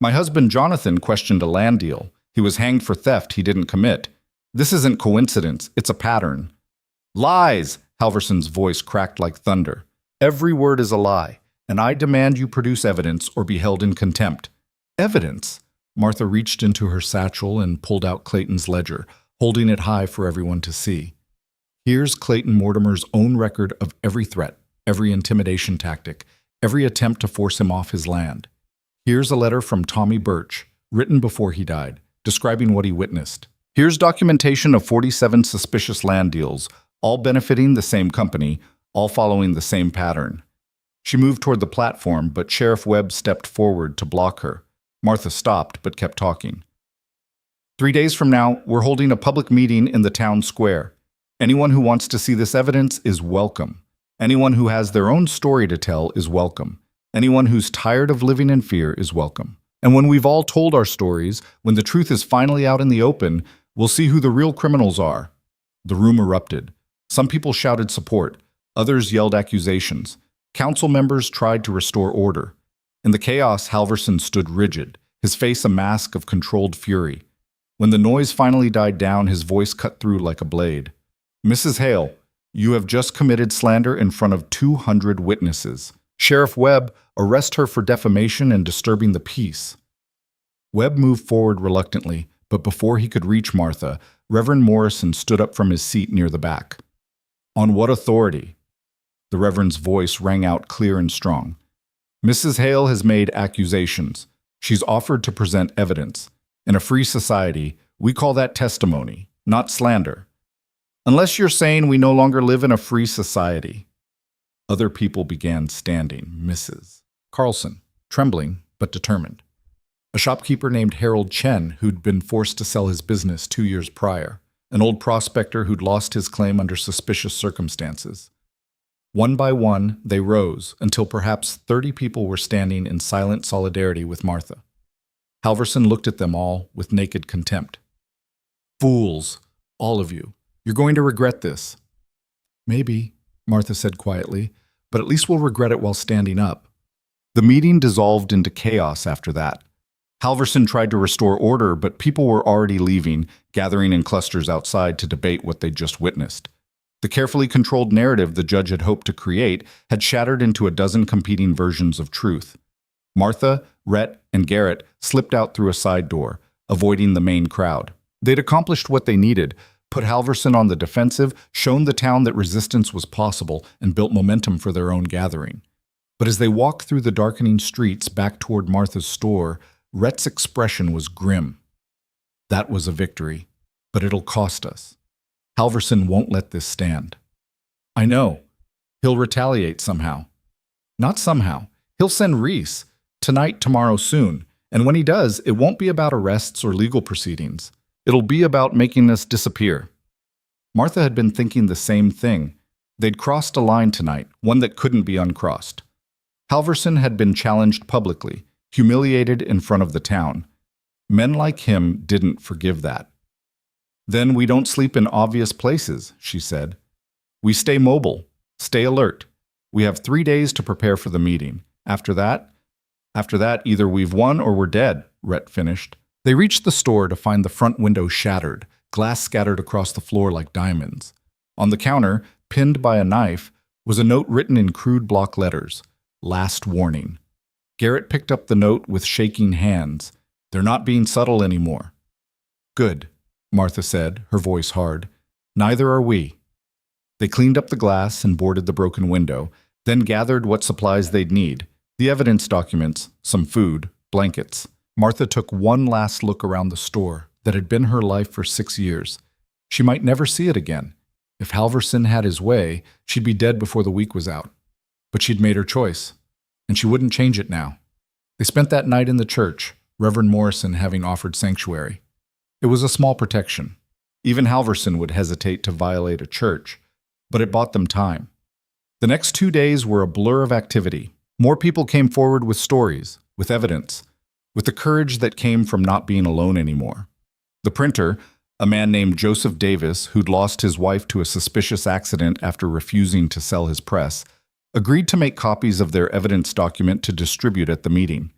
My husband Jonathan questioned a land deal. He was hanged for theft he didn't commit. This isn't coincidence, it's a pattern. Lies! Halverson's voice cracked like thunder. Every word is a lie, and I demand you produce evidence or be held in contempt. Evidence? Martha reached into her satchel and pulled out Clayton's ledger, holding it high for everyone to see. Here's Clayton Mortimer's own record of every threat, every intimidation tactic, every attempt to force him off his land. Here's a letter from Tommy Birch, written before he died, describing what he witnessed. Here's documentation of 47 suspicious land deals, all benefiting the same company, all following the same pattern. She moved toward the platform, but Sheriff Webb stepped forward to block her. Martha stopped, but kept talking. 3 days from now, we're holding a public meeting in the town square. Anyone who wants to see this evidence is welcome. Anyone who has their own story to tell is welcome. Anyone who's tired of living in fear is welcome. And when we've all told our stories, when the truth is finally out in the open, we'll see who the real criminals are. The room erupted. Some people shouted support. Others yelled accusations. Council members tried to restore order. In the chaos, Halverson stood rigid, his face a mask of controlled fury. When the noise finally died down, his voice cut through like a blade. Mrs. Hale, you have just committed slander in front of 200 witnesses. Sheriff Webb, arrest her for defamation and disturbing the peace. Webb moved forward reluctantly, but before he could reach Martha, Reverend Morrison stood up from his seat near the back. On what authority? The Reverend's voice rang out clear and strong. Mrs. Hale has made accusations. She's offered to present evidence. In a free society, we call that testimony, not slander. Unless you're saying we no longer live in a free society. Other people began standing. Mrs. Carlson, trembling but determined. A shopkeeper named Harold Chen, who'd been forced to sell his business 2 years prior. An old prospector who'd lost his claim under suspicious circumstances. One by one, they rose until perhaps 30 people were standing in silent solidarity with Martha. Halverson looked at them all with naked contempt. Fools, all of you. You're going to regret this. Maybe, Martha said quietly, but at least we'll regret it while standing up. The meeting dissolved into chaos after that. Halverson tried to restore order, but people were already leaving, gathering in clusters outside to debate what they'd just witnessed. The carefully controlled narrative the judge had hoped to create had shattered into a dozen competing versions of truth. Martha, Rhett, and Garrett slipped out through a side door, avoiding the main crowd. They'd accomplished what they needed, put Halverson on the defensive, shown the town that resistance was possible, and built momentum for their own gathering. But as they walked through the darkening streets back toward Martha's store, Rhett's expression was grim. That was a victory, but it'll cost us. Halverson won't let this stand. I know. He'll retaliate somehow. Not somehow. He'll send Reese. Tonight, tomorrow, soon. And when he does, it won't be about arrests or legal proceedings. It'll be about making us disappear. Martha had been thinking the same thing. They'd crossed a line tonight, one that couldn't be uncrossed. Halverson had been challenged publicly, humiliated in front of the town. Men like him didn't forgive that. Then we don't sleep in obvious places, she said. We stay mobile, stay alert. We have 3 days to prepare for the meeting. After that, either we've won or we're dead, Rhett finished. They reached the store to find the front window shattered, glass scattered across the floor like diamonds. On the counter, pinned by a knife, was a note written in crude block letters. Last warning. Garrett picked up the note with shaking hands. They're not being subtle anymore. Good, Martha said, her voice hard. Neither are we. They cleaned up the glass and boarded the broken window, then gathered what supplies they'd need. The evidence documents, some food, blankets. Martha took one last look around the store that had been her life for 6 years. She might never see it again. If Halverson had his way, she'd be dead before the week was out. But she'd made her choice, and she wouldn't change it now. They spent that night in the church, Reverend Morrison having offered sanctuary. It was a small protection. Even Halverson would hesitate to violate a church, but it bought them time. The next 2 days were a blur of activity. More people came forward with stories, with evidence, with the courage that came from not being alone anymore. The printer, a man named Joseph Davis, who'd lost his wife to a suspicious accident after refusing to sell his press, agreed to make copies of their evidence document to distribute at the meeting.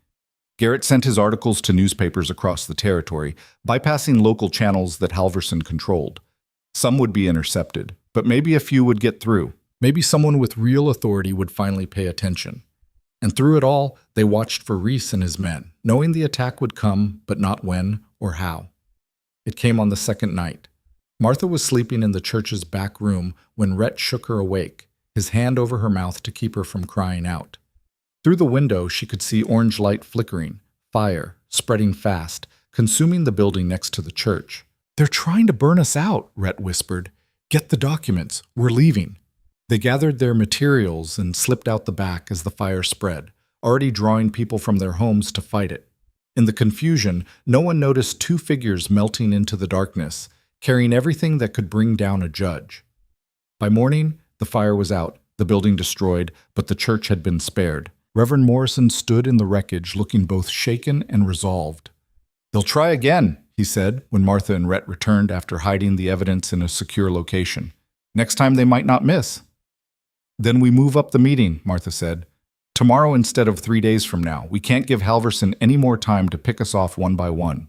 Garrett sent his articles to newspapers across the territory, bypassing local channels that Halverson controlled. Some would be intercepted, but maybe a few would get through. Maybe someone with real authority would finally pay attention. And through it all, they watched for Reese and his men, knowing the attack would come, but not when or how. It came on the second night. Martha was sleeping in the church's back room when Rhett shook her awake, his hand over her mouth to keep her from crying out. Through the window, she could see orange light flickering, fire spreading fast, consuming the building next to the church. "They're trying to burn us out," Rhett whispered. "Get the documents. We're leaving." They gathered their materials and slipped out the back as the fire spread, already drawing people from their homes to fight it. In the confusion, no one noticed two figures melting into the darkness, carrying everything that could bring down a judge. By morning, the fire was out, the building destroyed, but the church had been spared. Reverend Morrison stood in the wreckage, looking both shaken and resolved. "They'll try again," he said, when Martha and Rhett returned after hiding the evidence in a secure location. "Next time they might not miss." "Then we move up the meeting," Martha said. "Tomorrow instead of 3 days from now. We can't give Halverson any more time to pick us off one by one."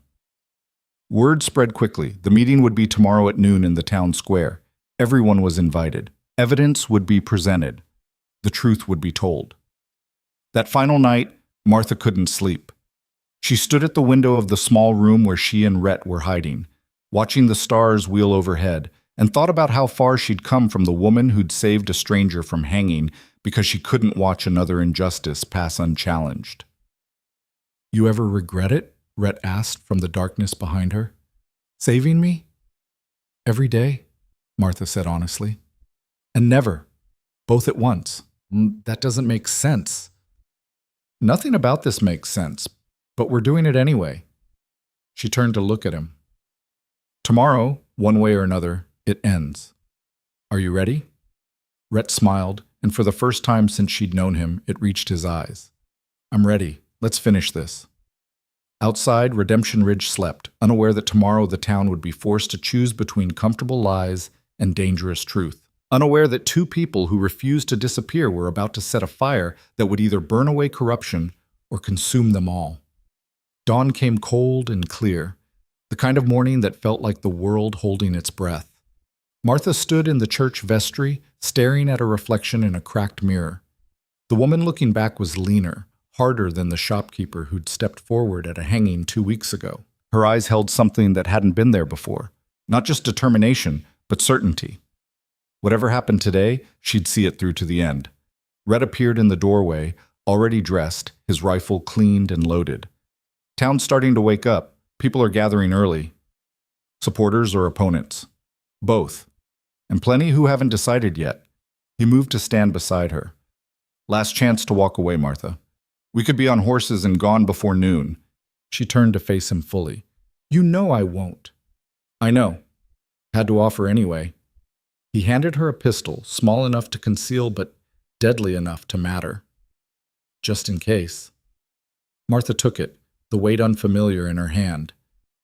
Word spread quickly. The meeting would be tomorrow at noon in the town square. Everyone was invited. Evidence would be presented. The truth would be told. That final night, Martha couldn't sleep. She stood at the window of the small room where she and Rhett were hiding, watching the stars wheel overhead, and thought about how far she'd come from the woman who'd saved a stranger from hanging because she couldn't watch another injustice pass unchallenged. "You ever regret it?" Rhett asked from the darkness behind her. "Saving me?" "Every day," Martha said honestly. "And never. Both at once." "That doesn't make sense." "Nothing about this makes sense, but we're doing it anyway." She turned to look at him. "Tomorrow, one way or another, it ends. Are you ready?" Rhett smiled, and for the first time since she'd known him, it reached his eyes. "I'm ready. Let's finish this." Outside, Redemption Ridge slept, unaware that tomorrow the town would be forced to choose between comfortable lies and dangerous truth. Unaware that two people who refused to disappear were about to set a fire that would either burn away corruption or consume them all. Dawn came cold and clear, the kind of morning that felt like the world holding its breath. Martha stood in the church vestry, staring at a reflection in a cracked mirror. The woman looking back was leaner, harder than the shopkeeper who'd stepped forward at a hanging 2 weeks ago. Her eyes held something that hadn't been there before, not just determination, but certainty. Whatever happened today, she'd see it through to the end. Red appeared in the doorway, already dressed, his rifle cleaned and loaded. Town's starting to wake up. People are gathering early. Supporters or opponents? Both. And plenty who haven't decided yet. He moved to stand beside her. Last chance to walk away, Martha. We could be on horses and gone before noon. She turned to face him fully. You know I won't. I know. Had to offer anyway. He handed her a pistol, small enough to conceal but deadly enough to matter. Just in case. Martha took it, the weight unfamiliar in her hand.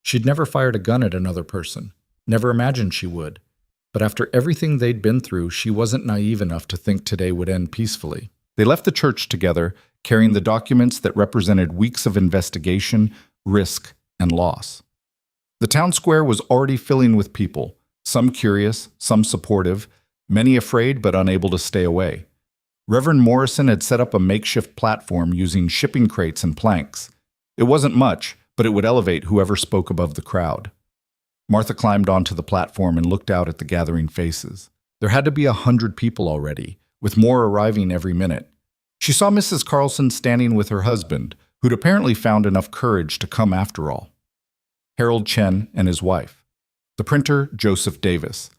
She'd never fired a gun at another person, never imagined she would. But after everything they'd been through, she wasn't naive enough to think today would end peacefully. They left the church together, carrying the documents that represented weeks of investigation, risk, and loss. The town square was already filling with people, some curious, some supportive, many afraid but unable to stay away. Reverend Morrison had set up a makeshift platform using shipping crates and planks. It wasn't much, but it would elevate whoever spoke above the crowd. Martha climbed onto the platform and looked out at the gathering faces. There had to be 100 people already, with more arriving every minute. She saw Mrs. Carlson standing with her husband, who'd apparently found enough courage to come after all. Harold Chen and his wife. The printer, Joseph Davis.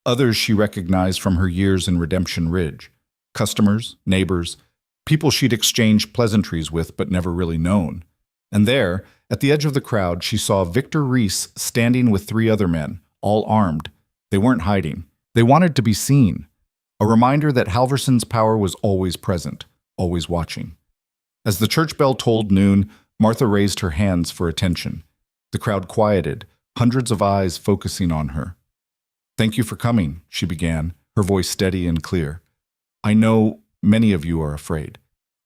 Others she recognized from her years in Redemption Ridge. Customers, neighbors, people she'd exchanged pleasantries with but never really known. And there, at the edge of the crowd, she saw Victor Reese standing with 3 other men, all armed. They weren't hiding. They wanted to be seen. A reminder that Halverson's power was always present, always watching. As the church bell tolled noon, Martha raised her hands for attention. The crowd quieted, hundreds of eyes focusing on her. Thank you for coming, she began, her voice steady and clear. I know many of you are afraid.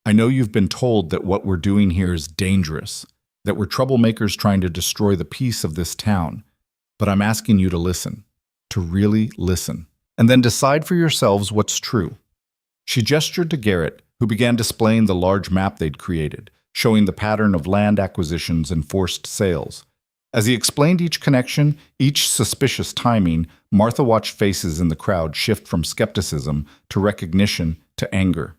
I know you've been told that what we're doing here is dangerous, that we're troublemakers trying to destroy the peace of this town. But I'm asking you to listen, to really listen, and then decide for yourselves what's true. She gestured to Garrett, who began displaying the large map they'd created, showing the pattern of land acquisitions and forced sales. As he explained each connection, each suspicious timing, Martha watched faces in the crowd shift from skepticism to recognition to anger.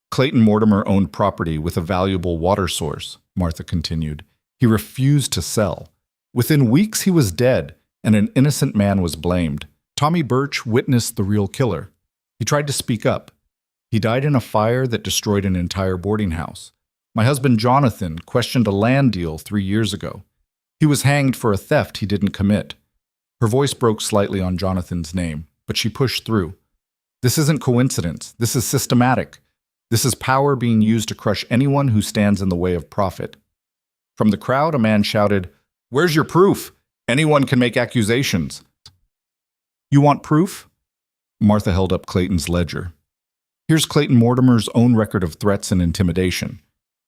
Clayton Mortimer owned property with a valuable water source, Martha continued. He refused to sell. Within weeks he was dead, and an innocent man was blamed. Tommy Birch witnessed the real killer. He tried to speak up. He died in a fire that destroyed an entire boarding house. My husband Jonathan questioned a land deal 3 years ago. He was hanged for a theft he didn't commit. Her voice broke slightly on Jonathan's name, but she pushed through. This isn't coincidence. This is systematic. This is power being used to crush anyone who stands in the way of profit. From the crowd, a man shouted, "Where's your proof? Anyone can make accusations." You want proof? Martha held up Clayton's ledger. Here's Clayton Mortimer's own record of threats and intimidation.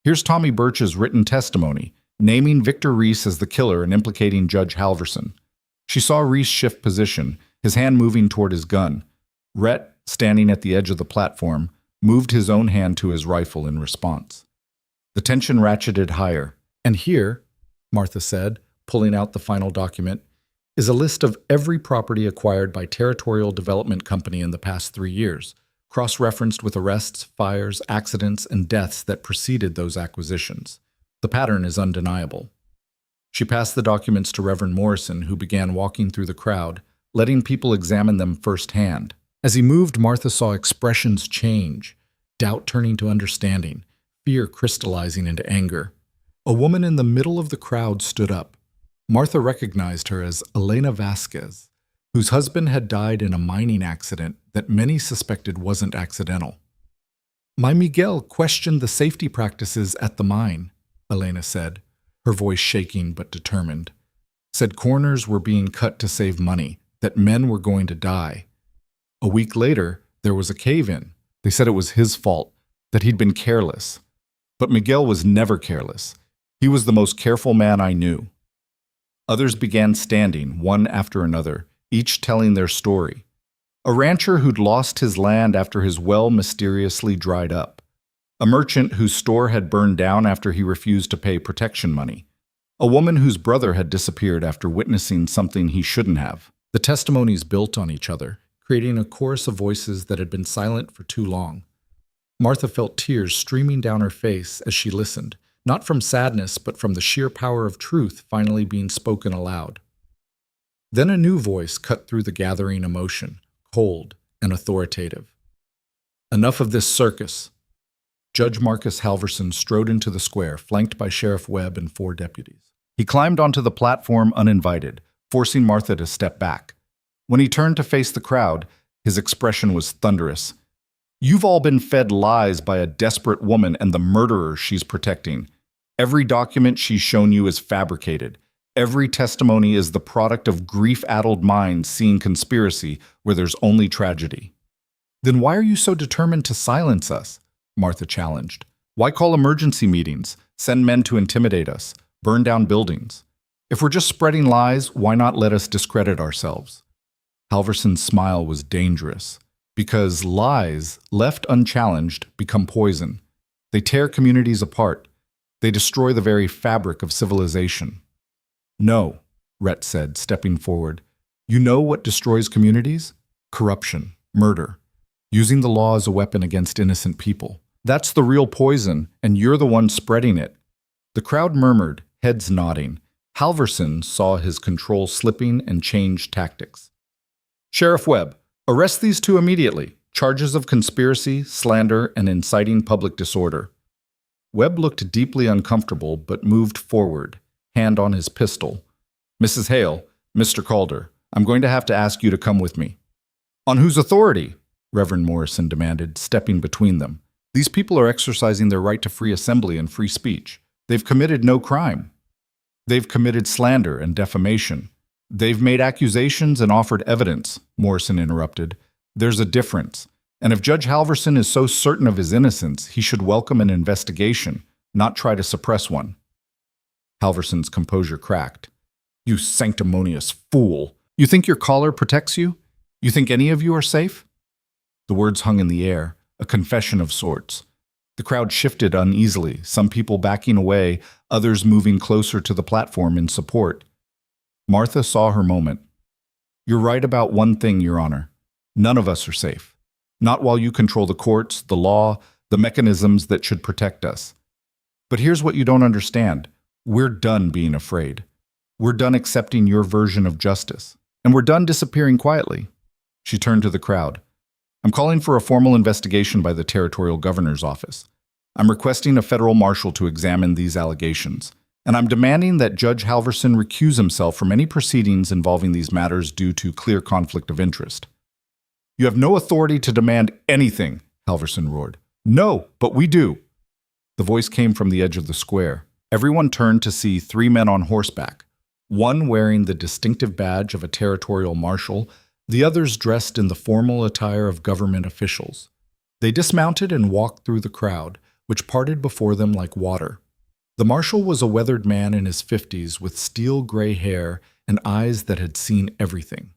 Here's Tommy Birch's written testimony, naming Victor Reese as the killer and implicating Judge Halverson. She saw Reese shift position, his hand moving toward his gun. Rhett, standing at the edge of the platform, moved his own hand to his rifle in response. The tension ratcheted higher. And here, Martha said, pulling out the final document, is a list of every property acquired by Territorial Development Company in the past 3 years, cross-referenced with arrests, fires, accidents, and deaths that preceded those acquisitions. The pattern is undeniable. She passed the documents to Reverend Morrison, who began walking through the crowd, letting people examine them firsthand. As he moved, Martha saw expressions change, doubt turning to understanding, fear crystallizing into anger. A woman in the middle of the crowd stood up. Martha recognized her as Elena Vasquez, whose husband had died in a mining accident that many suspected wasn't accidental. My Miguel questioned the safety practices at the mine, Elena said, her voice shaking but determined. Said corners were being cut to save money, that men were going to die. A week later, there was a cave-in. They said it was his fault, that he'd been careless. But Miguel was never careless. He was the most careful man I knew. Others began standing, one after another, each telling their story. A rancher who'd lost his land after his well mysteriously dried up. A merchant whose store had burned down after he refused to pay protection money. A woman whose brother had disappeared after witnessing something he shouldn't have. The testimonies built on each other, creating a chorus of voices that had been silent for too long. Martha felt tears streaming down her face as she listened, not from sadness, but from the sheer power of truth finally being spoken aloud. Then a new voice cut through the gathering emotion, cold and authoritative. Enough of this circus. Judge Marcus Halverson strode into the square, flanked by Sheriff Webb and 4 deputies. He climbed onto the platform uninvited, forcing Martha to step back. When he turned to face the crowd, his expression was thunderous. "You've all been fed lies by a desperate woman and the murderer she's protecting. Every document she's shown you is fabricated. Every testimony is the product of grief-addled minds seeing conspiracy where there's only tragedy." "Then why are you so determined to silence us?" Martha challenged. "Why call emergency meetings, send men to intimidate us, burn down buildings? If we're just spreading lies, why not let us discredit ourselves?" Halverson's smile was dangerous, because lies, left unchallenged, become poison. They tear communities apart. They destroy the very fabric of civilization. "No," Rhett said, stepping forward. "You know what destroys communities? Corruption, murder, using the law as a weapon against innocent people. That's the real poison, and you're the one spreading it." The crowd murmured, heads nodding. Halverson saw his control slipping and changed tactics. "Sheriff Webb, arrest these 2 immediately. Charges of conspiracy, slander, and inciting public disorder." Webb looked deeply uncomfortable but moved forward, hand on his pistol. "Mrs. Hale, Mr. Calder, I'm going to have to ask you to come with me." "On whose authority?" Reverend Morrison demanded, stepping between them. "These people are exercising their right to free assembly and free speech. They've committed no crime. They've committed slander and defamation. They've made accusations and offered evidence," Morrison interrupted. "There's a difference. And if Judge Halverson is so certain of his innocence, he should welcome an investigation, not try to suppress one." Halverson's composure cracked. "You sanctimonious fool! You think your collar protects you? You think any of you are safe?" The words hung in the air, a confession of sorts. The crowd shifted uneasily, some people backing away, others moving closer to the platform in support. Martha saw her moment. "You're right about one thing, Your Honor. None of us are safe. Not while you control the courts, the law, the mechanisms that should protect us. But here's what you don't understand. We're done being afraid. We're done accepting your version of justice. And we're done disappearing quietly." She turned to the crowd. "I'm calling for a formal investigation by the Territorial Governor's Office. I'm requesting a federal marshal to examine these allegations. And I'm demanding that Judge Halverson recuse himself from any proceedings involving these matters due to clear conflict of interest." "You have no authority to demand anything," Halverson roared. "No, but we do." The voice came from the edge of the square. Everyone turned to see 3 men on horseback, one wearing the distinctive badge of a territorial marshal, the others dressed in the formal attire of government officials. They dismounted and walked through the crowd, which parted before them like water. The marshal was a weathered man in his 50s with steel-gray hair and eyes that had seen everything.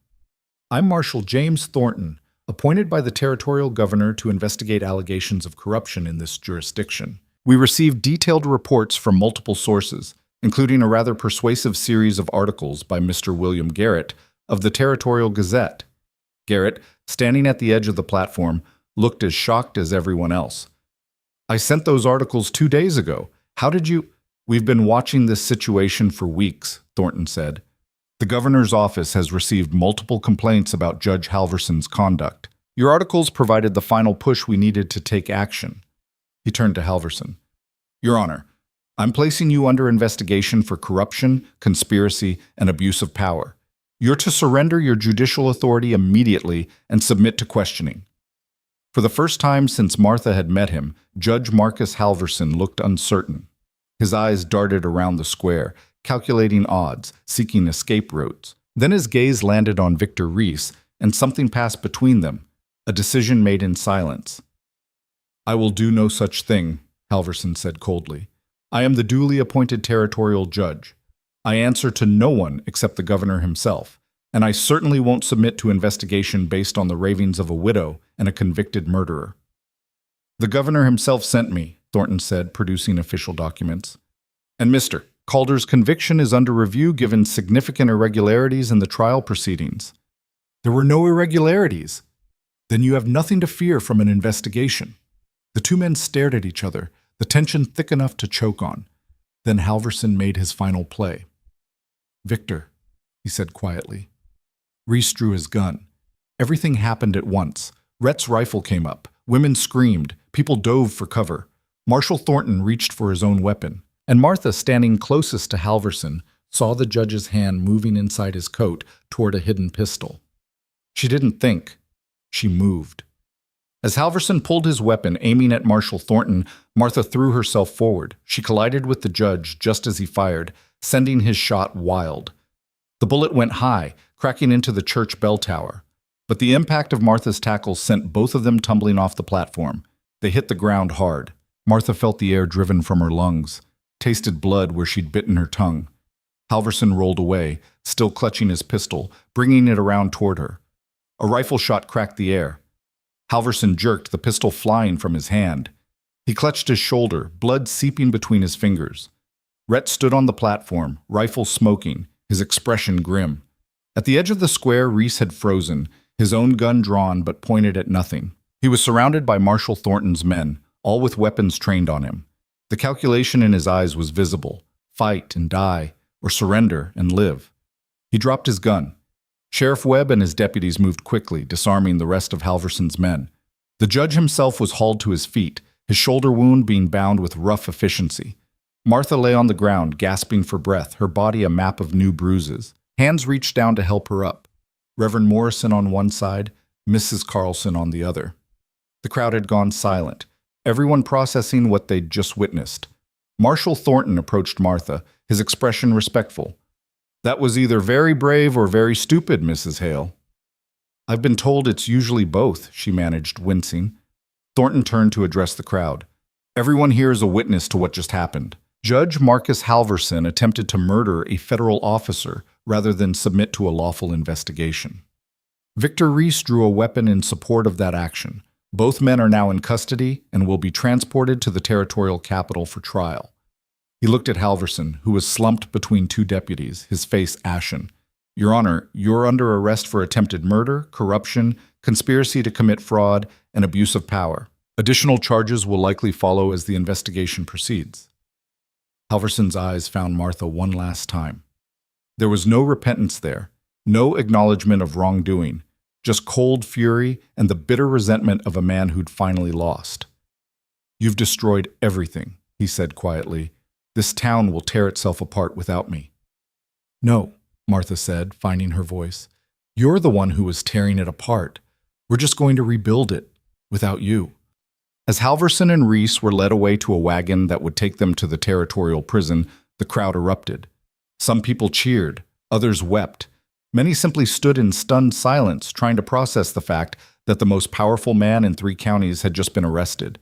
"I'm Marshal James Thornton, appointed by the territorial governor to investigate allegations of corruption in this jurisdiction. We received detailed reports from multiple sources, including a rather persuasive series of articles by Mr. William Garrett of the Territorial Gazette." Garrett, standing at the edge of the platform, looked as shocked as everyone else. "I sent those articles 2 days ago. How did you—" "We've been watching this situation for weeks," Thornton said. "The governor's office has received multiple complaints about Judge Halverson's conduct. Your articles provided the final push we needed to take action." He turned to Halverson. "Your Honor, I'm placing you under investigation for corruption, conspiracy, and abuse of power. You're to surrender your judicial authority immediately and submit to questioning." For the first time since Martha had met him, Judge Marcus Halverson looked uncertain. His eyes darted around the square, calculating odds, seeking escape routes. Then his gaze landed on Victor Reese, and something passed between them, a decision made in silence. "I will do no such thing," Halverson said coldly. "I am the duly appointed territorial judge. I answer to no one except the governor himself, and I certainly won't submit to investigation based on the ravings of a widow and a convicted murderer." "The governor himself sent me," Thornton said, producing official documents. "And Mr. Calder's conviction is under review given significant irregularities in the trial proceedings." "There were no irregularities." "Then you have nothing to fear from an investigation." The two men stared at each other, the tension thick enough to choke on. Then Halverson made his final play. "Victor," he said quietly. Reese drew his gun. Everything happened at once. Rhett's rifle came up. Women screamed. People dove for cover. Marshal Thornton reached for his own weapon. And Martha, standing closest to Halverson, saw the judge's hand moving inside his coat toward a hidden pistol. She didn't think. She moved. As Halverson pulled his weapon, aiming at Marshal Thornton, Martha threw herself forward. She collided with the judge just as he fired, sending his shot wild. The bullet went high, cracking into the church bell tower. But the impact of Martha's tackle sent both of them tumbling off the platform. They hit the ground hard. Martha felt the air driven from her lungs, tasted blood where she'd bitten her tongue. Halverson rolled away, still clutching his pistol, bringing it around toward her. A rifle shot cracked the air. Halverson jerked, the pistol flying from his hand. He clutched his shoulder, blood seeping between his fingers. Rhett stood on the platform, rifle smoking, his expression grim. At the edge of the square, Reese had frozen, his own gun drawn but pointed at nothing. He was surrounded by Marshal Thornton's men, all with weapons trained on him. The calculation in his eyes was visible: fight and die, or surrender and live. He dropped his gun. Sheriff Webb and his deputies moved quickly, disarming the rest of Halverson's men. The judge himself was hauled to his feet, his shoulder wound being bound with rough efficiency. Martha lay on the ground, gasping for breath, her body a map of new bruises. Hands reached down to help her up. Reverend Morrison on one side, Mrs. Carlson on the other. The crowd had gone silent, everyone processing what they'd just witnessed. Marshal Thornton approached Martha, his expression respectful. "That was either very brave or very stupid, Mrs. Hale." "I've been told it's usually both," she managed, wincing. Thornton turned to address the crowd. "Everyone here is a witness to what just happened. Judge Marcus Halverson attempted to murder a federal officer rather than submit to a lawful investigation. Victor Reese drew a weapon in support of that action. Both men are now in custody and will be transported to the territorial capital for trial." He looked at Halverson, who was slumped between two deputies, his face ashen. "Your Honor, you're under arrest for attempted murder, corruption, conspiracy to commit fraud, and abuse of power. Additional charges will likely follow as the investigation proceeds." Halverson's eyes found Martha one last time. There was no repentance there, no acknowledgement of wrongdoing, just cold fury and the bitter resentment of a man who'd finally lost. "You've destroyed everything," he said quietly. "This town will tear itself apart without me." "No," Martha said, finding her voice. "You're the one who was tearing it apart. We're just going to rebuild it, without you." As Halverson and Reese were led away to a wagon that would take them to the territorial prison, the crowd erupted. Some people cheered, others wept. Many simply stood in stunned silence, trying to process the fact that the most powerful man in 3 counties had just been arrested.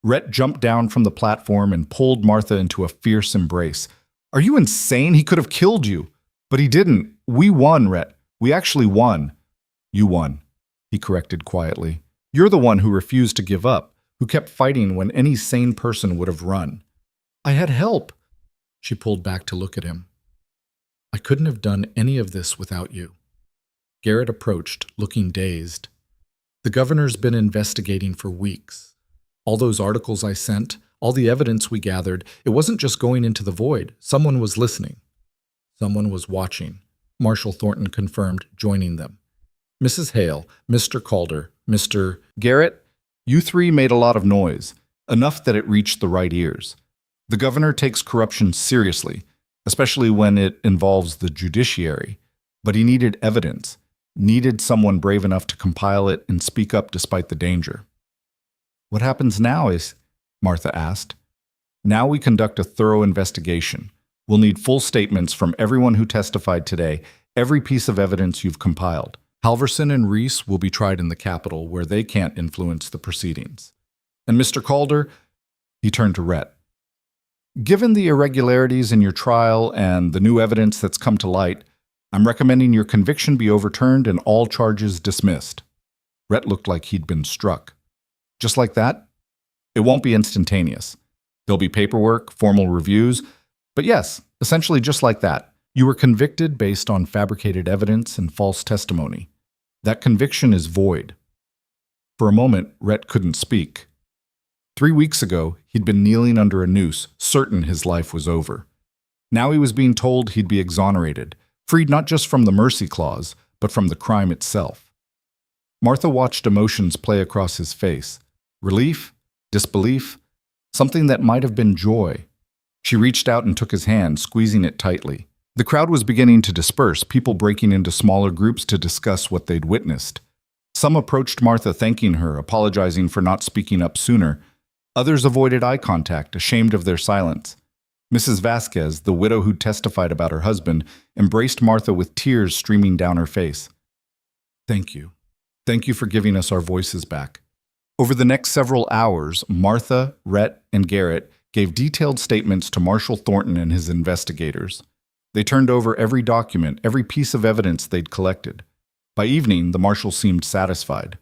Rhett jumped down from the platform and pulled Martha into a fierce embrace. "Are you insane? He could have killed you." "But he didn't. We won, Rhett. We actually won." "You won," he corrected quietly. "You're the one who refused to give up, who kept fighting when any sane person would have run." "I had help." She pulled back to look at him. "I couldn't have done any of this without you." Garrett approached, looking dazed. "The governor's been investigating for weeks. All those articles I sent, all the evidence we gathered, it wasn't just going into the void. Someone was listening. Someone was watching," Marshal Thornton confirmed, joining them. "Mrs. Hale, Mr. Calder, Mr. Garrett, you 3 made a lot of noise, enough that it reached the right ears. The governor takes corruption seriously, especially when it involves the judiciary. But he needed evidence, needed someone brave enough to compile it and speak up despite the danger." "What happens now is," Martha asked. "Now we conduct a thorough investigation. We'll need full statements from everyone who testified today, every piece of evidence you've compiled. Halverson and Reese will be tried in the capital where they can't influence the proceedings. And Mr. Calder," he turned to Rhett, "given the irregularities in your trial and the new evidence that's come to light, I'm recommending your conviction be overturned and all charges dismissed." Rhett looked like he'd been struck. "Just like that?" "It won't be instantaneous. There'll be paperwork, formal reviews, but yes, essentially just like that. You were convicted based on fabricated evidence and false testimony. That conviction is void." For a moment, Rhett couldn't speak. 3 weeks ago, he'd been kneeling under a noose, certain his life was over. Now he was being told he'd be exonerated, freed not just from the mercy clause, but from the crime itself. Martha watched emotions play across his face. Relief, disbelief, something that might have been joy. She reached out and took his hand, squeezing it tightly. The crowd was beginning to disperse, people breaking into smaller groups to discuss what they'd witnessed. Some approached Martha thanking her, apologizing for not speaking up sooner. Others avoided eye contact, ashamed of their silence. Mrs. Vasquez, the widow who testified about her husband, embraced Martha with tears streaming down her face. Thank you. Thank you for giving us our voices back. Over the next several hours, Martha, Rhett, and Garrett gave detailed statements to Marshal Thornton and his investigators. They turned over every document, every piece of evidence they'd collected. By evening, the marshal seemed satisfied.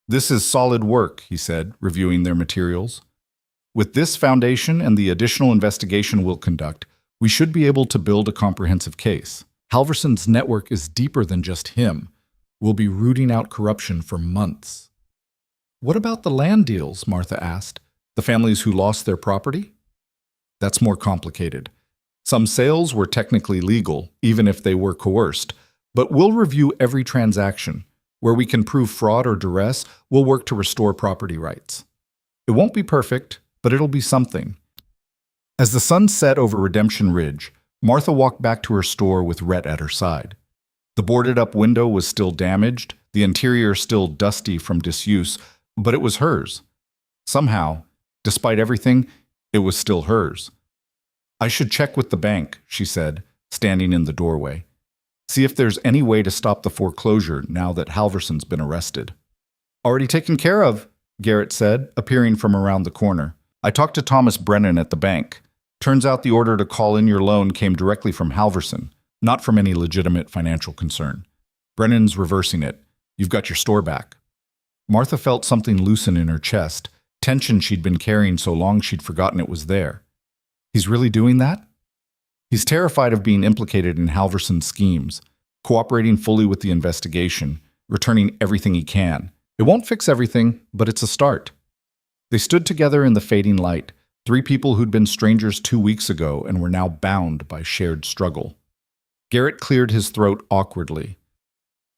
"This is solid work," he said, reviewing their materials. "With this foundation and the additional investigation we'll conduct, we should be able to build a comprehensive case. Halverson's network is deeper than just him. We'll be rooting out corruption for months." "What about the land deals?" Martha asked. "The families who lost their property?" "That's more complicated. Some sales were technically legal, even if they were coerced, but we'll review every transaction. Where we can prove fraud or duress, we'll work to restore property rights. It won't be perfect, but it'll be something." As the sun set over Redemption Ridge, Martha walked back to her store with Rhett at her side. The boarded-up window was still damaged, the interior still dusty from disuse, but it was hers. Somehow, despite everything, it was still hers. "I should check with the bank," she said, standing in the doorway. "See if there's any way to stop the foreclosure now that Halverson's been arrested." "Already taken care of," Garrett said, appearing from around the corner. "I talked to Thomas Brennan at the bank. Turns out the order to call in your loan came directly from Halverson, not from any legitimate financial concern. Brennan's reversing it. You've got your store back." Martha felt something loosen in her chest, tension she'd been carrying so long she'd forgotten it was there. "He's really doing that?" "He's terrified of being implicated in Halverson's schemes, cooperating fully with the investigation, returning everything he can. It won't fix everything, but it's a start." They stood together in the fading light, three people who'd been strangers 2 weeks ago and were now bound by shared struggle. Garrett cleared his throat awkwardly.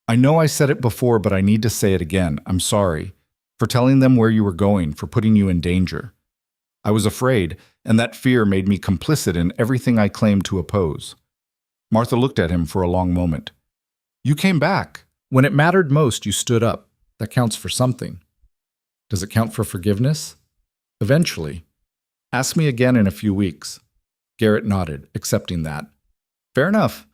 "I know I said it before, but I need to say it again. I'm sorry. For telling them where you were going, for putting you in danger. I was afraid, and that fear made me complicit in everything I claimed to oppose." Martha looked at him for a long moment. "You came back. When it mattered most, you stood up. That counts for something." "Does it count for forgiveness?" "Eventually. Ask me again in a few weeks." Garrett nodded, accepting that. "Fair enough.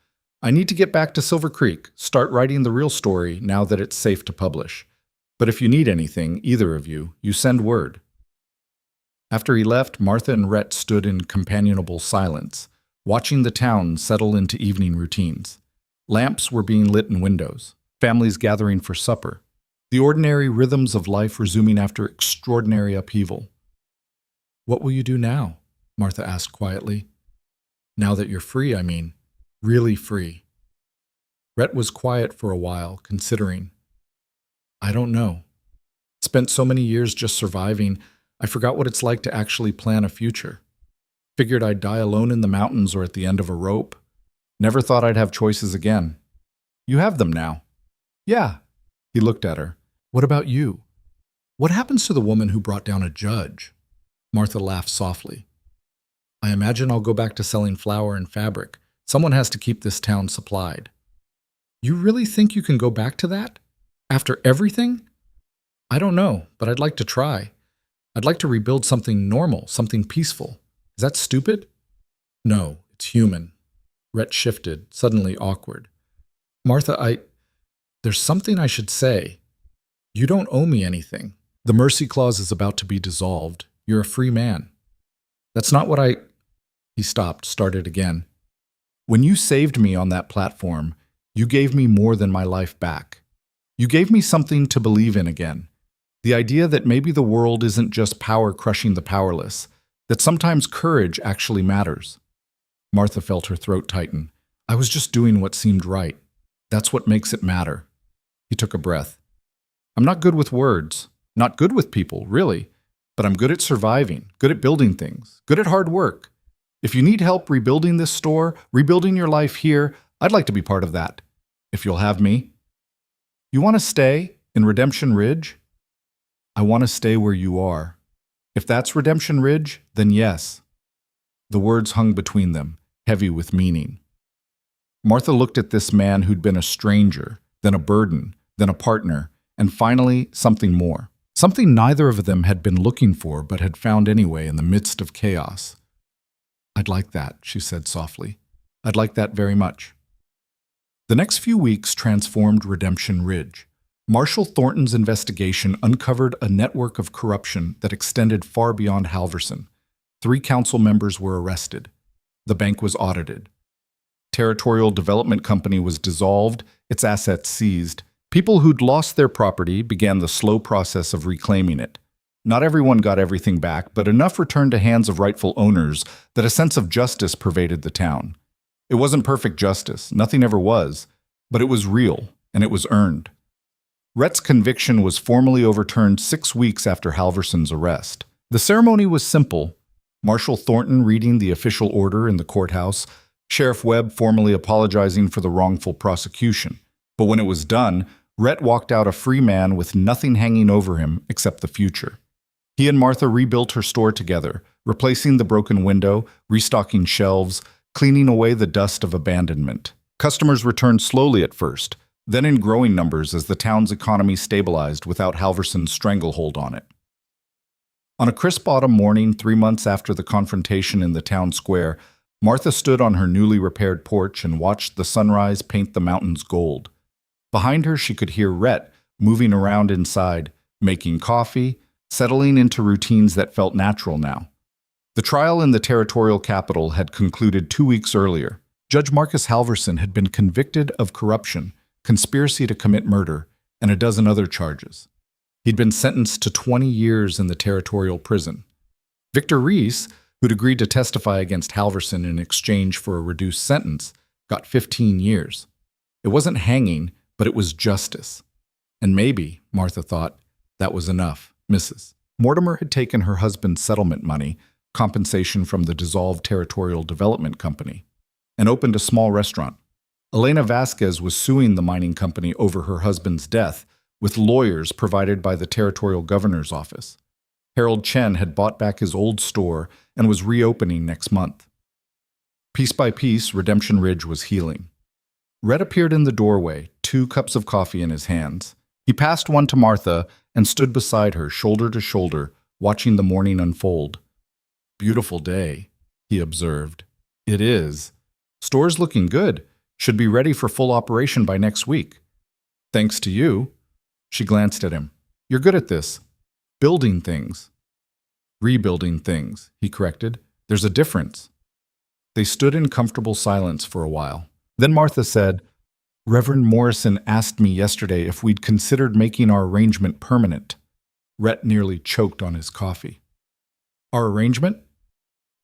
I need to get back to Silver Creek, start writing the real story now that it's safe to publish. But if you need anything, either of you, you send word." After he left, Martha and Rhett stood in companionable silence, watching the town settle into evening routines. Lamps were being lit in windows, families gathering for supper, the ordinary rhythms of life resuming after extraordinary upheaval. "What will you do now?" Martha asked quietly. "Now that you're free, I mean. Really free." Rhett was quiet for a while, considering. "I don't know. Spent so many years just surviving, I forgot what it's like to actually plan a future. Figured I'd die alone in the mountains or at the end of a rope. Never thought I'd have choices again. You have them now." "Yeah." He looked at her. "What about you? What happens to the woman who brought down a judge?" Martha laughed softly. "I imagine I'll go back to selling flour and fabric. Someone has to keep this town supplied." "You really think you can go back to that? After everything?" "I don't know, but I'd like to try. I'd like to rebuild something normal, something peaceful. Is that stupid?" "No, it's human." Rhett shifted, suddenly awkward. "Martha, there's something I should say. You don't owe me anything. The mercy clause is about to be dissolved. You're a free man." "That's not what I—" He stopped, started again. "When you saved me on that platform, you gave me more than my life back. You gave me something to believe in again. The idea that maybe the world isn't just power crushing the powerless, that sometimes courage actually matters." Martha felt her throat tighten. "I was just doing what seemed right. That's what makes it matter." He took a breath. "I'm not good with words. Not good with people, really. But I'm good at surviving, good at building things, good at hard work. If you need help rebuilding this store, rebuilding your life here, I'd like to be part of that. If you'll have me. You want to stay in Redemption Ridge? I want to stay where you are. If that's Redemption Ridge, then yes. The words hung between them, heavy with meaning. Martha looked at this man who'd been a stranger, then a burden, then a partner, and finally something more. Something neither of them had been looking for but had found anyway in the midst of chaos. I'd like that, she said softly. I'd like that very much. The next few weeks transformed Redemption Ridge. Marshal Thornton's investigation uncovered a network of corruption that extended far beyond Halverson. 3 council members were arrested. The bank was audited. Territorial Development Company was dissolved, its assets seized. People who'd lost their property began the slow process of reclaiming it. Not everyone got everything back, but enough returned to hands of rightful owners that a sense of justice pervaded the town. It wasn't perfect justice, nothing ever was, but it was real, and it was earned. Rhett's conviction was formally overturned 6 weeks after Halverson's arrest. The ceremony was simple. Marshal Thornton reading the official order in the courthouse, Sheriff Webb formally apologizing for the wrongful prosecution. But when it was done, Rhett walked out a free man with nothing hanging over him except the future. He and Martha rebuilt her store together, replacing the broken window, restocking shelves, cleaning away the dust of abandonment. Customers returned slowly at first, then in growing numbers as the town's economy stabilized without Halverson's stranglehold on it. On a crisp autumn morning 3 months after the confrontation in the town square, Martha stood on her newly repaired porch and watched the sunrise paint the mountains gold. Behind her, she could hear Rhett moving around inside, making coffee, settling into routines that felt natural now. The trial in the territorial capital had concluded 2 weeks earlier. Judge Marcus Halverson had been convicted of corruption, conspiracy to commit murder, and a dozen other charges. He'd been sentenced to 20 years in the territorial prison. Victor Reese, who'd agreed to testify against Halverson in exchange for a reduced sentence, got 15 years. It wasn't hanging, but it was justice. And maybe, Martha thought, that was enough. Mrs. Mortimer had taken her husband's settlement money, compensation from the dissolved Territorial Development Company, and opened a small restaurant. Elena Vasquez was suing the mining company over her husband's death, with lawyers provided by the Territorial Governor's Office. Harold Chen had bought back his old store and was reopening next month. Piece by piece, Redemption Ridge was healing. Rhett appeared in the doorway, 2 cups of coffee in his hands. He passed one to Martha and stood beside her, shoulder to shoulder, watching the morning unfold. Beautiful day, he observed. It is. Store's looking good. Should be ready for full operation by next week. Thanks to you. She glanced at him. You're good at this. Building things. Rebuilding things, he corrected. There's a difference. They stood in comfortable silence for a while. Then Martha said, Reverend Morrison asked me yesterday if we'd considered making our arrangement permanent. Rhett nearly choked on his coffee. Our arrangement?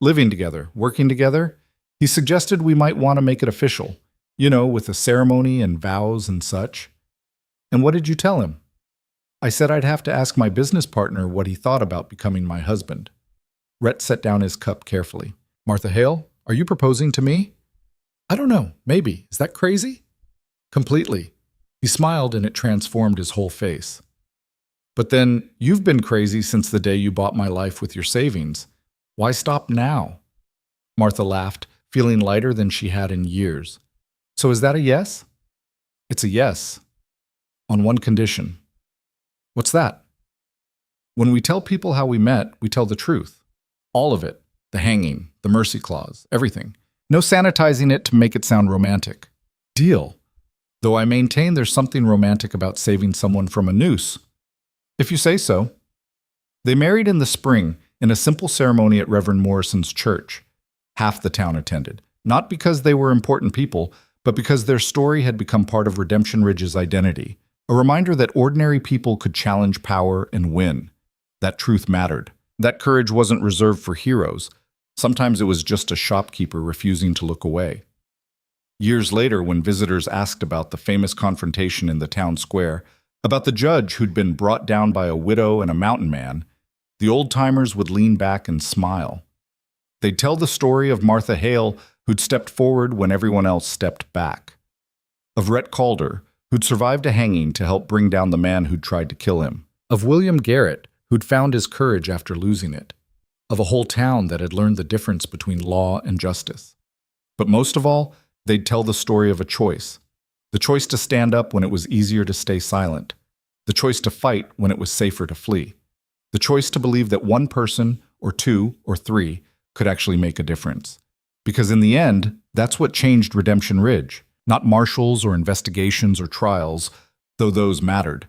Living together, working together? He suggested we might want to make it official, with a ceremony and vows and such. And what did you tell him? I said I'd have to ask my business partner what he thought about becoming my husband. Rhett set down his cup carefully. Martha Hale, are you proposing to me? I don't know, maybe. Is that crazy? Completely. He smiled and it transformed his whole face. But then, you've been crazy since the day you bought my life with your savings. Why stop now? Martha laughed, feeling lighter than she had in years. So is that a yes? It's a yes. On one condition. What's that? When we tell people how we met, we tell the truth. All of it. The hanging, the mercy clause, everything. No sanitizing it to make it sound romantic. Deal. Though I maintain there's something romantic about saving someone from a noose. If you say so. They married in the spring in a simple ceremony at Reverend Morrison's church. Half the town attended, not because they were important people, but because their story had become part of Redemption Ridge's identity, a reminder that ordinary people could challenge power and win. That truth mattered. That courage wasn't reserved for heroes. Sometimes it was just a shopkeeper refusing to look away. Years later, when visitors asked about the famous confrontation in the town square, about the judge who'd been brought down by a widow and a mountain man, The old-timers would lean back and smile. They'd tell the story of Martha Hale, who'd stepped forward when everyone else stepped back. Of Rhett Calder, who'd survived a hanging to help bring down the man who'd tried to kill him. Of William Garrett, who'd found his courage after losing it. Of a whole town that had learned the difference between law and justice. But most of all, they'd tell the story of a choice. The choice to stand up when it was easier to stay silent. The choice to fight when it was safer to flee. The choice to believe that one person, or two, or three, could actually make a difference. Because in the end, that's what changed Redemption Ridge. Not marshals or investigations or trials, though those mattered.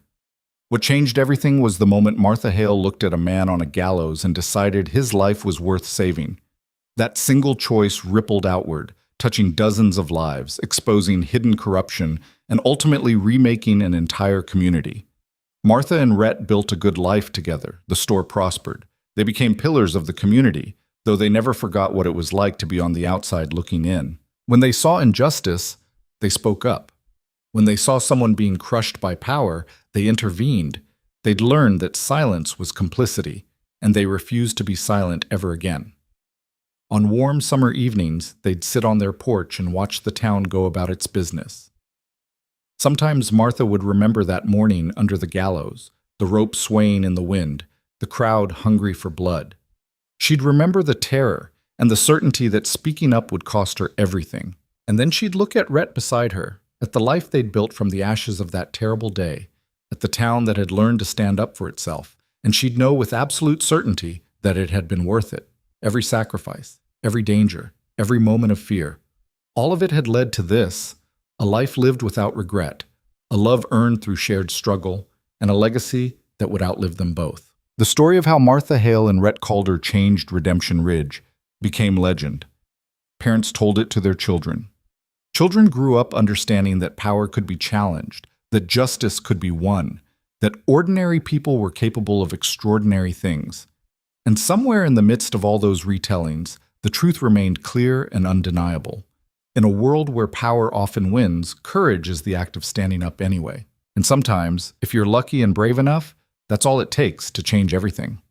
What changed everything was the moment Martha Hale looked at a man on a gallows and decided his life was worth saving. That single choice rippled outward, touching dozens of lives, exposing hidden corruption, and ultimately remaking an entire community. Martha and Rhett built a good life together. The store prospered. They became pillars of the community, though they never forgot what it was like to be on the outside looking in. When they saw injustice, they spoke up. When they saw someone being crushed by power, they intervened. They'd learned that silence was complicity, and they refused to be silent ever again. On warm summer evenings, they'd sit on their porch and watch the town go about its business. Sometimes Martha would remember that morning under the gallows, the rope swaying in the wind, the crowd hungry for blood. She'd remember the terror and the certainty that speaking up would cost her everything. And then she'd look at Rhett beside her, at the life they'd built from the ashes of that terrible day, at the town that had learned to stand up for itself, and she'd know with absolute certainty that it had been worth it. Every sacrifice, every danger, every moment of fear. All of it had led to this, a life lived without regret, a love earned through shared struggle, and a legacy that would outlive them both. The story of how Martha Hale and Rhett Calder changed Redemption Ridge became legend. Parents told it to their children. Children grew up understanding that power could be challenged, that justice could be won, that ordinary people were capable of extraordinary things. And somewhere in the midst of all those retellings, the truth remained clear and undeniable. In a world where power often wins, courage is the act of standing up anyway. And sometimes, if you're lucky and brave enough, that's all it takes to change everything.